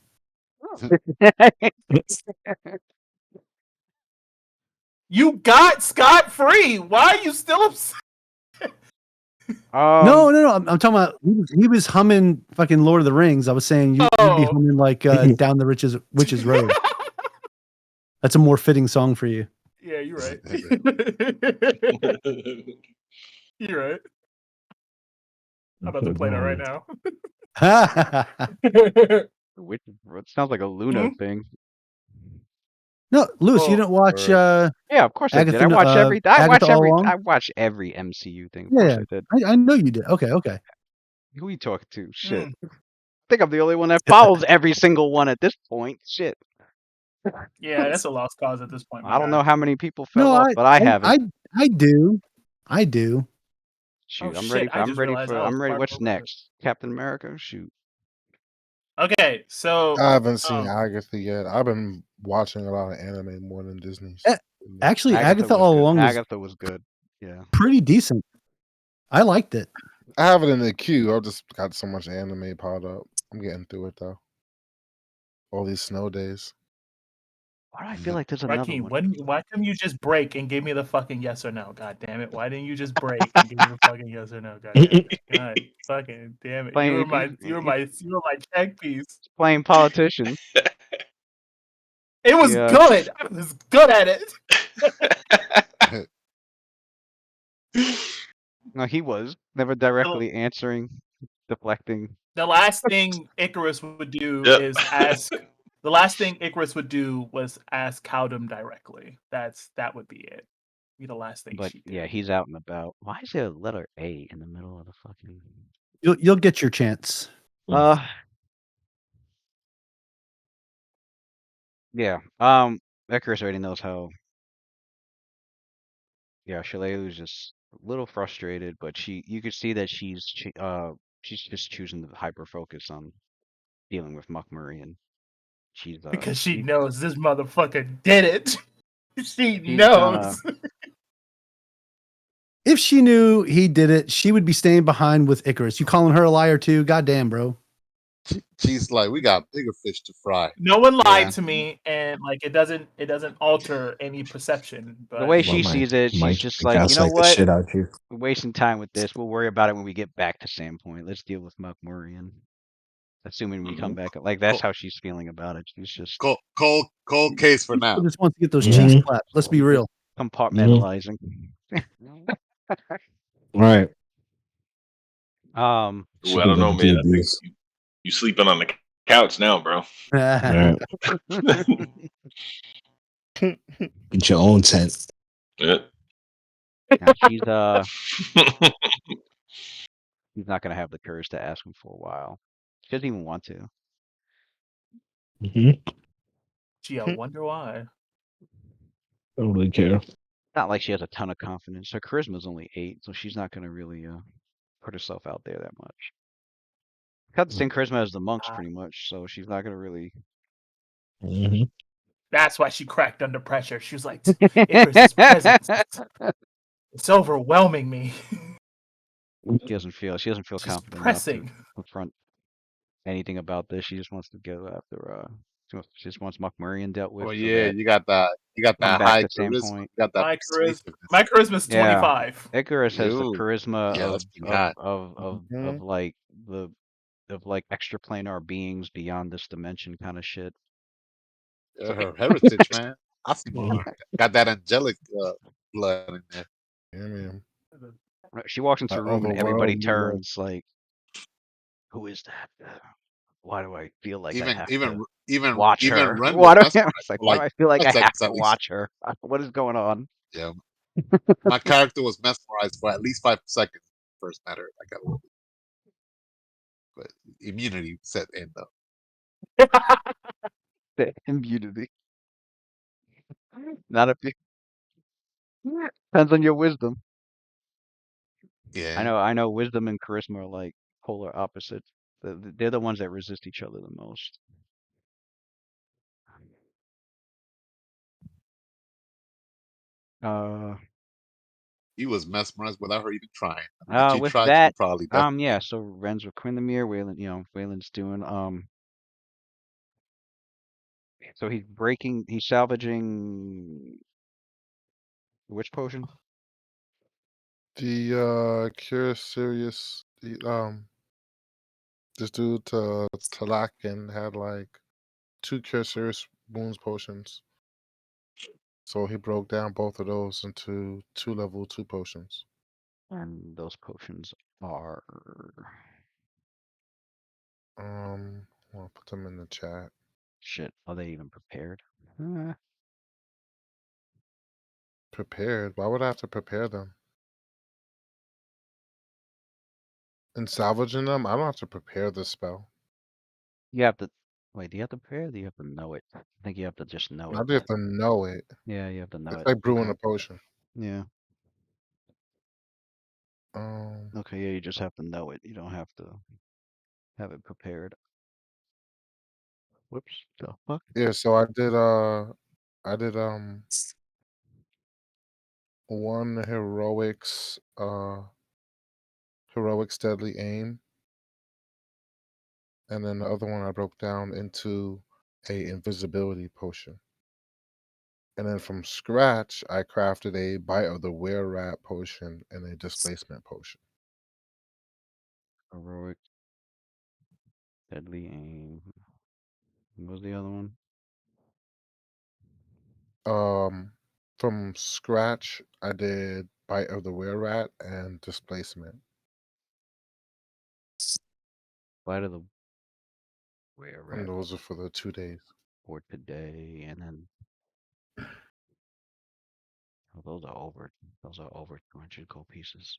You got scot-free. Why are you still upset? No. I'm talking about he was humming fucking Lord of the Rings. I was saying you'd be Oh. humming like down the witch's road. That's a more fitting song for you. Yeah, you're right. You're right. I'm about to play that right now. Which it sounds like a Luna thing. No, Lewis, you didn't watch Yeah, of course I did. Agatha, I watch Agatha all along? I watch every MCU thing. Of Yeah, course I did. I know you did. Okay. Who are you talking to? Shit. I think I'm the only one that follows every single one at this point. Shit. Yeah, that's a lost cause at this point. I don't know how many people fell No, off, but I haven't. I do. I do. Shoot, Oh, I'm shit, I just ready realized for I was I'm ready. part What's of it. next? Captain America? Shoot. Okay, so I haven't seen Agatha yet. I've been watching a lot of anime more than Disney's. Actually, Agatha was all good. along was Agatha was good. Yeah. pretty decent. I liked it. I have it in the queue. I've just got so much anime piled up. I'm getting through it though. All these snow days. Why do I feel like there's another Raheem, one? why couldn't you just break and give me the fucking yes or no? God damn it! Why didn't you just break and give me the fucking yes or no? God damn it! God fucking damn it! You were my check piece. Playing politician. It was good. I was good at it. No, he was never directly answering, deflecting. The last thing Icarus would do is ask. The last thing Icarus would do was ask Cowdum directly. That would be it. Be the last thing But she did. yeah, he's out and about. Why is there a letter A in the middle of the fucking? You'll get your chance. Yeah. Icarus already knows how. Yeah, Shaleu's just a little frustrated, but you could see that she's just choosing to hyper focus on dealing with Muck Murray, and she's because she knows this motherfucker did it. She knows. If she knew he did it, she would be staying behind with Icarus. You calling her a liar too? Goddamn, bro. She's like, we got bigger fish to fry. No one lied to me, and like it doesn't alter any perception. But the way she sees it, she's just like, you know what? We're wasting time with this. We'll worry about it when we get back to Sandpoint. Let's deal with Muck Murray, and assuming we come back, like that's how she's feeling about it. She's just cold case for now. Just wants to get those cheeks clapped. Let's be real. Compartmentalizing. Right. I don't know, man. I think you sleeping on the couch now, bro. Right. Get your own tent. Yeah. Now she's not gonna have the courage to ask him for a while. She doesn't even want to. Gee, I wonder why. I don't really care. Not like she has a ton of confidence. Her charisma's only 8, so she's not gonna really put herself out there that much. Got the same charisma as the monks, pretty much. So she's not gonna really. That's why she cracked under pressure. She was like, "Icarus's presence, it's overwhelming me." She doesn't feel confident enough to confront anything about this. She just wants to go after. She just wants Muck Murray dealt with. Oh yeah, you got that high charisma. You got that my charisma's 25. Icarus has the charisma of like extraplanar beings beyond this dimension kind of shit. Her heritage, man. I see more. Got that angelic blood in there. man. She walks into a Like all room the and everybody world. turns like, "Who is that? Why do I feel like I Even have even to even watch even her? Ren was Why do I, mesmerized it's like, for why do like I feel like 5 I have seconds to at least. watch her? What is going on?" Yeah, my character was mesmerized for at least 5 seconds. First met her, like a little, but immunity set in though. The immunity. Not if you depends on your wisdom. Yeah, I know wisdom and charisma are like polar opposites. They're the ones that resist each other the most. he was mesmerized without her even trying. I mean, if she With tried, she that, probably yeah, definitely. so Ren's with Quindamere, Waylon, Waylon's doing, so he's salvaging which potion? The Cure Serious, this dude Talakin had like 2 Cure Serious Wounds potions. So he broke down both of those into 2 level 2 potions. And those potions are, I'll put them in the chat. shit, are they even prepared? Prepared? Why would I have to prepare them? In salvaging them, I don't have to prepare the spell. You have to, wait, do you have to prepare or do you have to know it? I think you have to just know I it. do have to know it. Yeah, you have to know It's it. like brewing Okay. a potion. Yeah. Um, Okay, yeah, you just have to know it. You don't have to have it prepared. Whoops, the fuck? yeah, so I did 1 heroics deadly aim, and then the other one I broke down into a invisibility potion. And then from scratch, I crafted a bite of the were rat potion and a displacement potion. Heroic, deadly aim. What was the other one? From scratch, I did bite of the were rat and displacement. Bite of the Were And Rat those are for the 2 days. for today, and then oh, those are over 200 gold pieces.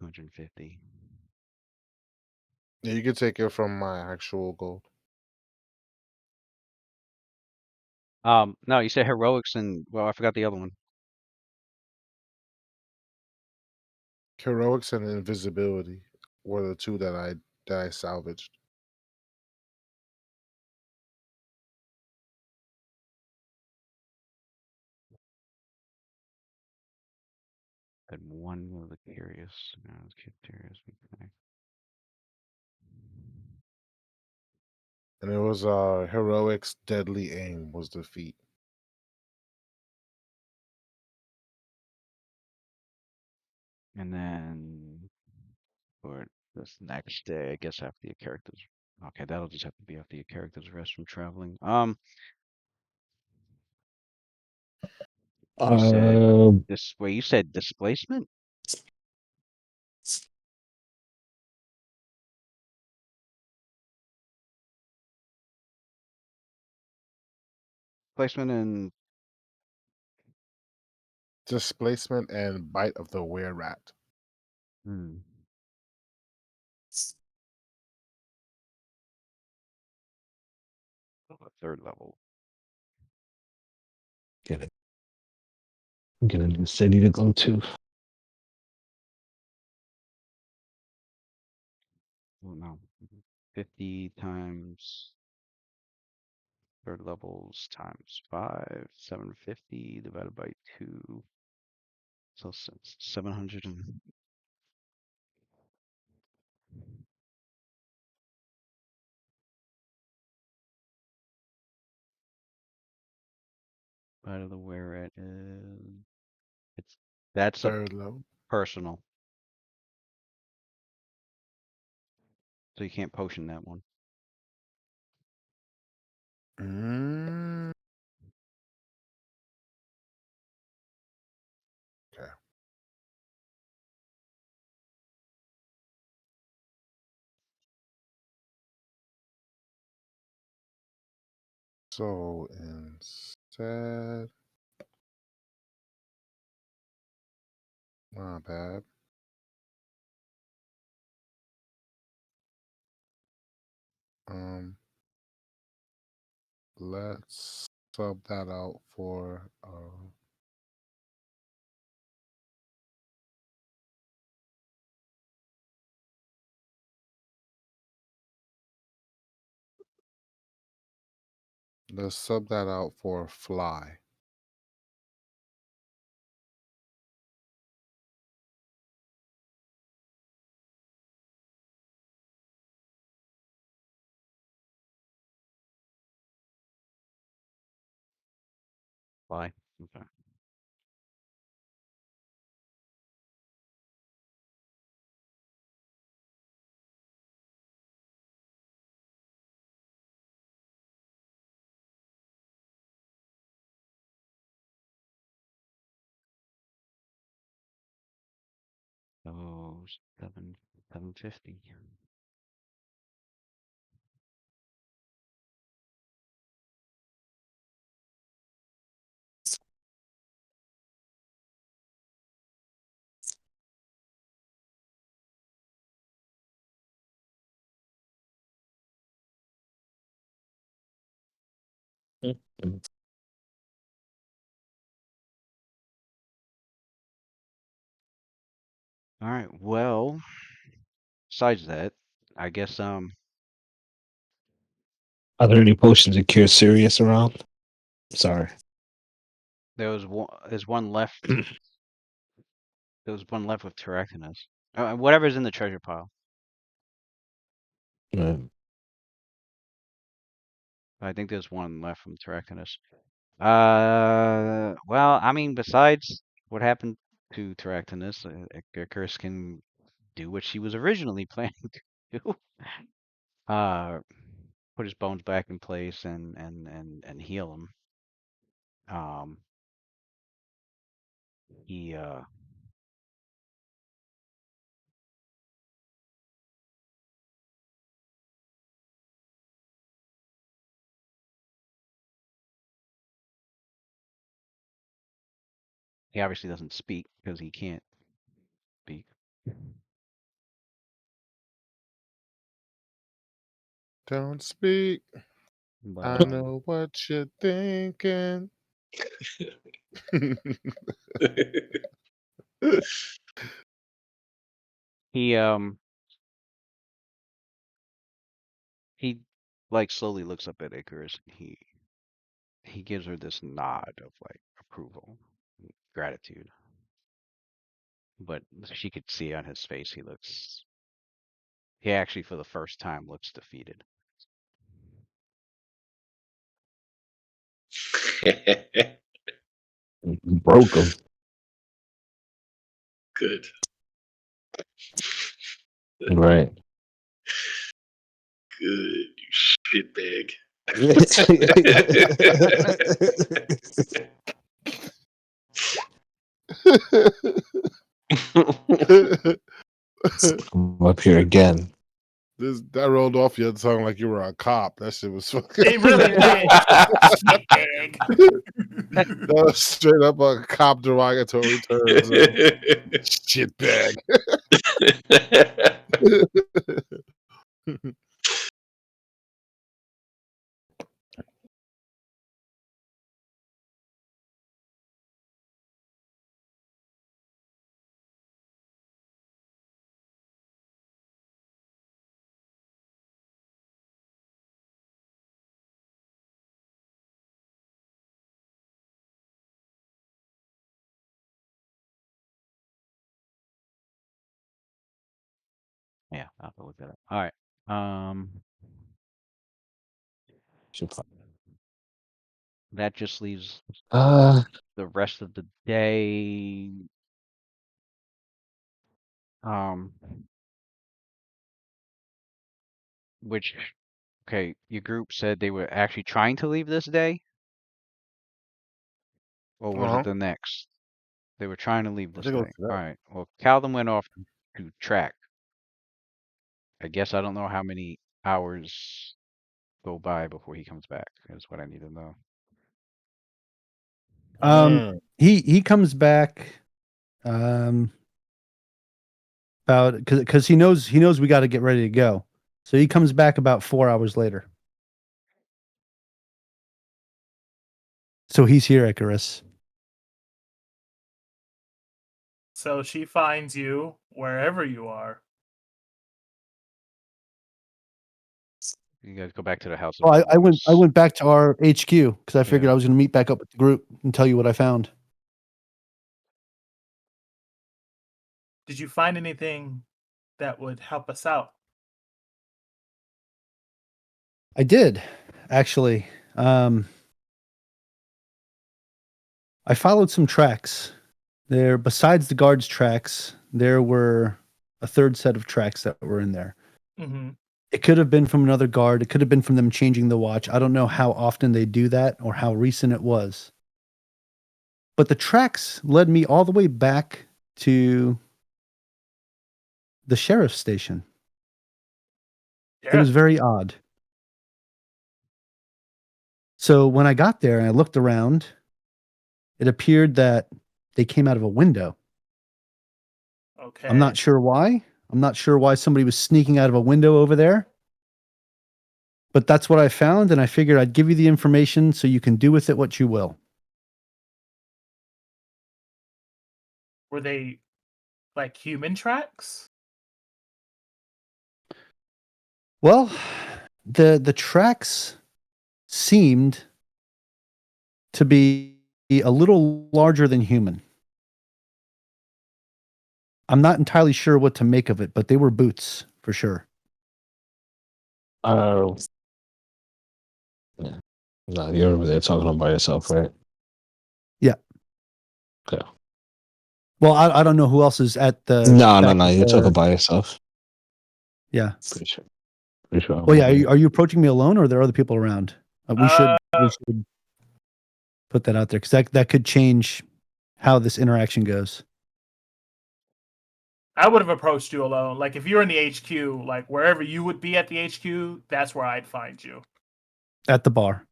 250. Yeah, you can take it from my actual gold. No, you said heroics and well, I forgot the other one. Heroics and invisibility were the 2 that I salvaged. And one of the curious. No, let's keep curious. And it was heroics deadly aim was the feat. And then for this next day, I guess after your characters. Okay, that'll just have to be after your characters rest from traveling. You said this. Wait, you said displacement? Displacement and Displacement and bite of the were rat. third level. Get it. Get a new city to go to. Oh no. 50 times third levels times 5, 750 divided by 2. So 700 and out of the where it is. That's a Third level. personal. So you can't potion that one. Mm. Okay. So instead, my bad. Let's sub that out for let's sub that out for fly. Why? Okay. So 750. All right. Well, besides that, I guess Are there any potions that cure Sirius around? Sorry. there's one left. There was one left with Terractinus. Whatever's in the treasure pile. I think there's one left from Terractinus. Well, I mean, besides what happened to Terractinus, Icarus can do what she was originally planning to do. Put his bones back in place and heal him. He he obviously doesn't speak because he can't speak. Don't speak. But I know what you're thinking. he he like slowly looks up at Icarus and he gives her this nod of like approval, and gratitude. But she could see on his face he actually for the first time looks defeated. Broke him. Good. Right. Good, you shitbag. I'm up here again. That rolled off your tongue like you were a cop. That shit was fucking. It really did. Shitbag. That was straight up a cop derogatory term. Shitbag. Yeah, I'll have to look that up. All right. That just leaves the rest of the day. Which okay, your group said they were actually trying to leave this day, or was it the next? They were trying to leave I this think it was day. today. All right. Well, Calvin went off to track. I guess I don't know how many hours go by before he comes back? Is what I need to know. He comes back about because he knows we got to get ready to go. So he comes back about 4 hours later. So he's here, Icarus. So she finds you wherever you are. You guys go back to the house. Oh, I went back to our HQ because I figured Yeah. I was going to meet back up with the group and tell you what I found. Did you find anything that would help us out? I did, actually. I followed some tracks. There, besides the guards' tracks, there were a third set of tracks that were in there. Mm-hmm. It could have been from another guard. It could have been from them changing the watch. I don't know how often they do that or how recent it was. But the tracks led me all the way back to the sheriff's station. Yeah. It was very odd. So when I got there and I looked around, it appeared that they came out of a window. Okay. I'm not sure why. I'm not sure why somebody was sneaking out of a window over there. But that's what I found, and I figured I'd give you the information so you can do with it what you will. Were they like human tracks? Well, the tracks seemed to be a little larger than human. I'm not entirely sure what to make of it, but they were boots for sure. Oh. Yeah. No, you're over there talking by yourself, right? Yeah. Okay. Well, I don't know who else is at the. No. back of You're the- talking by yourself. Yeah. Pretty sure. Pretty sure. Well, yeah. Are you approaching me alone, or are there other people around? We should put that out there because that could change how this interaction goes. I would have approached you alone. Like if you're in the HQ, like wherever you would be at the HQ, that's where I'd find you. At the bar.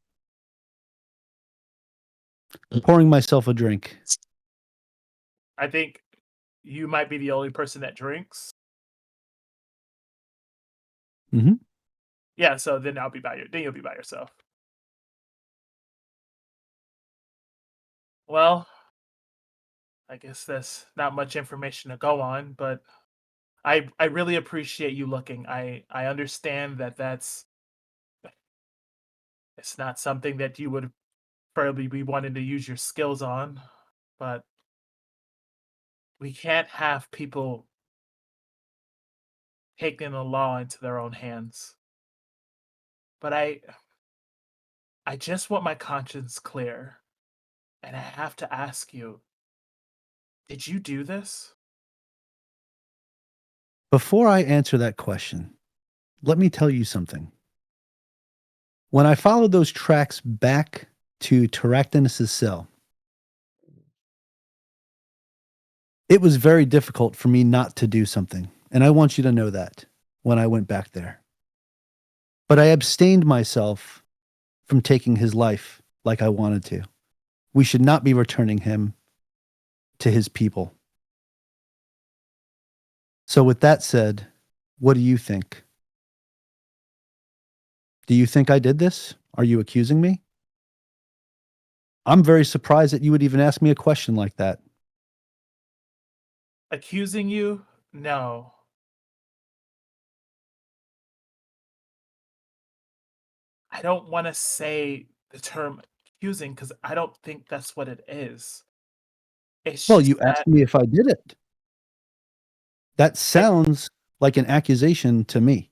Pouring myself a drink. I think you might be the only person that drinks. Mm-hmm. Yeah, so then you'll be by yourself. Well, I guess that's not much information to go on, but I really appreciate you looking. I understand that it's not something that you would probably be wanting to use your skills on, but we can't have people taking the law into their own hands. But I just want my conscience clear, and I have to ask you, did you do this? Before I answer that question, let me tell you something. When I followed those tracks back to Taractinus' cell, it was very difficult for me not to do something. And I want you to know that when I went back there. But I abstained myself from taking his life like I wanted to. We should not be returning him to his people. So with that said, what do you think? Do you think I did this? Are you accusing me? I'm very surprised that you would even ask me a question like that. Accusing you? No. I don't want to say the term accusing because I don't think that's what it is. It's Well, just you that asked me if I did it. That sounds like an accusation to me.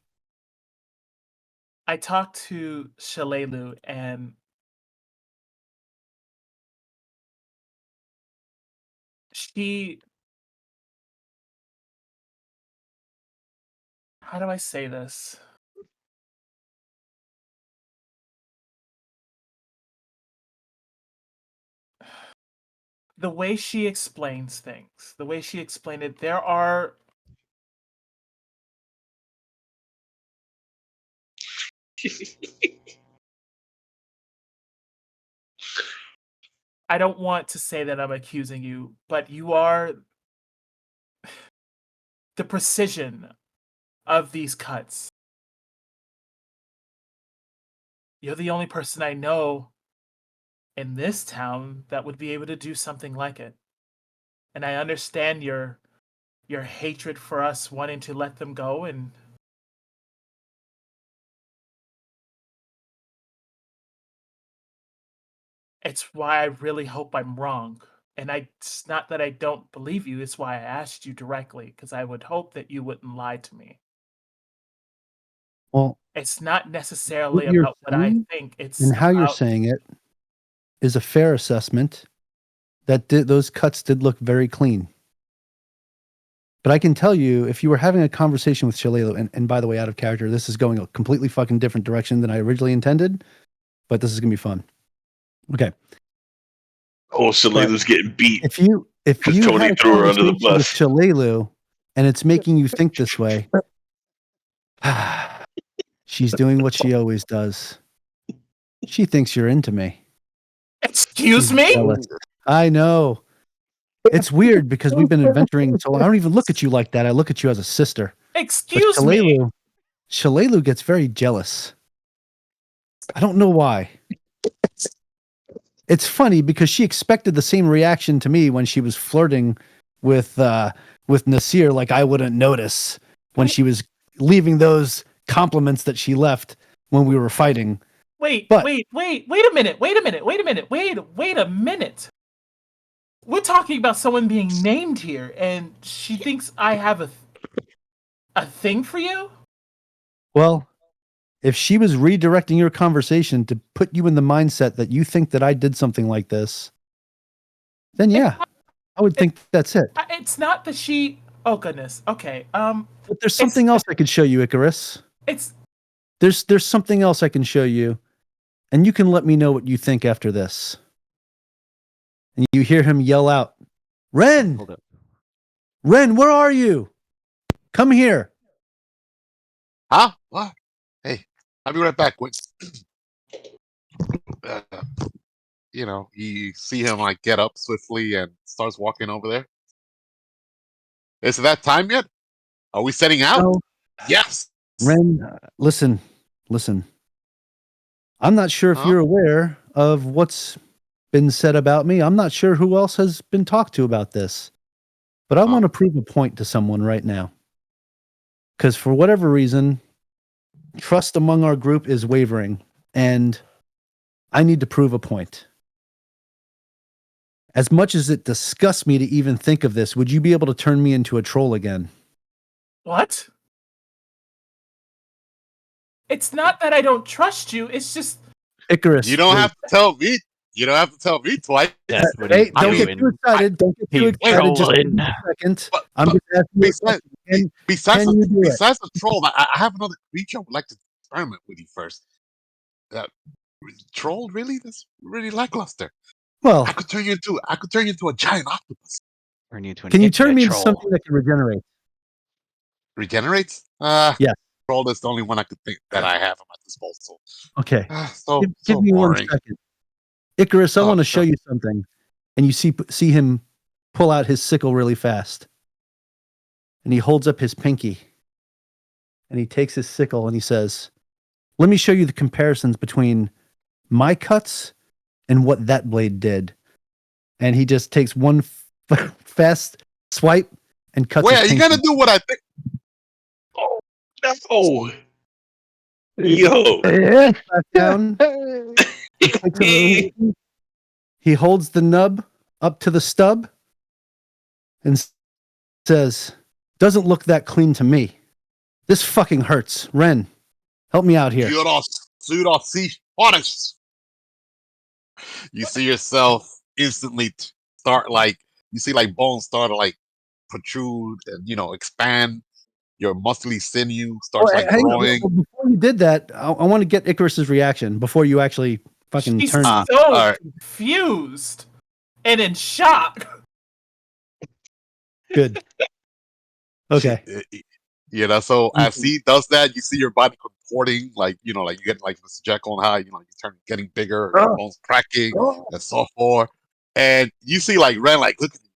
I talked to Shalelu and she, how do I say this? The way she explains things, the way she explained it, there are I don't want to say that I'm accusing you, but you are the precision of these cuts. You're the only person I know in this town that would be able to do something like it. And I understand your hatred for us wanting to let them go, and it's why I really hope I'm wrong. And it's not that I don't believe you, it's why I asked you directly, because I would hope that you wouldn't lie to me. Well, It's not necessarily what you're about what I saying think, it's and how you're about saying it is a fair assessment. Those cuts did look very clean. But I can tell you, if you were having a conversation with Shalelu, and by the way, out of character, this is going a completely fucking different direction than I originally intended, but this is gonna be fun. Okay. Oh, Shalelu's getting beat If you because had Tony a threw her under the conversation with bus. Shalelu and it's making you think this way, she's doing what she always does. She thinks you're into me. Excuse She's me? jealous. I know. It's weird because we've been adventuring, so I don't even look at you like that. I look at you as a sister. But Excuse me. Shalelu gets very jealous. I don't know why. It's funny because she expected the same reaction to me when she was flirting with Nasir, like I wouldn't notice when she was leaving those compliments that she left when we were fighting. Wait But- a minute. Wait a minute. We're talking about someone being named here, and she thinks I have a thing for you? Well, if she was redirecting your conversation to put you in the mindset that you think that I did something like this, then yeah, I would think that's it. It's not that she. Oh goodness. Okay. But there's something else I could show you, Icarus. It's There's something else I can show you, and you can let me know what you think after this. And you hear him yell out, "Ren! Hold up. Ren, where are you? Come here." Huh? What? Hey, I'll be right back. Wait. Uh, you see him like get up swiftly and starts walking over there. Is it that time yet? Are we setting out? No, Yes. Ren, listen. I'm not sure if Huh? you're aware of what's been said about me. I'm not sure who else has been talked to about this. But I Huh? want to prove a point to someone right now. Because for whatever reason, trust among our group is wavering, and I need to prove a point. As much as it disgusts me to even think of this, would you be able to turn me into a troll again? what? It's not that I don't trust you. It's just Icarus. You don't wait. have to tell me. You don't have to tell me twice. That's what Hey, he's don't get doing. too excited. Don't get too He's excited. Just give trolling. me a second. But- I'm but just asking you a Besides, question. besides, Can you do it? besides the troll, I have another creature I would like to experiment with you first. Troll, really? That's really lackluster. Well, I could turn you into a giant octopus. Turn you into an can you turn internet me into troll. something that can regenerate? Regenerates? Yes. Troll is the only one I could think that I have at my disposal. Okay. So Give me boring. 1 second. Icarus, I Oh, want to sure. show you something. And you see him pull out his sickle really fast. And he holds up his pinky. And he takes his sickle and he says, "Let me show you the comparisons between my cuts and what that blade did." And he just takes one fast swipe and cuts Wait, his are you pinky. gonna do what I think? Oh, yo. Back down. He takes it really- He holds the nub up to the stub and says, "Doesn't look that clean to me. This fucking hurts. Ren, help me out here." You don't see honest. You see yourself instantly start like you see like bones start to like protrude and expand. Your muscly sinew starts like hang on. growing. Before you did that, I want to get Icarus's reaction before you actually fucking she's turn me. so alright. confused and in shock. Good. Okay. So as he does that, you see your body contorting, like you get like Mr. Jekyll and Hyde, you turn getting bigger, your bones cracking, and so forth. And you see like Ren like, look at me.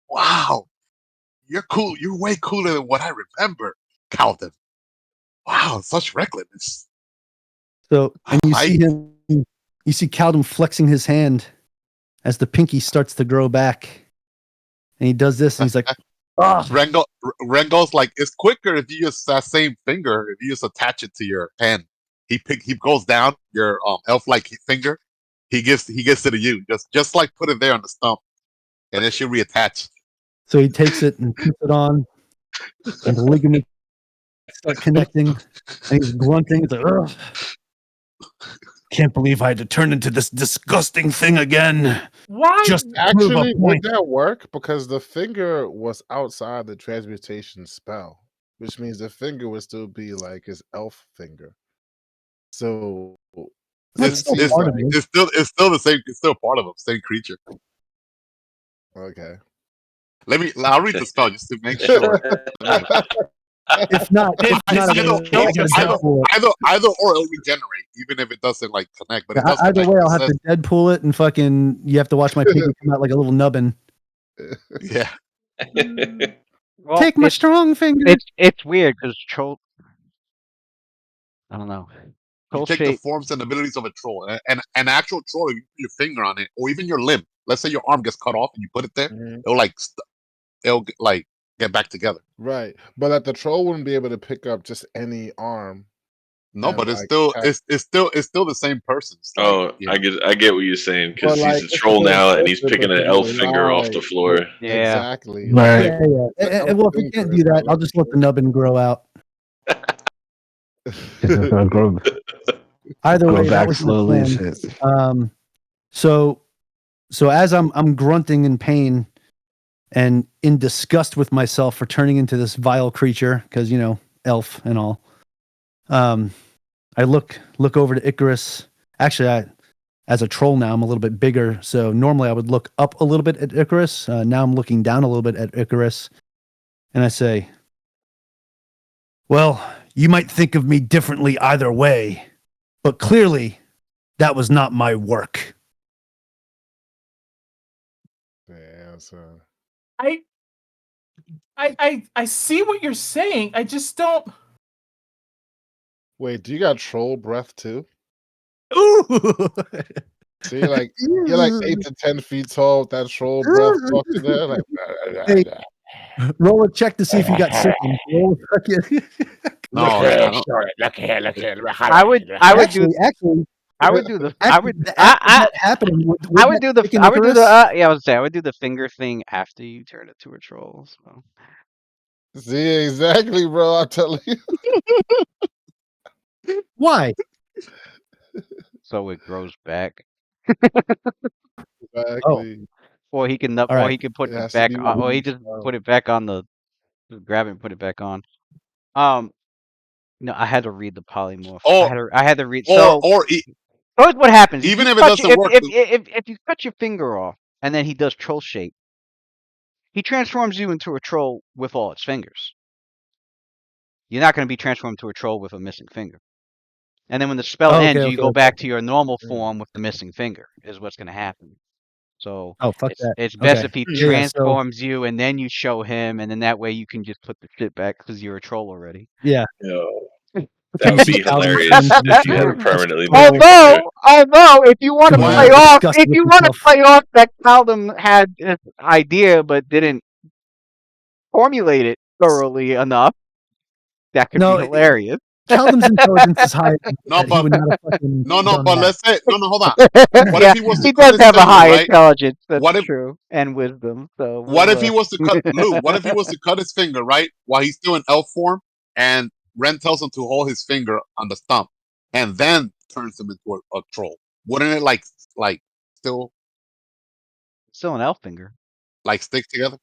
Wow, you're cool. You're way cooler than what I remember, Calvin. Wow, such recklessness. So, and you I see him, you see Caldum flexing his hand as the pinky starts to grow back. And he does this and he's like, oh, Rengo's like, it's quicker if you use that same finger, if you just attach it to your hand. He goes down your elf-like finger. He gives it to you. Just like put it there on the stump, and it should reattach. so he takes it and puts it on, and the ligaments start connecting, and he's grunting. He's like, ugh. Can't believe I had to turn into this disgusting thing again. Why? Just to prove a Actually, would point. that work? Because the finger was outside the transmutation spell, which means the finger would still be like his elf finger. So That's since still he's part of like, it. It's still the same. It's still part of him, same creature. okay. I'll read the spell just to make sure. If not, Either or it'll regenerate, even if it doesn't like connect. But it does either connect. way, I'll have to Deadpool it and fucking. You have to watch my pinky come out like a little nubbin. Yeah. Well, Take my strong finger. It's weird because troll. I don't know. You Troll take the shape. forms and abilities of a troll, and an actual troll. If you put your finger on it, or even your limb. Let's say your arm gets cut off, and you put it there. Mhm. It'll like get back together. Right, but like the troll wouldn't be able to pick up just any arm. No, And, but it's like, still have- it's still the same person. It's like, Oh, you know. I get what you're saying because But, he's like, a it's troll the same now and he's person, picking but an they elf finger off the lie. floor. Yeah. Exactly. Right. Yeah, yeah. And, well, if we Finger can't is do that, not I'll like just let the nubbin grow out. grow, Either grow way, that back was the slowly and plan. shit. So as I'm grunting in pain and in disgust with myself for turning into this vile creature, because elf and all, I look over to Icarus. Actually, as a troll now, I'm a little bit bigger. So normally I would look up a little bit at Icarus. Now I'm looking down a little bit at Icarus, and I say, "Well, you might think of me differently either way, but clearly, that was not my work." Yeah, so I see what you're saying. I just don't. wait, do you got troll breath too? Ooh. So you're like 8 to 10 feet tall with that troll breath talking there, like Hey, roll a check to see if you got sickened. Roll a fucking. No, I don't- look here. I would do Actually, I would do the I would after I that happening, I would do the I would do the yeah, I would say I would do the finger thing after you turn it to a troll. So see, exactly, bro. I'm telling you. Why? so it grows back. Exactly. Or he can All or right. he can put It it has to back be on, or he with just the put it back on the just grab it and put it back on. No, I had to read the polymorph. I had to read so here's what happens. even you if it cut doesn't work, if you cut your finger off and then he does troll shape, he transforms you into a troll with all its fingers. You're not going to be transformed to a troll with a missing finger. And then when the spell ends, you go back to your normal form with the missing finger, is what's going to happen. So fuck that. it's best Okay. if he Yeah, transforms you and then you show him, and then that way you can just put the shit back because you're a troll already. Yeah. Yo, that would be Caldum hilarious turns if you into were a permanently troll. missing. Although, if you want to Combined play with off, disgust if with you want to yourself. play off that Caldum had this idea but didn't formulate it thoroughly enough, that could No, be hilarious. Caldum's intelligence is high. No, He but would not have fucking no, done but that. let's say no, hold on. What Yeah, if he was to he cut does his have a finger, high right? intelligence. That's What if true, and wisdom. So what if he we'll, was to cut Lou? What if he was to cut his finger, right, while he's still in elf form, and Ren tells him to hold his finger on the stump, and then turns him into a troll? Wouldn't it like still still an elf finger. like stick together?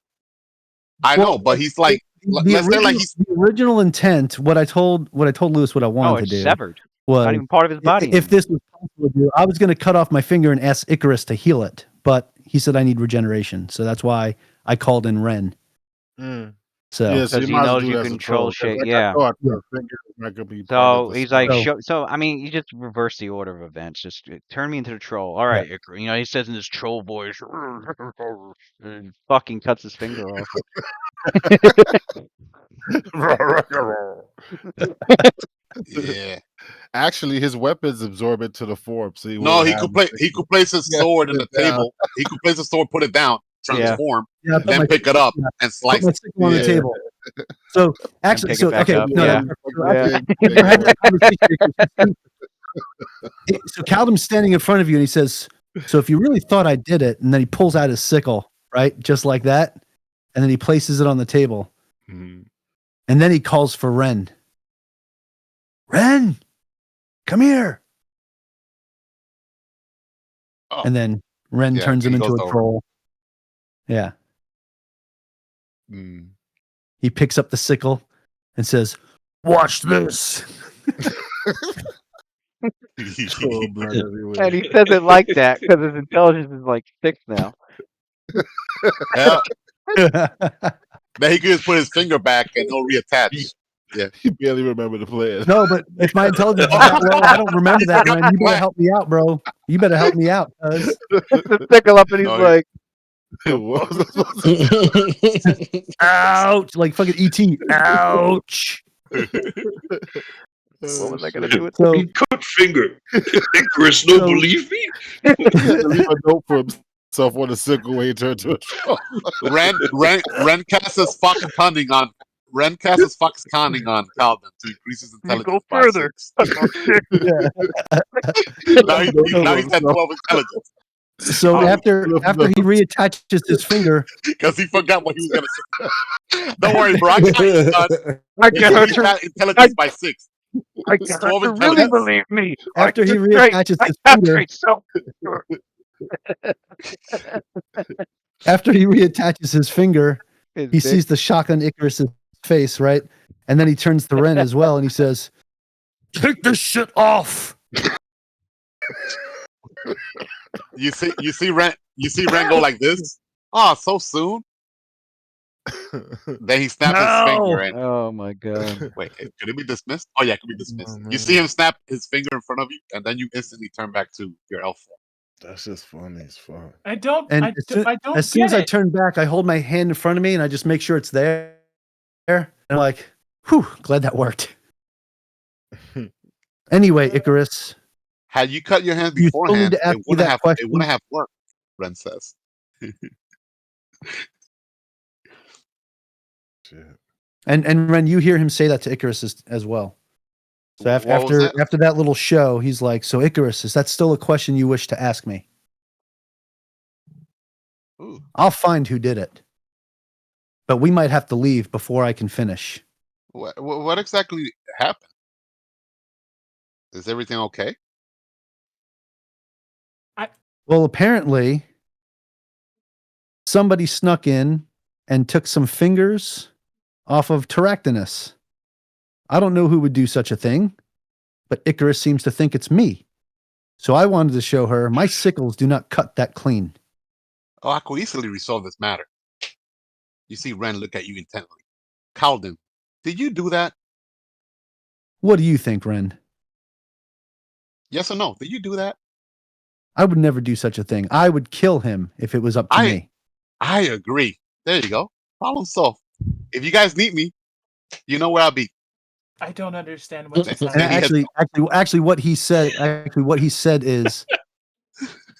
I know, but he's like, let's say like he's the original intent. What I told Lewis what I Oh, wanted it's to do severed. was, Not even part of his body. if anymore. this was possible to do, I was going to cut off my finger and ask Icarus to heal it, but he said I need regeneration, so that's why I called in Ren. Mm. So Yes, because you he might as well knows do you that as a control troll. 'Cause shit. like Yeah. I thought Yeah. the finger is not gonna be part of So the he's like, spell. so I mean, you just reverse the order of events. Just turn me into the troll. All right, you know, he says in his troll voice, and fucking cuts his finger off. Yeah. Actually, his weapons absorb into the form, so he No, won't he have could play. He could place his Yeah, sword in put the it down. table. He could place his sword, put it down, Yeah. transform, yeah, I put then my pick it up yeah, and put slice my it. sickle on the Yeah. table. So actually, pick it so back okay, up, no, yeah. so after, Yeah. after having that conversation, so Caldum's standing in front of you and he says, "So if you really thought I did it," and then he pulls out his sickle, right, just like that, and then he places it on the table, Mhm. and then he calls for Ren. Ren, come here. Oh, And then Ren yeah, turns him he into goes a over. troll. Yeah. Mm. He picks up the sickle and says, "Watch this." Troll blood everywhere. And he says it like that because his intelligence is like 6 now. Yeah. Then he could just put his finger back and he'll reattach. Yeah. He barely remember the plan. No, but if my intelligence is that low, I don't remember that, Ren. You better help me out, bro. You better help me out, cuz. The sickle up and he's No, like, What was I supposed to do? Ouch. Like fucking ET. Ouch. what was I gonna shit. do with So Good finger. Icarus don't So- believe me. He had to leave a note for himself on the sickle when he turned to a troll. Ren casts his fox cunning on Calvin to increase his intelligence by 6. yeah. Now he's at 12 intelligence So Oh, after he reattaches his finger, because he forgot what he was gonna say. Don't worry, bro. I got you, son. I get her Increase to, that intelligence by 6. I get her 12 to really intelligence. believe me. after he I can trade- reattaches I his can finger, trade so after he reattaches his finger, His he dick. sees the shock on Icarus's face, right? And then he turns to Ren as well and he says, "Take this shit off." You see Ren go like this. Oh, so soon. Then he snaps his finger and Oh my god. wait, could it be dismissed? Oh yeah, it could be dismissed. Oh, You see man. him snap his finger in front of you, and then you instantly turn back to your elf form. That's just funny as fuck. I don't. And I don't as soon get as I it. turn back, I hold my hand in front of me and I just make sure it's there. And I'm like, whew, glad that worked. Anyway, Icarus, Had you cut your hands You still need beforehand, to ask me that it question. wouldn't have worked. Ren says. Shit. and Ren, you hear him say that to Icarus as well. So What was that? after that little show, he's like, "So Icarus, is that still a question you wish to ask me? Ooh. I'll find who did it, but we might have to leave before I can finish." What exactly happened? Is everything okay? Well, apparently, somebody snuck in and took some fingers off of Terractinus. I don't know who would do such a thing, but Icarus seems to think it's me. So I wanted to show her my sickles do not cut that clean. Oh, I could easily resolve this matter. You see Ren look at you intently. Calden, did you do that? What do you think, Ren? Yes or no? Did you do that? I would never do such a thing. I would kill him if it was up to me. I agree. There you go. Problem solved. If you guys need me, you know where I'll be. I don't understand what just And happened. actually, what he said is,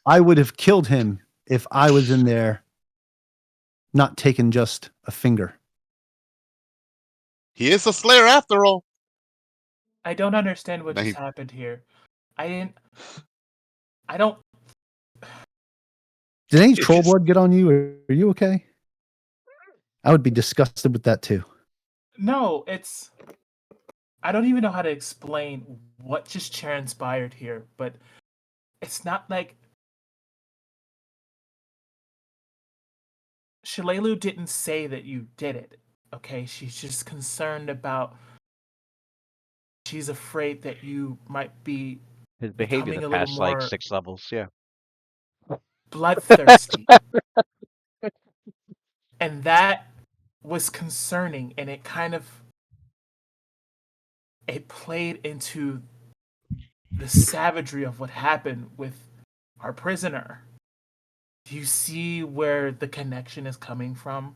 I would have killed him if I was in there, not taking just a finger. He is a slayer after all. I don't understand what Now just he- happened here. I don't. Did any It's troll just- blood get on you? Are you okay? I would be disgusted with that too. No, it's. I don't even know how to explain what just transpired here, but it's not like Shalelu didn't say that you did it. Okay, she's just concerned about. She's afraid that you might be His behavior becoming the a little past like more 6 levels, yeah. bloodthirsty. And that was concerning, and it played into the savagery of what happened with our prisoner. Do you see where the connection is coming from?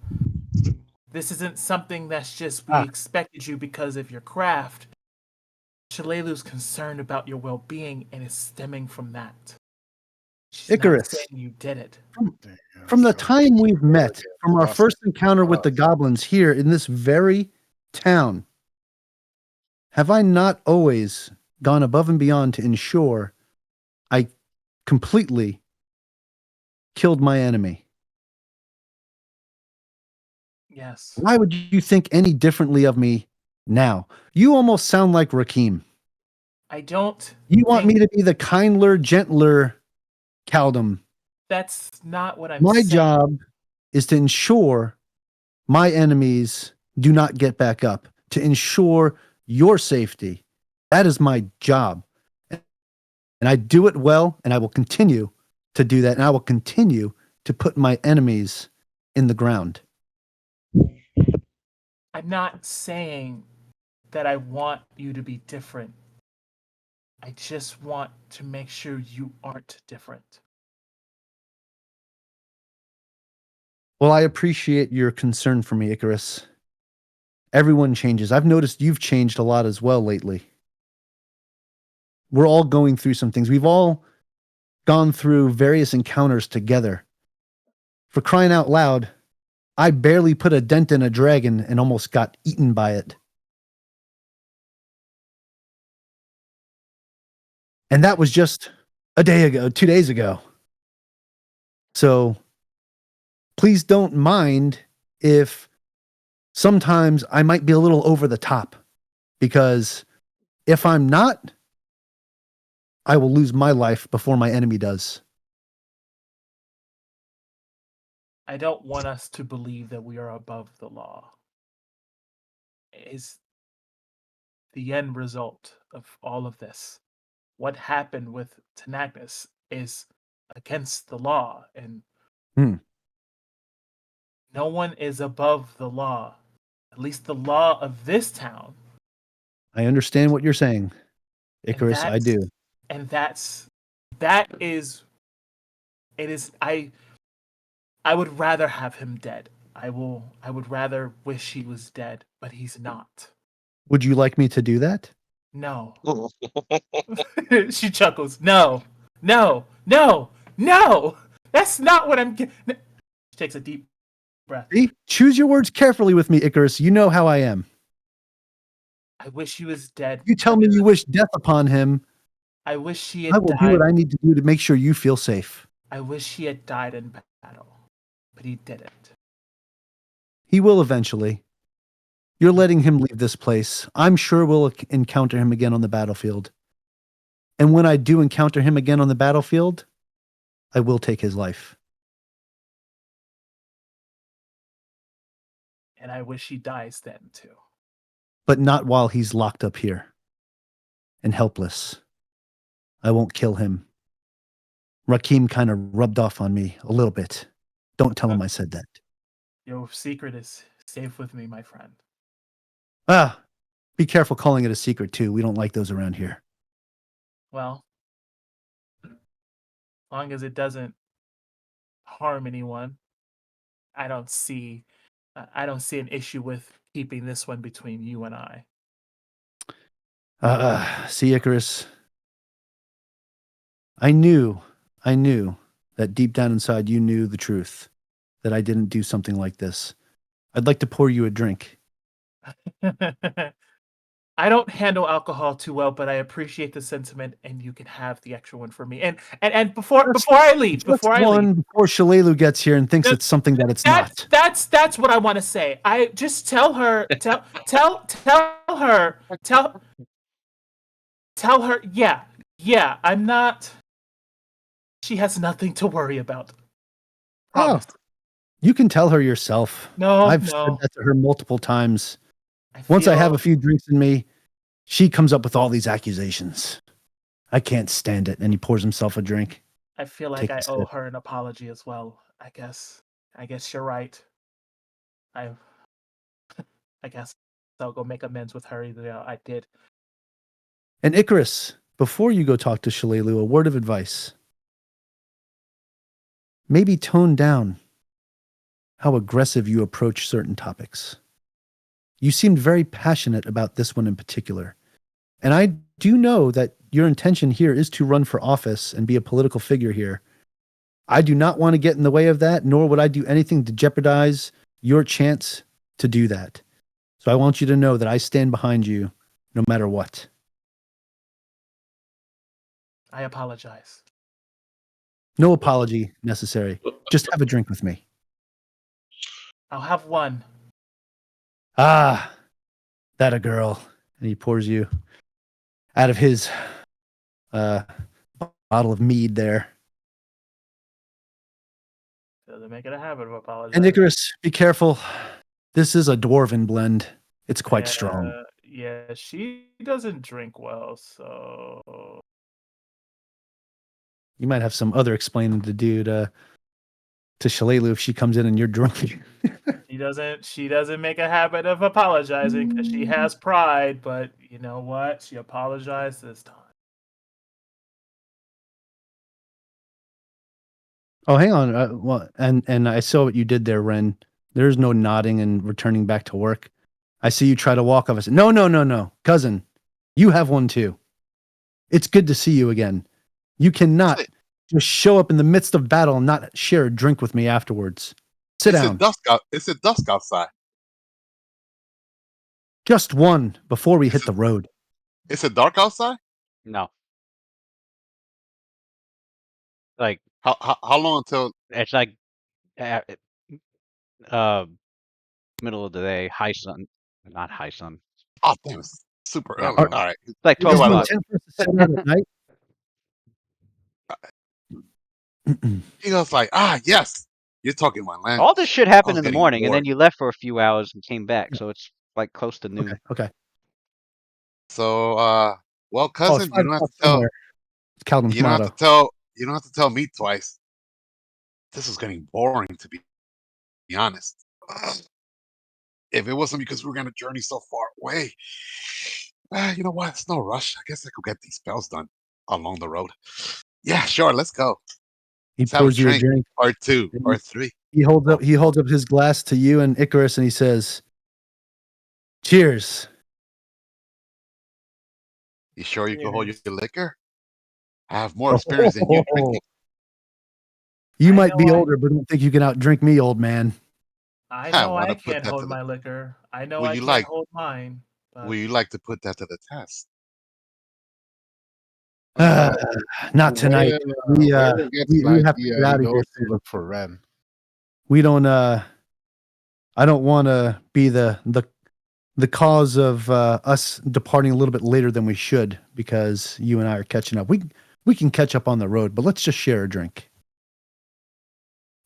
This isn't something that's just we expected you because of your craft. Shalalu's concerned about your well-being, and it's stemming from that. She's Icarus, not saying you did it. from the time we've met, from our first encounter with the goblins here in this very town, have I not always gone above and beyond to ensure I completely killed my enemy? Yes. Why would you think any differently of me now? You almost sound like Rakim. I don't. You want me to be the kindler, gentler Kaldum. That's not what I'm My saying. job is to ensure my enemies do not get back up, to ensure your safety. That is my job. And I do it well, and I will continue to do that, and I will continue to put my enemies in the ground. I'm not saying that I want you to be different. I just want to make sure you aren't different. Well, I appreciate your concern for me, Icarus. Everyone changes. I've noticed you've changed a lot as well lately. We're all going through some things. We've all gone through various encounters together. For crying out loud, I barely put a dent in a dragon and almost got eaten by it. And that was just a day ago, 2 days ago. So please don't mind if sometimes I might be a little over the top, because if I'm not, I will lose my life before my enemy does. I don't want us to believe that we are above the law. Is the end result of all of this. What happened with Tanagnis is against the law, and no one is above the law. At least the law of this town. I understand what you're saying, Icarus. I do. And I would rather have him dead. I would rather wish he was dead, but he's not. Would you like me to do that? No. She chuckles. No. No. No. No. That's not what I'm. She takes a deep breath. See? Choose your words carefully with me, Icarus. You know how I am. I wish he was dead. You tell me you wish death upon him. I wish he had I will died. do what I need to do to make sure you feel safe. I wish he had died in battle, but he didn't. He will eventually. You're letting him leave this place. I'm sure we'll encounter him again on the battlefield. And when I do encounter him again on the battlefield, I will take his life. And I wish he dies then too. But not while he's locked up here and helpless. I won't kill him. Rakim kind of rubbed off on me a little bit. Don't tell him I said that. Your secret is safe with me, my friend. Be careful calling it a secret too. We don't like those around here. Well, as long as it doesn't harm anyone, I don't see an issue with keeping this one between you and I. See, Icarus, I knew that deep down inside you knew the truth, that I didn't do something like this. I'd like to pour you a drink. I don't handle alcohol too well, but I appreciate the sentiment, and you can have the extra one for me. And before I leave, before Shalalu gets here and thinks it's something that it's not. That's what I want to say. I just tell her, yeah, I'm not. She has nothing to worry about. Promise. Oh, you can tell her yourself. I've said that to her multiple times. Once I have a few drinks in me, she comes up with all these accusations. I can't stand it. And he pours himself a drink. I feel like I owe her an apology as well. I guess you're right. I guess I'll go make amends with her. I did. And Icarus, before you go talk to Shalelu, a word of advice. Maybe tone down how aggressive you approach certain topics. You seemed very passionate about this one in particular. And I do know that your intention here is to run for office and be a political figure here. I do not want to get in the way of that, nor would I do anything to jeopardize your chance to do that. So I want you to know that I stand behind you no matter what. I apologize. No apology necessary. Just have a drink with me. I'll have one. Ah, that a girl. And he pours you out of his bottle of mead there. Doesn't make it a habit of apologizing. And Icarus, be careful. This is a dwarven blend. It's quite strong. Yeah, she doesn't drink well, so You might have some other explaining to do to Shalelu if she comes in and you're drunk. she doesn't make a habit of apologizing because she has pride, but you know what? She apologized this time. Oh, hang on. Well, and I saw what you did there, Ren. There's no nodding and returning back to work. I see you try to walk off. I said, no, cousin, you have one too. It's good to see you again. You cannot just show up in the midst of battle and not share a drink with me afterwards. Sit down. It's at dusk outside. Just one before we hit the road. It's it dark outside? No. Like How long until it's like middle of the day, high sun, not high sun. Oh damn, it's super Yeah. early. All right. It's like Is 12 the o'clock. intent for us to sit down at night? He goes like, yes. You're talking my language. All this shit happened was in the getting morning, and bored. then you left for a few hours and came back, so it's like close to noon. Okay. So well, Oh, cousin, it's you don't have to tell somewhere. It's Calvin's you don't have motto. to tell you don't have to tell me twice. This is getting boring to be honest. If it wasn't because we were gonna journey so far away. You know what? It's no rush. I guess I could get these spells done along the road. Yeah, sure, let's go. He Let's have a pours you a drink. drink. Or two, or three. He holds up his glass to you and Icarus, and he says, "Cheers." You sure you can hold your Cheers. liquor? I have more experience than you drinking. You I might be know older, but don't think you can outdrink me, old man. I I know wanna I put can't that hold to the my liquor. I know Would I you can't like hold mine. But would you like to put that to the test? Not tonight. We Where gets we like have to get out he of here goes to soon. look for Ren. We don't. I don't want to be the cause of us departing a little bit later than we should because you and I are catching up. We can catch up on the road, but let's just share a drink.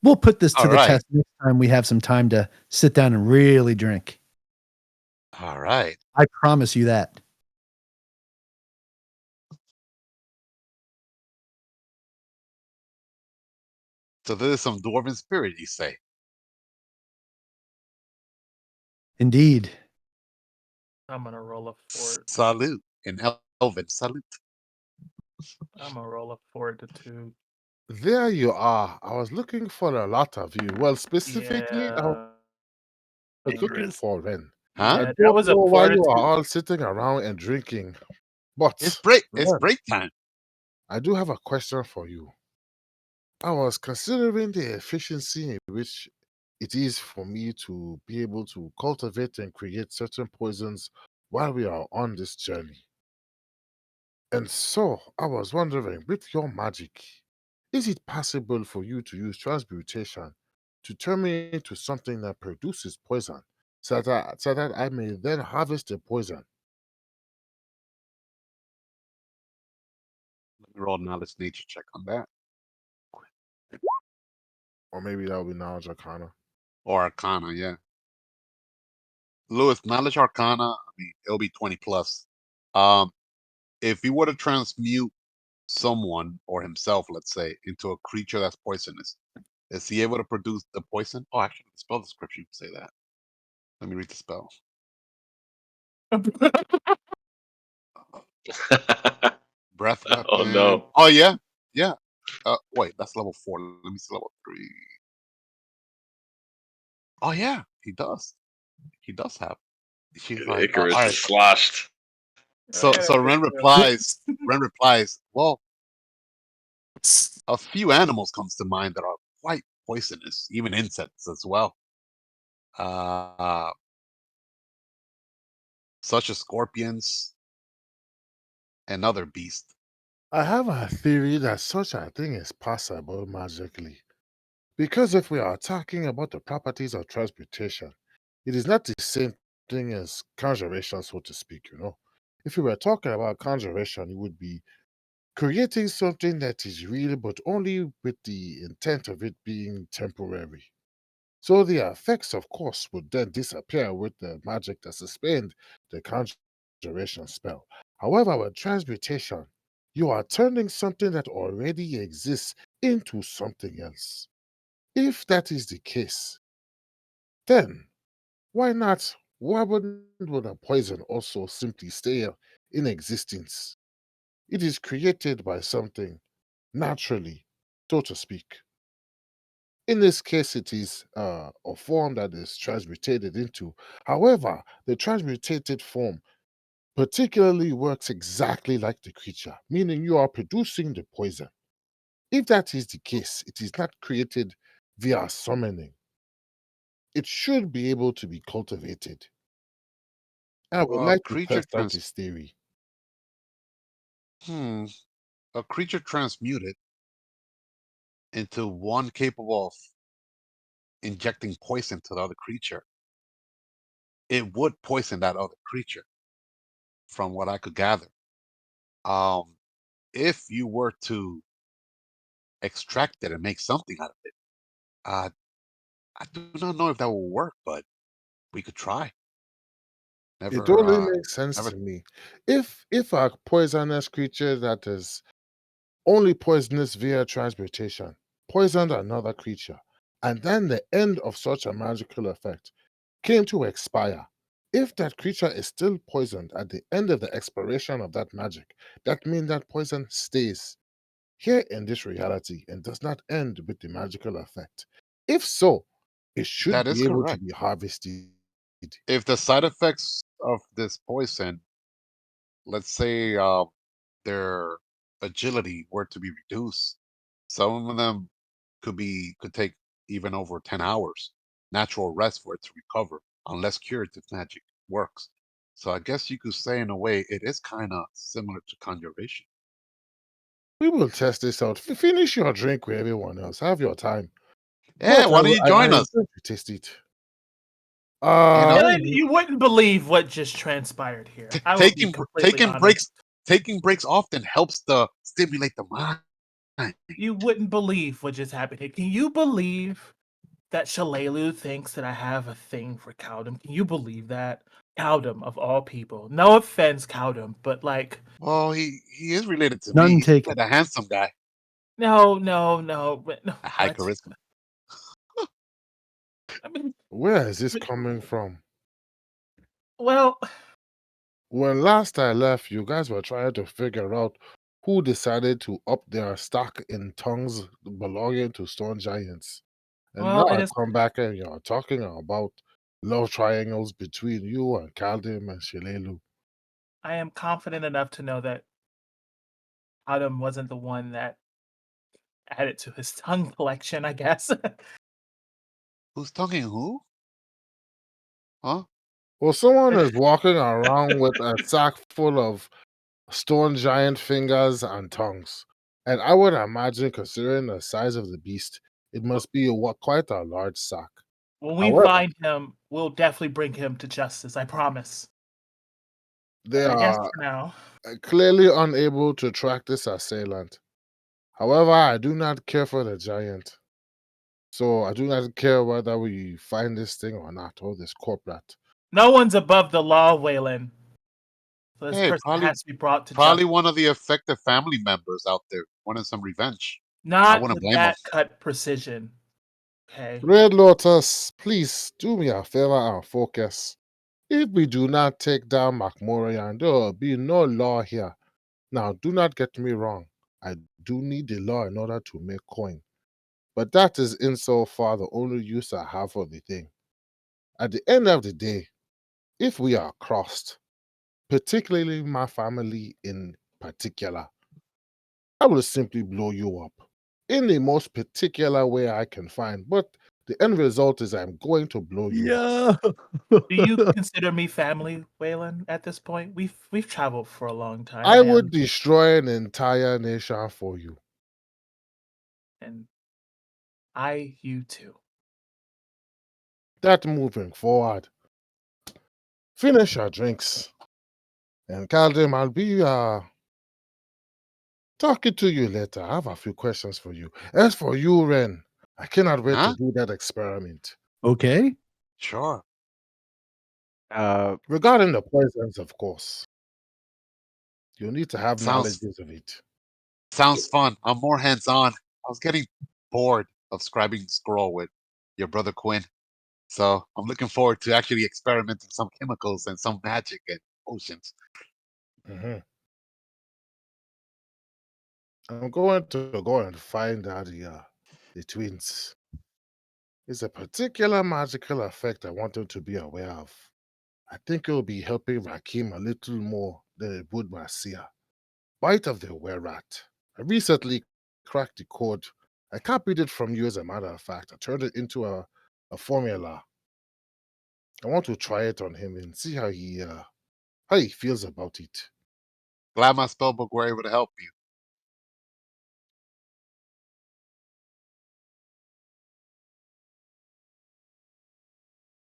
We'll put this to All the right. test next time we have some time to sit down and really drink. All right. I promise you that. So this is some dwarven spirit, you say? Indeed. I'm gonna roll a fort. Salute in Elven. Salute. I'm gonna roll a fort to 2. There you are. I was looking for a lot of you. Well, specifically, I Yeah. was looking for Ren. Huh? I Yeah, that don't was a know why you are fortitude. all sitting around and drinking, but It's Ren, break time. I do have a question for you. I was considering the efficiency in which it is for me to be able to cultivate and create certain poisons while we are on this journey. And so I was wondering, with your magic, is it possible for you to use transmutation to turn me into something that produces poison so that I may then harvest the poison? Let me roll knowledge nature check on that. Or maybe that would be knowledge arcana. Or arcana, yeah. Lewis, knowledge arcana, I mean, it'll be 20 plus. If he were to transmute someone or himself, let's say, into a creature that's poisonous, is he able to produce the poison? Oh, actually, the spell description say that. Let me read the spell. Breath weapon. Oh no. Oh yeah, yeah. Wait, that's level 4. Let me see level 3. Oh yeah, he does. He does have. She's like, all Icarus right. is sloshed. So Ren replies. Ren replies. Well, a few animals comes to mind that are quite poisonous, even insects as well. Uh, such as scorpions and other beasts. I have a theory that such a thing is possible magically. Because if we are talking about the properties of transmutation, it is not the same thing as conjuration, so to speak, you know. If we were talking about conjuration, it would be creating something that is real, but only with the intent of it being temporary. So the effects, of course, would then disappear with the magic that suspend the conjuration spell. However, with transmutation, you are turning something that already exists into something else. If that is the case, then why not? Why would a poison also simply stay in existence? It is created by something naturally, so to speak. In this case, it is a form that is transmutated into. However, the transmutated form particularly works exactly like the creature, meaning you are producing the poison. If that is the case, it is not created via summoning. It should be able to be cultivated. I would Well, like to creature test out trans. this theory. Hmm. A creature transmuted into one capable of injecting poison to the other creature. It would poison that other creature, from what I could gather. Um, if you were to extract it and make something out of it, uh, I do not know if that will work, but we could try. It Never, only makes sense never. to me. If a poisonous creature that is only poisonous via transmutation poisoned another creature, and then the end of such a magical effect came to expire. If that creature is still poisoned at the end of the expiration of that magic, that means that poison stays here in this reality and does not end with the magical effect. If so, it should That is be able to correct. be harvested. If the side effects of this poison, let's say, their agility were to be reduced, some of them could take even over 10 hours natural rest for it to recover, unless curative magic works. So I guess you could say in a way it is kind of similar to conjuration. We will test this out. Finish your drink with everyone else. Have your time. Yeah, But why don't you I join am us? going to taste it. You know, Dylan, you wouldn't believe what just transpired here. I will be completely taking honest. breaks often helps to stimulate the mind. You wouldn't believe what just happened here. Can you believe that Shalelu thinks that I have a thing for Cowdum? Can you believe that? Cowdum, of all people. No offense, Cowdum, but like, Well, he is related to me. None He's taken. quite a handsome guy, no, a high what? charisma. I mean, Where is this but- coming from? well, When last I left, you guys were trying to figure out who decided to up their stock in tongues belonging to stone giants. And now well, it I is. come back and you're talking about love triangles between you and Kaldim and Shilelu. I am confident enough to know that Cowdum wasn't the one that added to his tongue collection, I guess. Who's talking who? Huh? Well, someone is walking around with a sack full of stone giant fingers and tongues. And I would imagine, considering the size of the beast, it must be quite a large sack. When we However, find him, we'll definitely bring him to justice. I promise. they I guess are for now. clearly unable to track this assailant. However, I do not care for the giant. So I do not care whether we find this thing or not, or this corporate. No one's above the law, Waylon. So this Hey, person has to be brought to probably justice. one of the affected family members out there wanting some revenge. I Not wouldn't with blame him. that cut precision. Okay. Red Lotus, please do me a favor and focus. If we do not take down Macmorian, there will be no law here. Now, do not get me wrong. I do need the law in order to make coin. But that is insofar the only use I have for the thing. At the end of the day, if we are crossed, particularly my family in particular, I will simply blow you up in the most particular way I can find. But the end result is I'm going to blow you up. Yeah. Do you consider me family, Waylon, at this point? We've traveled for a long time. I I would am, destroy an entire nation for you. and you too. That moving forward. Finish your drinks. And Caldim, I'll be talking to you later. I have a few questions for you. As for you, Ren, I cannot wait to Huh? do that experiment. Okay. Sure. Regarding the poisons, of course. You'll need to have Sounds knowledge of it. sounds fun. I'm more hands-on. I was getting bored of scribing scroll with your brother Quinn. So I'm looking forward to actually experimenting some chemicals and some magic and potions. Mhm. I'm going to go and find out the twins. It's a particular magical effect I want them to be aware of. I think it will be helping Rakim a little more than it would Marcia. Bite of the were-rat. I recently cracked the code. I copied it from you as a matter of fact. I turned it into a formula. I want to try it on him and see how he feels about it. Glad my spellbook were able to help you.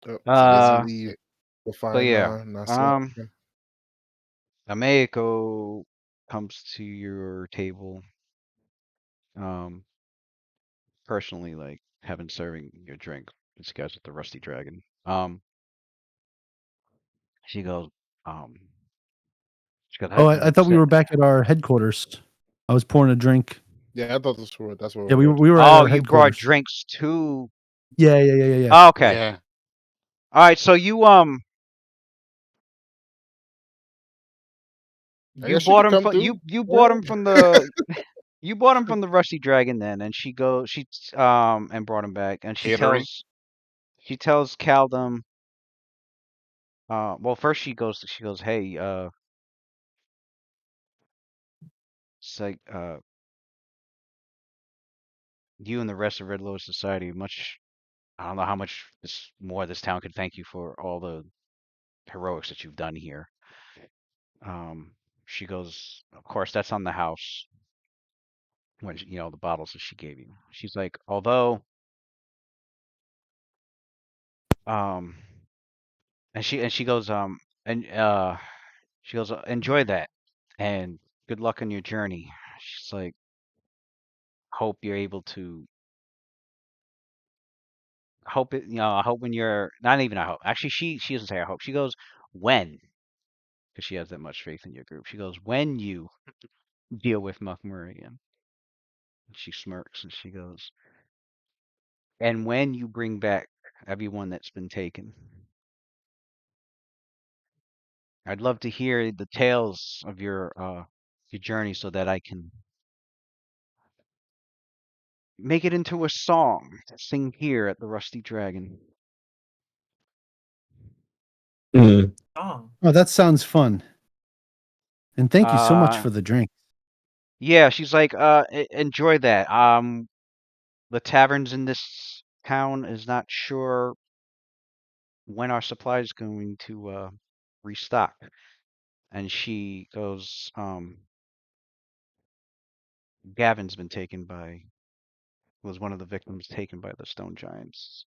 So there's Uh, the so yeah. final Nasir. Ameiko comes to your table, personally, like having serving your drink. This guy's at the Rusty Dragon. She goes, um, she goes, Oh, have I thought we said, were back at our headquarters. I was pouring a drink. Yeah, I thought that's where Yeah, we were. we were at oh, our you brought headquarters. drinks too. Yeah. Oh, okay. Yeah. All right. So I you guess she bought could him come from through. you bought Yeah. him from the you bought him from the Rusty Dragon then, and she and brought him back, and Catering. she tells Caldum, well, first she goes, hey, it's like you and the rest of Red Lotus Society much. I don't know how much more this town could thank you for all the heroics that you've done here. Um, she goes, of course, that's on the house when the bottles that she gave you. She's like, although, um, and she goes, and she goes, enjoy that, and good luck on your journey. She's like, hope you're able to. Hope it, I hope when you're not even I hope. Actually, she doesn't say I hope. She goes when, because she has that much faith in your group. She goes when you deal with Muckmurian. She smirks and she goes, and when you bring back everyone that's been taken, I'd love to hear the tales of your journey so that I can make it into a song to sing here at the Rusty Dragon. Mm. Oh, Oh, that sounds fun. And thank you so much Uh, for the drink. yeah, she's like, enjoy that. The taverns in this town is not sure when our supply is going to restock. And she goes, Gavin's been taken by was one of the victims taken by the stone giants.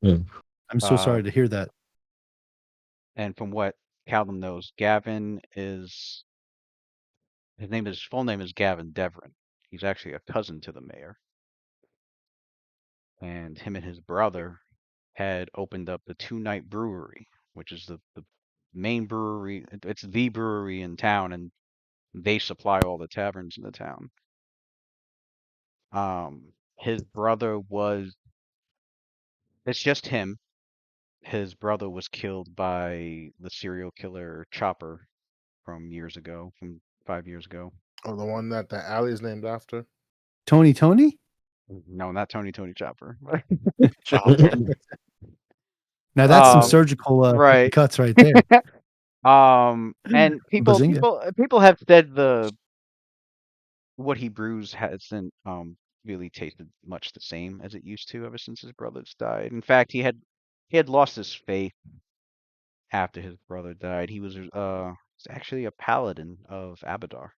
Mm. I'm so Uh, sorry to hear that. and from what Callum knows, Gavin is his full name is Gavin Devrin. He's actually a cousin to the mayor, and him and his brother had opened up the Two Night Brewery, which is the main brewery. It's the brewery in town, and they supply all the taverns in the town. His brother was. It's just him. his brother was killed by the serial killer Chopper from years ago, from 5 years ago. Oh, the one that the alley is named after. Tony? No, not Tony Chopper. Chopper. Now that's some Um, surgical right. cuts right there. And Bazinga. people have said what he brews hasn't really tasted much the same as it used to ever since his brothers died. In fact, he had lost his faith after his brother died. He was actually a paladin of Abadar,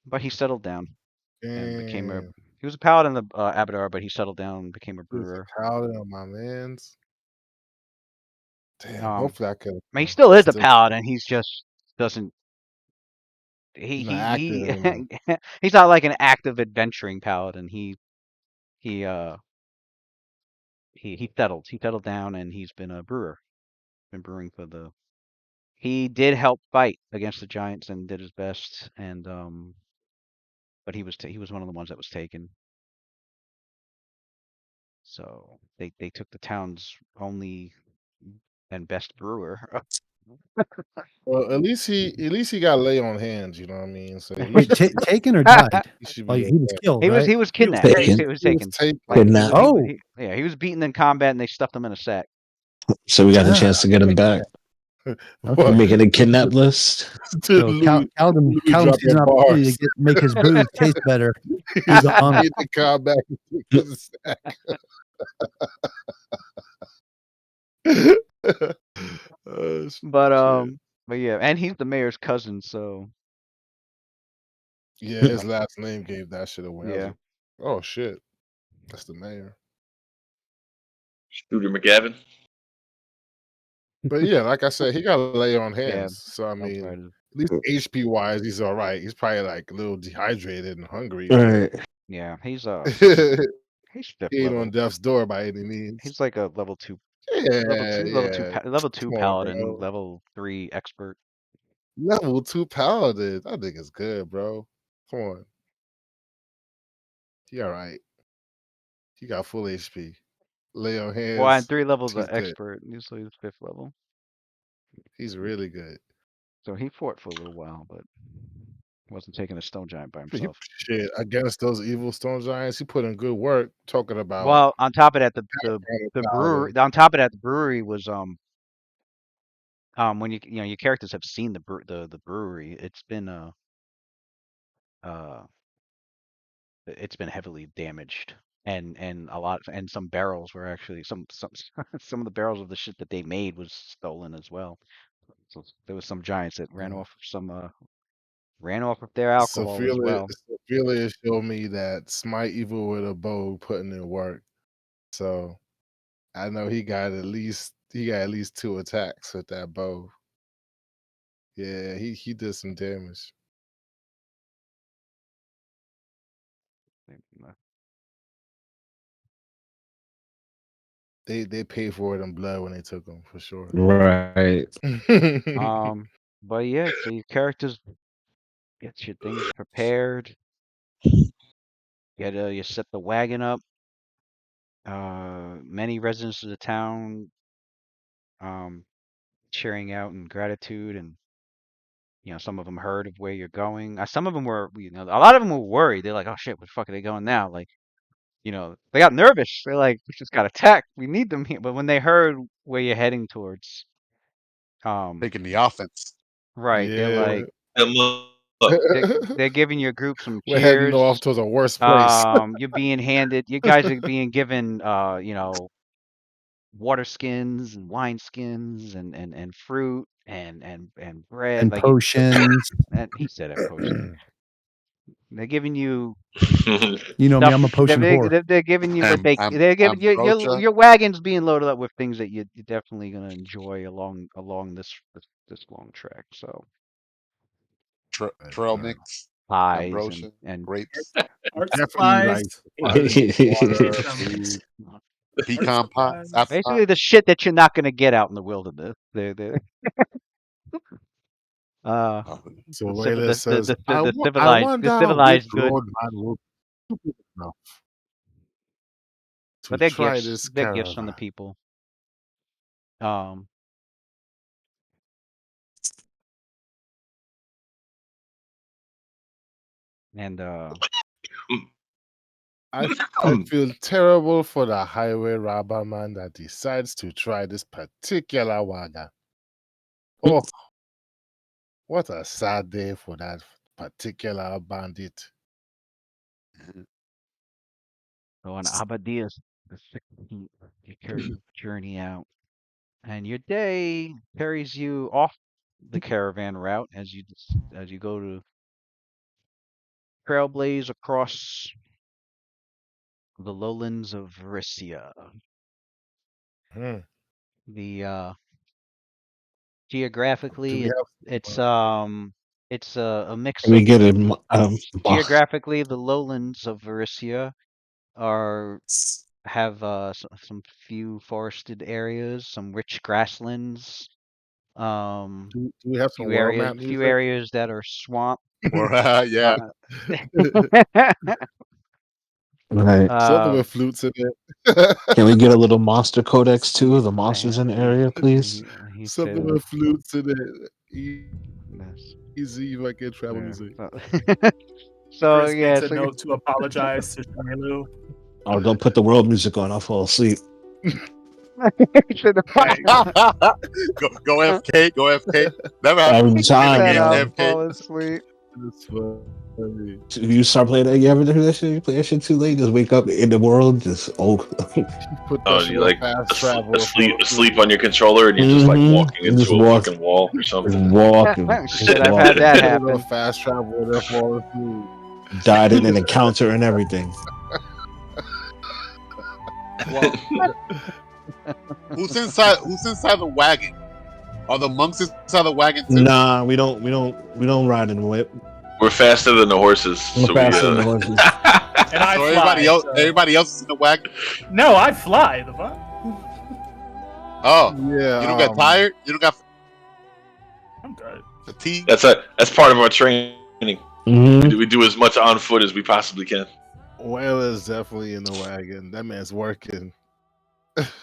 but he settled down and became a. Damn. He was a paladin of Abadar, but he settled down and became a He was brewer. a paladin on my man's. Damn. I Hopefully, I can. mean, he still is a Still paladin. He's just doesn't. not active anymore. He's not like an active adventuring paladin. He he settled. He settled down and he's been a brewer. Been brewing for the. He did help fight against the giants and did his best, and but he was one of the ones that was taken. So they took the town's only and best brewer. Well, at least he got lay on hands. You know what I mean? So at Wait, least taken or died? he should Like be he was okay. killed, He was right? he was kidnapped. taken. He was He was taken. taken. Like Kidnapped. Oh. he was beaten in combat and they stuffed him in a sack. So we got a Ah. chance to get him back. Okay. We're making a kidnap list. So Louis Callum dropping sees an opportunity bars. to make his booze taste better. He's on it. The combat. But yeah, and he's the mayor's cousin, so Yeah, his last name gave that shit away. yeah. Oh shit, that's the mayor. Shooter McGavin. But yeah, like I said, he got to lay on hands. Yeah, So I mean, outsiders. at least HP wise, he's all right. He's probably like a little dehydrated and hungry. All right. Yeah, he's fifth He ain't level. on death's door by any means. He's like a level 2. Yeah, Level 2 Come on, paladin, bro. level 3 expert. Level 2 paladin. That nigga's good, bro. Come on. He all right. He got full HP. Lay on hands. Well, and 3 levels he's of good. expert. Usually he's 5th level. He's really good. So he fought for a little while, but wasn't taking a stone giant by He, himself. shit, against those evil stone giants, he put in good work. Talking about Well, on top of that, the brewery. On top of that, the brewery was when your characters have seen the brewery, it's been it's been heavily damaged, and some barrels were actually some some of the barrels of the shit that they made was stolen as well. So there was some giants that ran off of their alcohol as well. Sophia showed me that Smite Evil with a bow putting in work. So I know he got at least 2 attacks with that bow. Yeah, he did some damage. They paid for it in blood when they took them for sure. Right. But yeah, so your characters get your things prepared. You set the wagon up. Many residents of the town cheering out in gratitude, and some of them heard of where you're going. Some of them were, a lot of them were worried. They're like, "Oh shit, where the fuck are they going now?" Like, they got nervous. They're like, "We just got attacked. We need them here." But when they heard where you're heading towards, Taking the offense. right, they're like, they're giving your group some We're heading cheers. off to the worst place. You guys are being given, water skins and wine skins and fruit and bread, And like potions. and he said a potion. They're giving you You know me, I'm a stuff. potion whore. They're giving you what they're giving Ambrosia. your wagon's being loaded up with things that you're definitely gonna enjoy along this long trek. So Trail mix, pies ambrosia, and grapes, Art Definitely supplies. water, Some- food. pecan pies, apple basically pie. the shit that you're not gonna get out in the wilderness. They're So the Layla says, I civilized which good. road man will be stupid enough to But they're try gifts. this They're gifts from the caravan. people. Um, and I feel terrible for the highway robber man that decides to try this particular wagon. Oh, what a sad day for that particular bandit. so on Abadias, the 16th, you carry your journey out, and your day carries you off the caravan route as you go to trailblaze across the lowlands of Varissia. Hmm. The Do geographically we have it's a mix Can we of get it? geographically the lowlands of Varissia are have some few forested areas, some rich grasslands, do we have some world map few music? areas that are swamp. Or yeah, Uh, Right. Something uh, with flutes in it. Can we get a little monster codex too? The monsters I- in the area, please. he Something said, with flutes in it. yes. Easy if I get travel Yeah. music. So, so Chris yeah, makes a it's like note to apologize to Shamilu. Oh, don't put the world music on. I'll fall asleep. should Hey, go FK, go FK. Never happens Every when you play the time, said game I'll man. FK. fall asleep. That's funny. You start playing that. You ever do that shit? You play that shit too late. Just wake up in the world. Just Put Oh, that shit you on like fast travel and fall asleep on your controller, and you're just like walking Just into a walk, fucking wall or just something. walking, Shit, just I've had walking. that Put it on happen. fast travel and then fall asleep. Died in an encounter and everything. Well, who's inside? Who's inside the wagon? Are the monks inside the wagon too? Nah, we don't ride in the whip. We're faster than the horses, We're so we. faster than the horses. and I So fly. So. everybody else is in the wagon. No, I fly. The fuck? Oh, Yeah. you don't get tired. You don't got I'm good. fatigue. That's part of our training. Mm-hmm. We do as much on foot as we possibly can. Whale is definitely in the wagon. That man's working.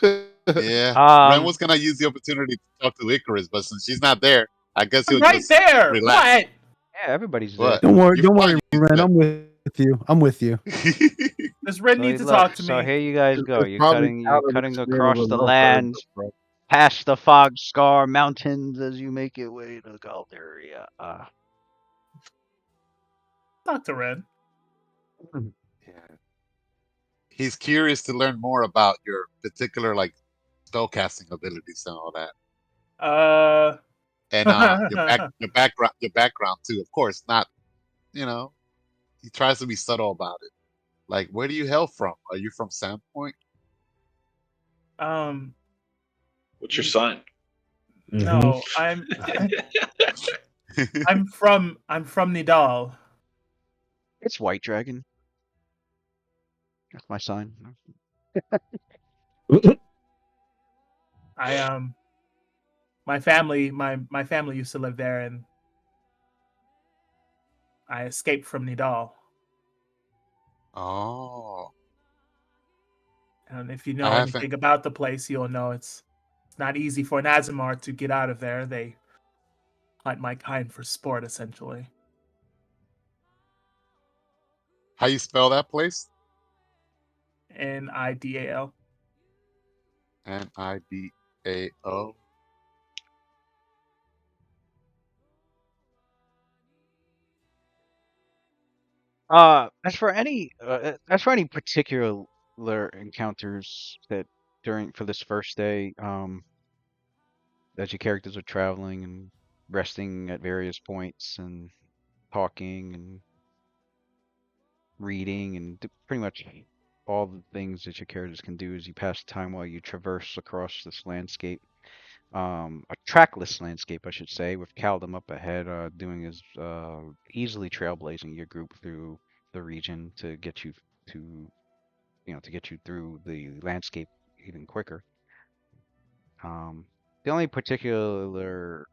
Yeah, Ren Um, was gonna use the opportunity to talk to Icarus, but since she's not there, I guess I'm he'll right just there. relax. What? yeah, everybody's there. But Don't worry, you're fine. Ren. I'm with you. I'm with you. Does Red So need to look, talk to so me? here you guys go. It's probably You're Callum cutting explaining across the the love bird, lands, bro. past the Fog Scar Mountains as you make your way to Calderia. Talk to Red. Yeah. He's curious to learn more about your particular like spellcasting abilities and all that, and your background too. Of course, not you know. He tries to be subtle about it. Like, where do you hail from? Are you from Sandpoint? um, What's your sign? no, I'm I'm from Nidal. It's White Dragon. That's my sign. I my family used to live there, and I escaped from Nidal. Oh, And if you I know haven't. anything about the place, you'll know it's not easy for an Azimar to get out of there. They hunt my kind for sport, essentially. How you spell that place? Nidal. Nidao. As for any particular encounters that during for this first day, as your characters are traveling and resting at various points and talking and reading and pretty much all the things that your characters can do as you pass time while you traverse across this landscape. A trackless landscape, I should say, with Caldum up ahead, doing his easily trailblazing your group through the region to get you to to get you through the landscape even quicker. The only particular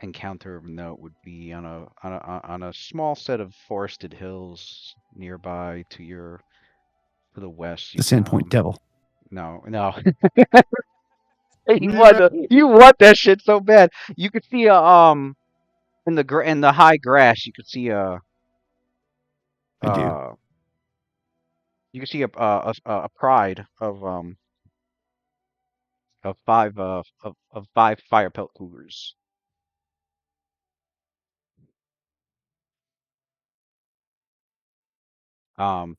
encounter of note would be on a small set of forested hills nearby to the west. The Sandpoint Devil. No, no. You want that shit so bad. You could see a in the high grass. You could see a I do. you could see a pride of five fire pelt cougars. Um,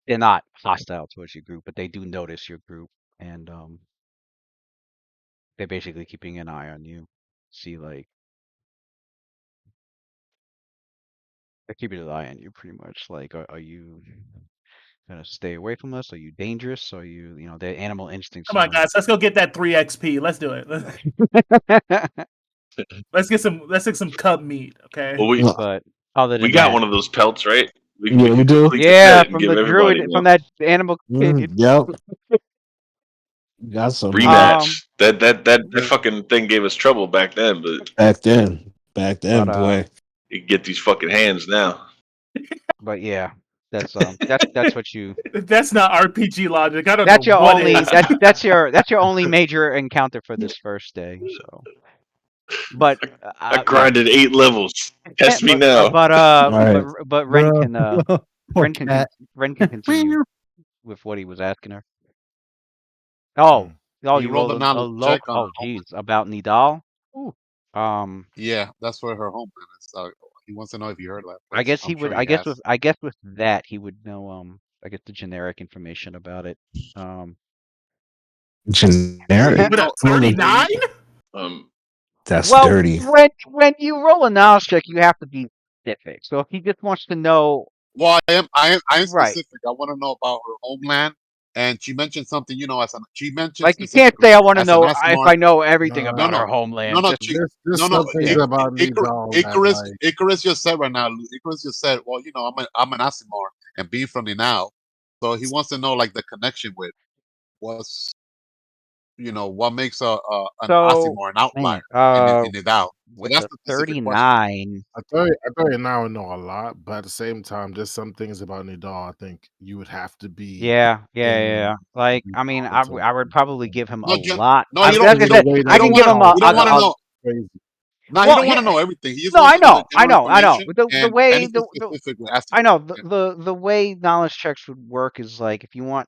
they're not hostile towards your group, but they do notice your group, and they're basically keeping an eye on you. See, like they're keeping an eye on you, pretty much. Like, are you gonna stay away from us? Are you dangerous? Are you, their animal instincts Come on, are. guys, let's go get that 3 XP. Let's do it. Let's get some cub meat, okay? Well, we No, But other we than got that, one of those pelts, right? We yeah, we could do. complete the yeah, set and from give the everybody druid, from one. that animal companion. Yep. Got some Rematch. That yeah. fucking thing gave us trouble back then, but back then. Back But then, boy. you can get these fucking hands now. yeah, that's what you. That's not RPG logic. I don't That's know your what only. is. That's your only major encounter for this first day. So, but I yeah, grinded 8 levels. Test me but now. All right. Ren Bro. can Poor cat. Ren can continue with what he was asking her. Oh, Can you you roll rolled the a knowledge low. check on Oh, her homeland? geez, about Nidal. Ooh. Um, Yeah, that's where her homeland is. He wants to know if you heard of that I place. guess he I'm would. sure he has. I guess with that he would know. I guess the generic information about it. Well, Generic. you With a know, well, 39? Um, That's Well, dirty. when you roll a knowledge check, you have to be specific. So if he just wants to know, well, I am right? specific. I want to know about her homeland, and she mentioned something. She mentioned Like you can't say specifically I want to as an know if Asimar. I know everything No, Nah, about no, her no, homeland. no. Just No, there's no. some things yeah. about Nidal that like Icarus just said right now. Icarus just said, "Well, I'm an Asimar, and being from the now, so he wants to know like the connection with what's what makes an So Asimar an outlier man, in the Dow. So with that's the the specific question. 39, I tell you now I know a lot, but at the same time, there's some things about Nidal I think you would have to be yeah. in Like I mean, Nidal to I would probably give him a No, lot. no, I you was don't. gonna You in a say don't. way I You that don't can want give to. him Nidal You don't want to a know. crazy. No, he well, don't want yeah. to know everything. He just No, wants I to know the know, general I know. information The and way anything specific with Asimar. I know Yeah. the way knowledge checks would work is like if you want,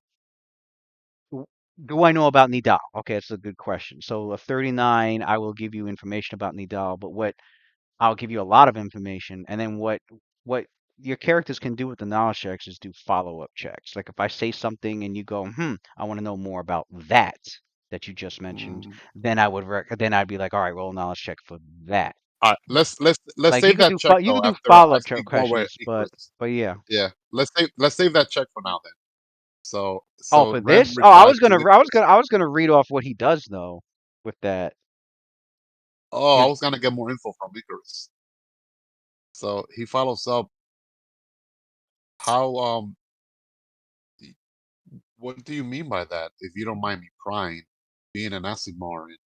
do I know about Nidal? Okay, it's a good question. So a 39, I will give you information about Nidal, but what I'll give you a lot of information, and then what your characters can do with the knowledge checks is do follow-up checks. Like if I say something and you go, I want to know more about that you just mentioned, Mm. then then I'd be like, all right, roll a knowledge check for that. All right. Let's Like you save could that check you could though. do After I follow-up speak more with questions, Icarus. but yeah. Yeah. Let's save that check for now then. So Oh, so for Ren this? Oh, replies to Icarus. I was gonna read off what he does though with that. Oh, I His was gonna get more info from Icarus. So he follows up. How what do you mean by that? If you don't mind me prying, being an Asimar in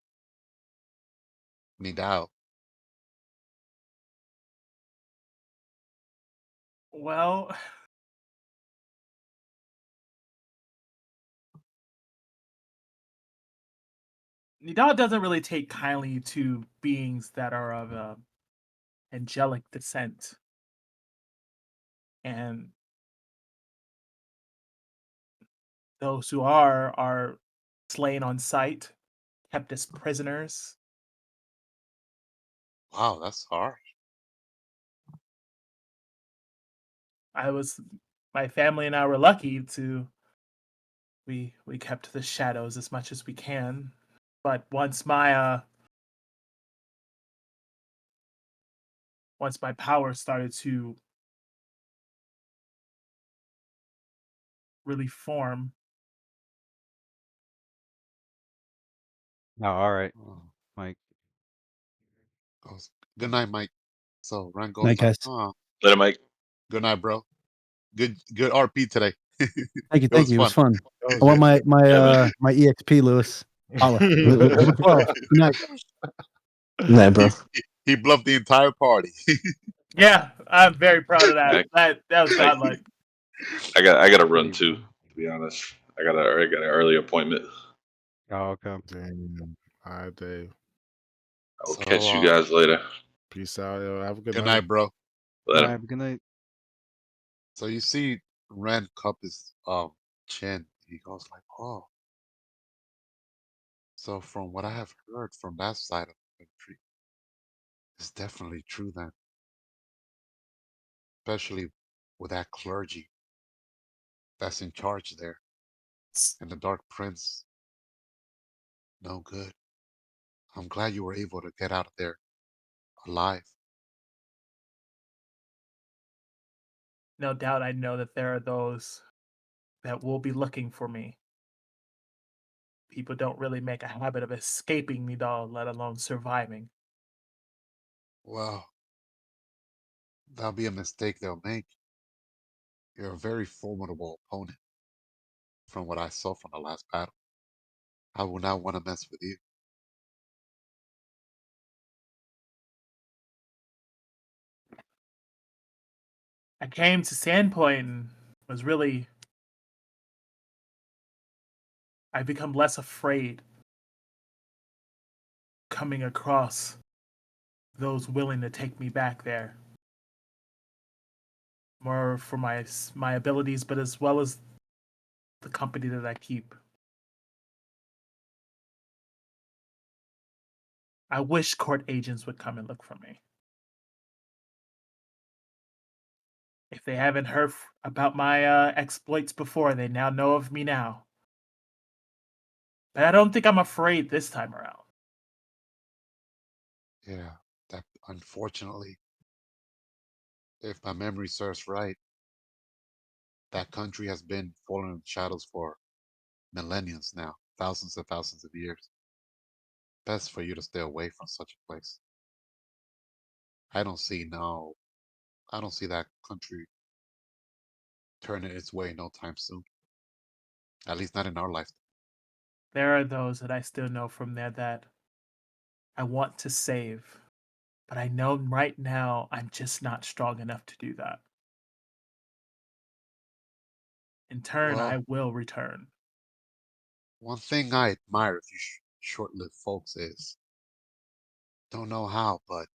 Nidal. Well, Nidal doesn't really take kindly to beings that are of angelic descent. And those who are slain on sight, kept as prisoners. Wow, that's hard. My family and I were lucky to we kept the shadows as much as we can. But once my power started to really form, Oh, all right, Oh, Mike. goes, good night, Mike. So Ren Night, goes like, guys. oh, let him like good night, bro. Good RP today. It Thank was you. It was fun. fun. That was I want good. yeah, man. my EXP, Lewis. Holla. Number 12. Good night. Nah, bro. He bluffed the entire party. yeah, I'm very proud of that. I, That was I, godlike. I got to run Hey, too. bro. To be honest, I got an early appointment. Oh, okay. Damn. All right, Dave. I will So, catch you guys later. Peace out, yo. Have a good good night. night, bro. All Later. right. Good night. So you see, Ren cup his chin. He goes like, "Oh, so from what I have heard from that side of the country, it's definitely true then, especially with that clergy that's in charge there, and the Dark Prince. No good. I'm glad you were able to get out of there alive." No doubt I know that there are those that will be looking for me. People don't really make a habit of escaping Nidal, let alone surviving. Well, that'll be a mistake they'll make. You're a very formidable opponent from what I saw from the last battle. I will not want to mess with you. I came to Sandpoint and was really I've become less afraid coming across those willing to take me back there. More for my abilities, but as well as the company that I keep. I wish court agents would come and look for me. If they haven't heard about my exploits before, they now know of me now. But I don't think I'm afraid this time around. Yeah, that unfortunately, if my memory serves right, that country has been falling in shadows for millenniums now, thousands and thousands of years. Best for you to stay away from such a place. I don't see no, I don't see that country turning its way no time soon. At least not in our lifetime. There are those that I still know from there that I want to save, but I know right now I'm just not strong enough to do that. In turn, I Well, will return. one thing I admire of you short-lived folks is, don't know how, but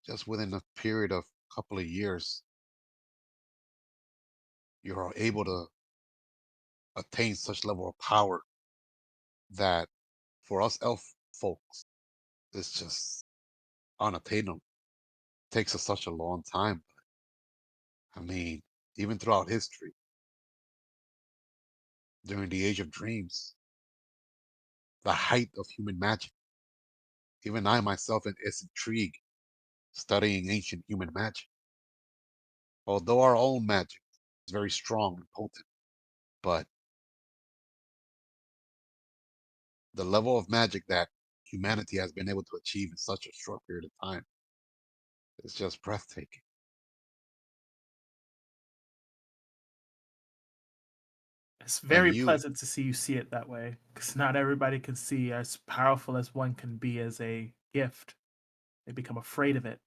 just within a period of a couple of years, you are able to attain such level of power that for us elf folks, it's just unattainable. Takes us such a long time. I mean, even throughout history, during the Age of Dreams, the height of human magic, even I myself is intrigued studying ancient human magic. Although our own magic is very strong and potent, but the level of magic that humanity has been able to achieve in such a short period of time is just breathtaking. It's And very you, pleasant to see you see it that way, because not everybody can see as powerful as one can be as a gift. They become afraid of it.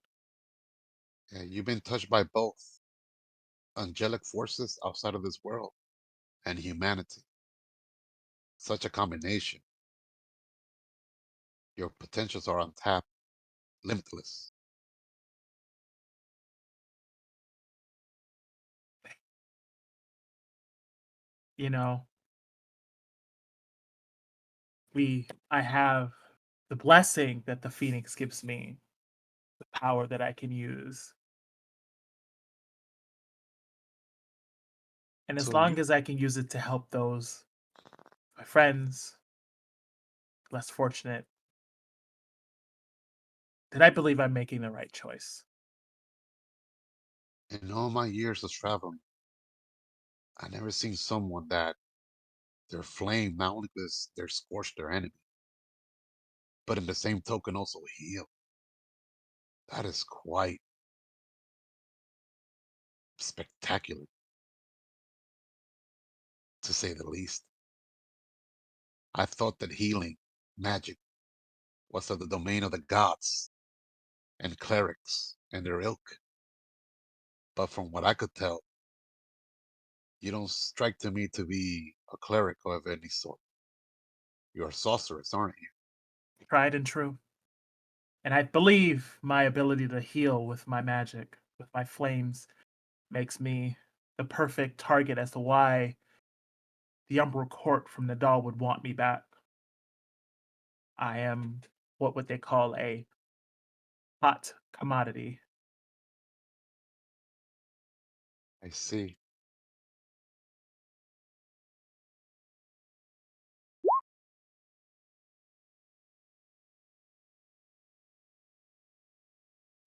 you've been touched by both angelic forces outside of this world and humanity. Such a combination. Your potentials are untapped, limitless. You know, I have the blessing that the Phoenix gives me, the power that I can use. And as So you, long as I can use it to help those, my friends, less fortunate, then I believe I'm making the right choice. in all my years of traveling, I never seen someone that their flame not only because they're scorched their enemy, but in the same token also heal. That is quite spectacular, to say the least. I thought that healing magic was of the domain of the gods and clerics and their ilk. But from what I could tell, you don't strike to me to be a cleric of any sort. You're a sorceress, aren't you? Tried and true. And I believe my ability to heal with my magic, with my flames, makes me the perfect target as to why the Umbral Court from Nadal would want me back. I am what would they call a hot commodity. I see.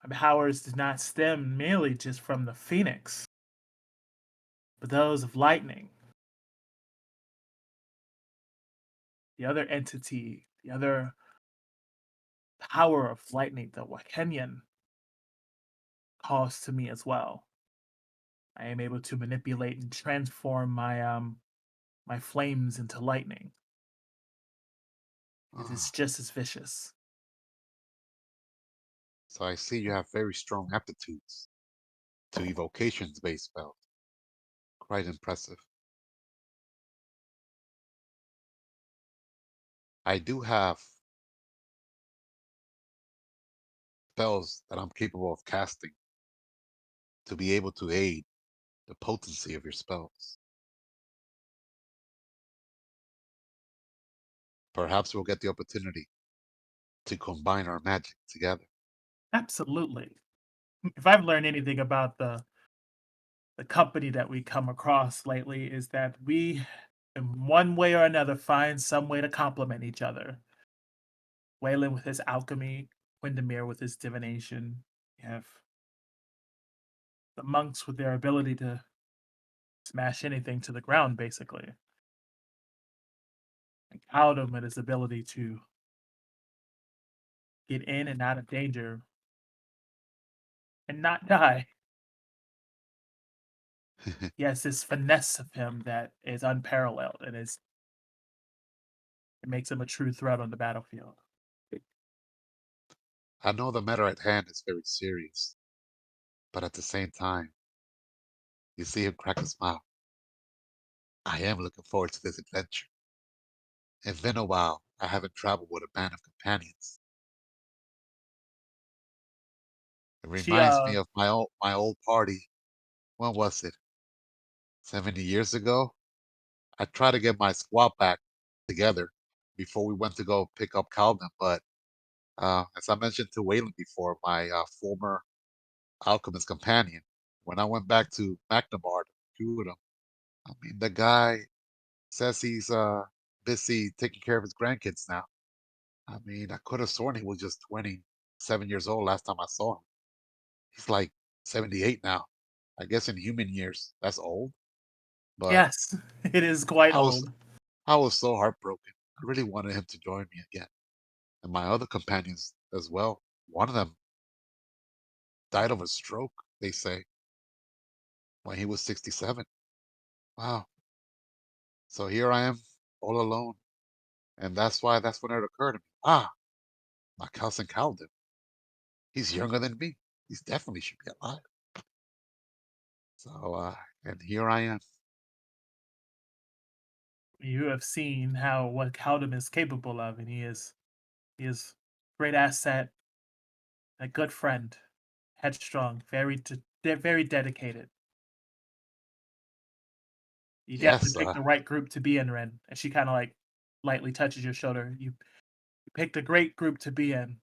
My powers do not stem merely just from the Phoenix, but those of lightning. The other entity, the other power of lightning, the Wakenyan, calls to me as well. I am able to manipulate and transform my flames into lightning. It is Ah, just as vicious. so I see you have very strong aptitudes to evocations-based spells. Quite impressive. I do have spells that I'm capable of casting to be able to aid the potency of your spells. Perhaps we'll get the opportunity to combine our magic together. Absolutely. If I've learned anything about the company that we come across lately is that we, in one way or another, find some way to complement each other. Waylon with his alchemy, Windermere with his divination. You have the monks with their ability to smash anything to the ground, basically. And Caldum with his ability to get in and out of danger and not die. Yes, this finesse of him that is unparalleled and it makes him a true threat on the battlefield. I know the matter at hand is very serious, but at the same time, you see him crack a smile. I am looking forward to this adventure. It's been a while. I haven't traveled with a band of companions. It She reminds me of my old party. When was it? 70 years ago? I tried to get my squad back together before we went to go pick up Calvin, but as I mentioned to Waylon before, my former alchemist companion, when I went back to McNamara to recruit him, I mean, the guy says he's busy taking care of his grandkids now. I mean, I could have sworn he was just 27 years old last time I saw him. He's like 78 now. I guess in human years, that's old. But Yes, it is quite I was old. I was so heartbroken. I really wanted him to join me again. And my other companions as well. One of them died of a stroke, they say, when he was 67. Wow. So here I am, all alone. And that's when it occurred to me. Ah, my cousin Calvin. He's younger than me. He's definitely should be alive. So and here I am. You have seen how what Caldum is capable of, and he is great asset, a good friend, headstrong, very dedicated. You definitely Yes, picked the right group to be in, Ren. And she kind of like lightly touches your shoulder. You picked a great group to be in.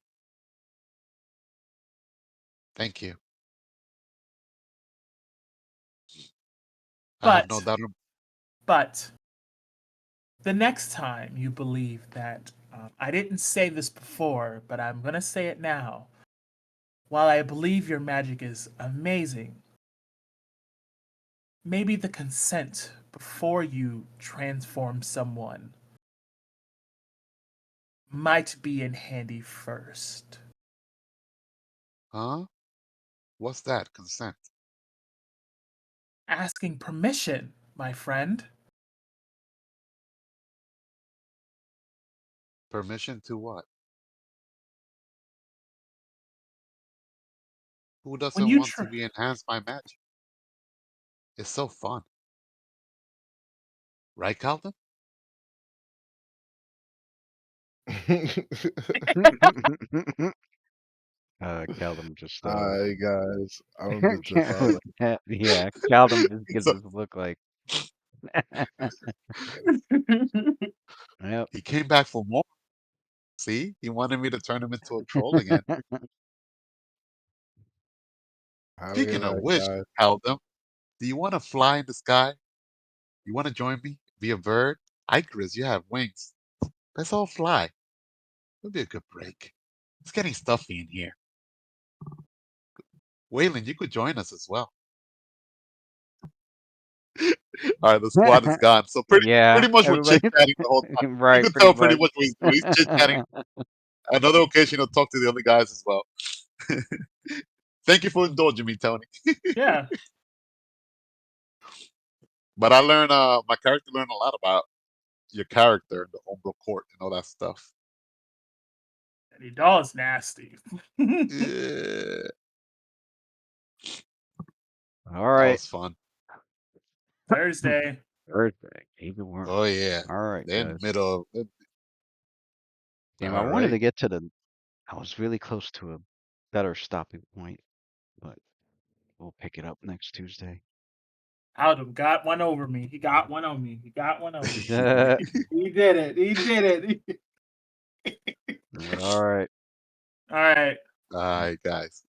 thank you. I have no But doubt. but the next time you believe that I didn't say this before, but I'm gonna say it now. While I believe your magic is amazing, maybe the consent before you transform someone might be in handy first. Huh? What's that? Consent? Asking permission, my friend. Permission to what? Who When doesn't you want to tr- be enhanced by magic? It's so fun. Right, Calvin? Callum just Hi guys, I'm Mr. Father. yeah, Callum just gives So us a look like yep. he came back for more. See, he wanted me to turn him into a troll again. How we Speaking of like which, guys? Alden, do you want to fly in the sky? You want to join me? Be a bird? Icarus, you have wings. Let's all fly. It'll be a good break. It's getting stuffy in here. Waylon, you could join us as well. All right, the squad is gone. So Yeah, pretty much we're chit everybody chatting the whole time. You right, can pretty tell pretty much. much what he's doing. He's chit chatting. Another occasion, he'll talk to the other guys as well. Thank you for indulging me, Tony. Yeah. But I learned, my character learned a lot about your character, the Umbral Court, and all that stuff. And he does nasty. Yeah, All that right. was fun. Thursday. Thursday. Even worse. Oh yeah, All right, they're in the guys. middle of. Damn, I All wanted right. to get to the. I was really close to a better stopping point, but we'll pick it up next Tuesday. Aldo got one over me. He got one on me. He got one on me. All He did it. He did it. right. All right. All right, guys.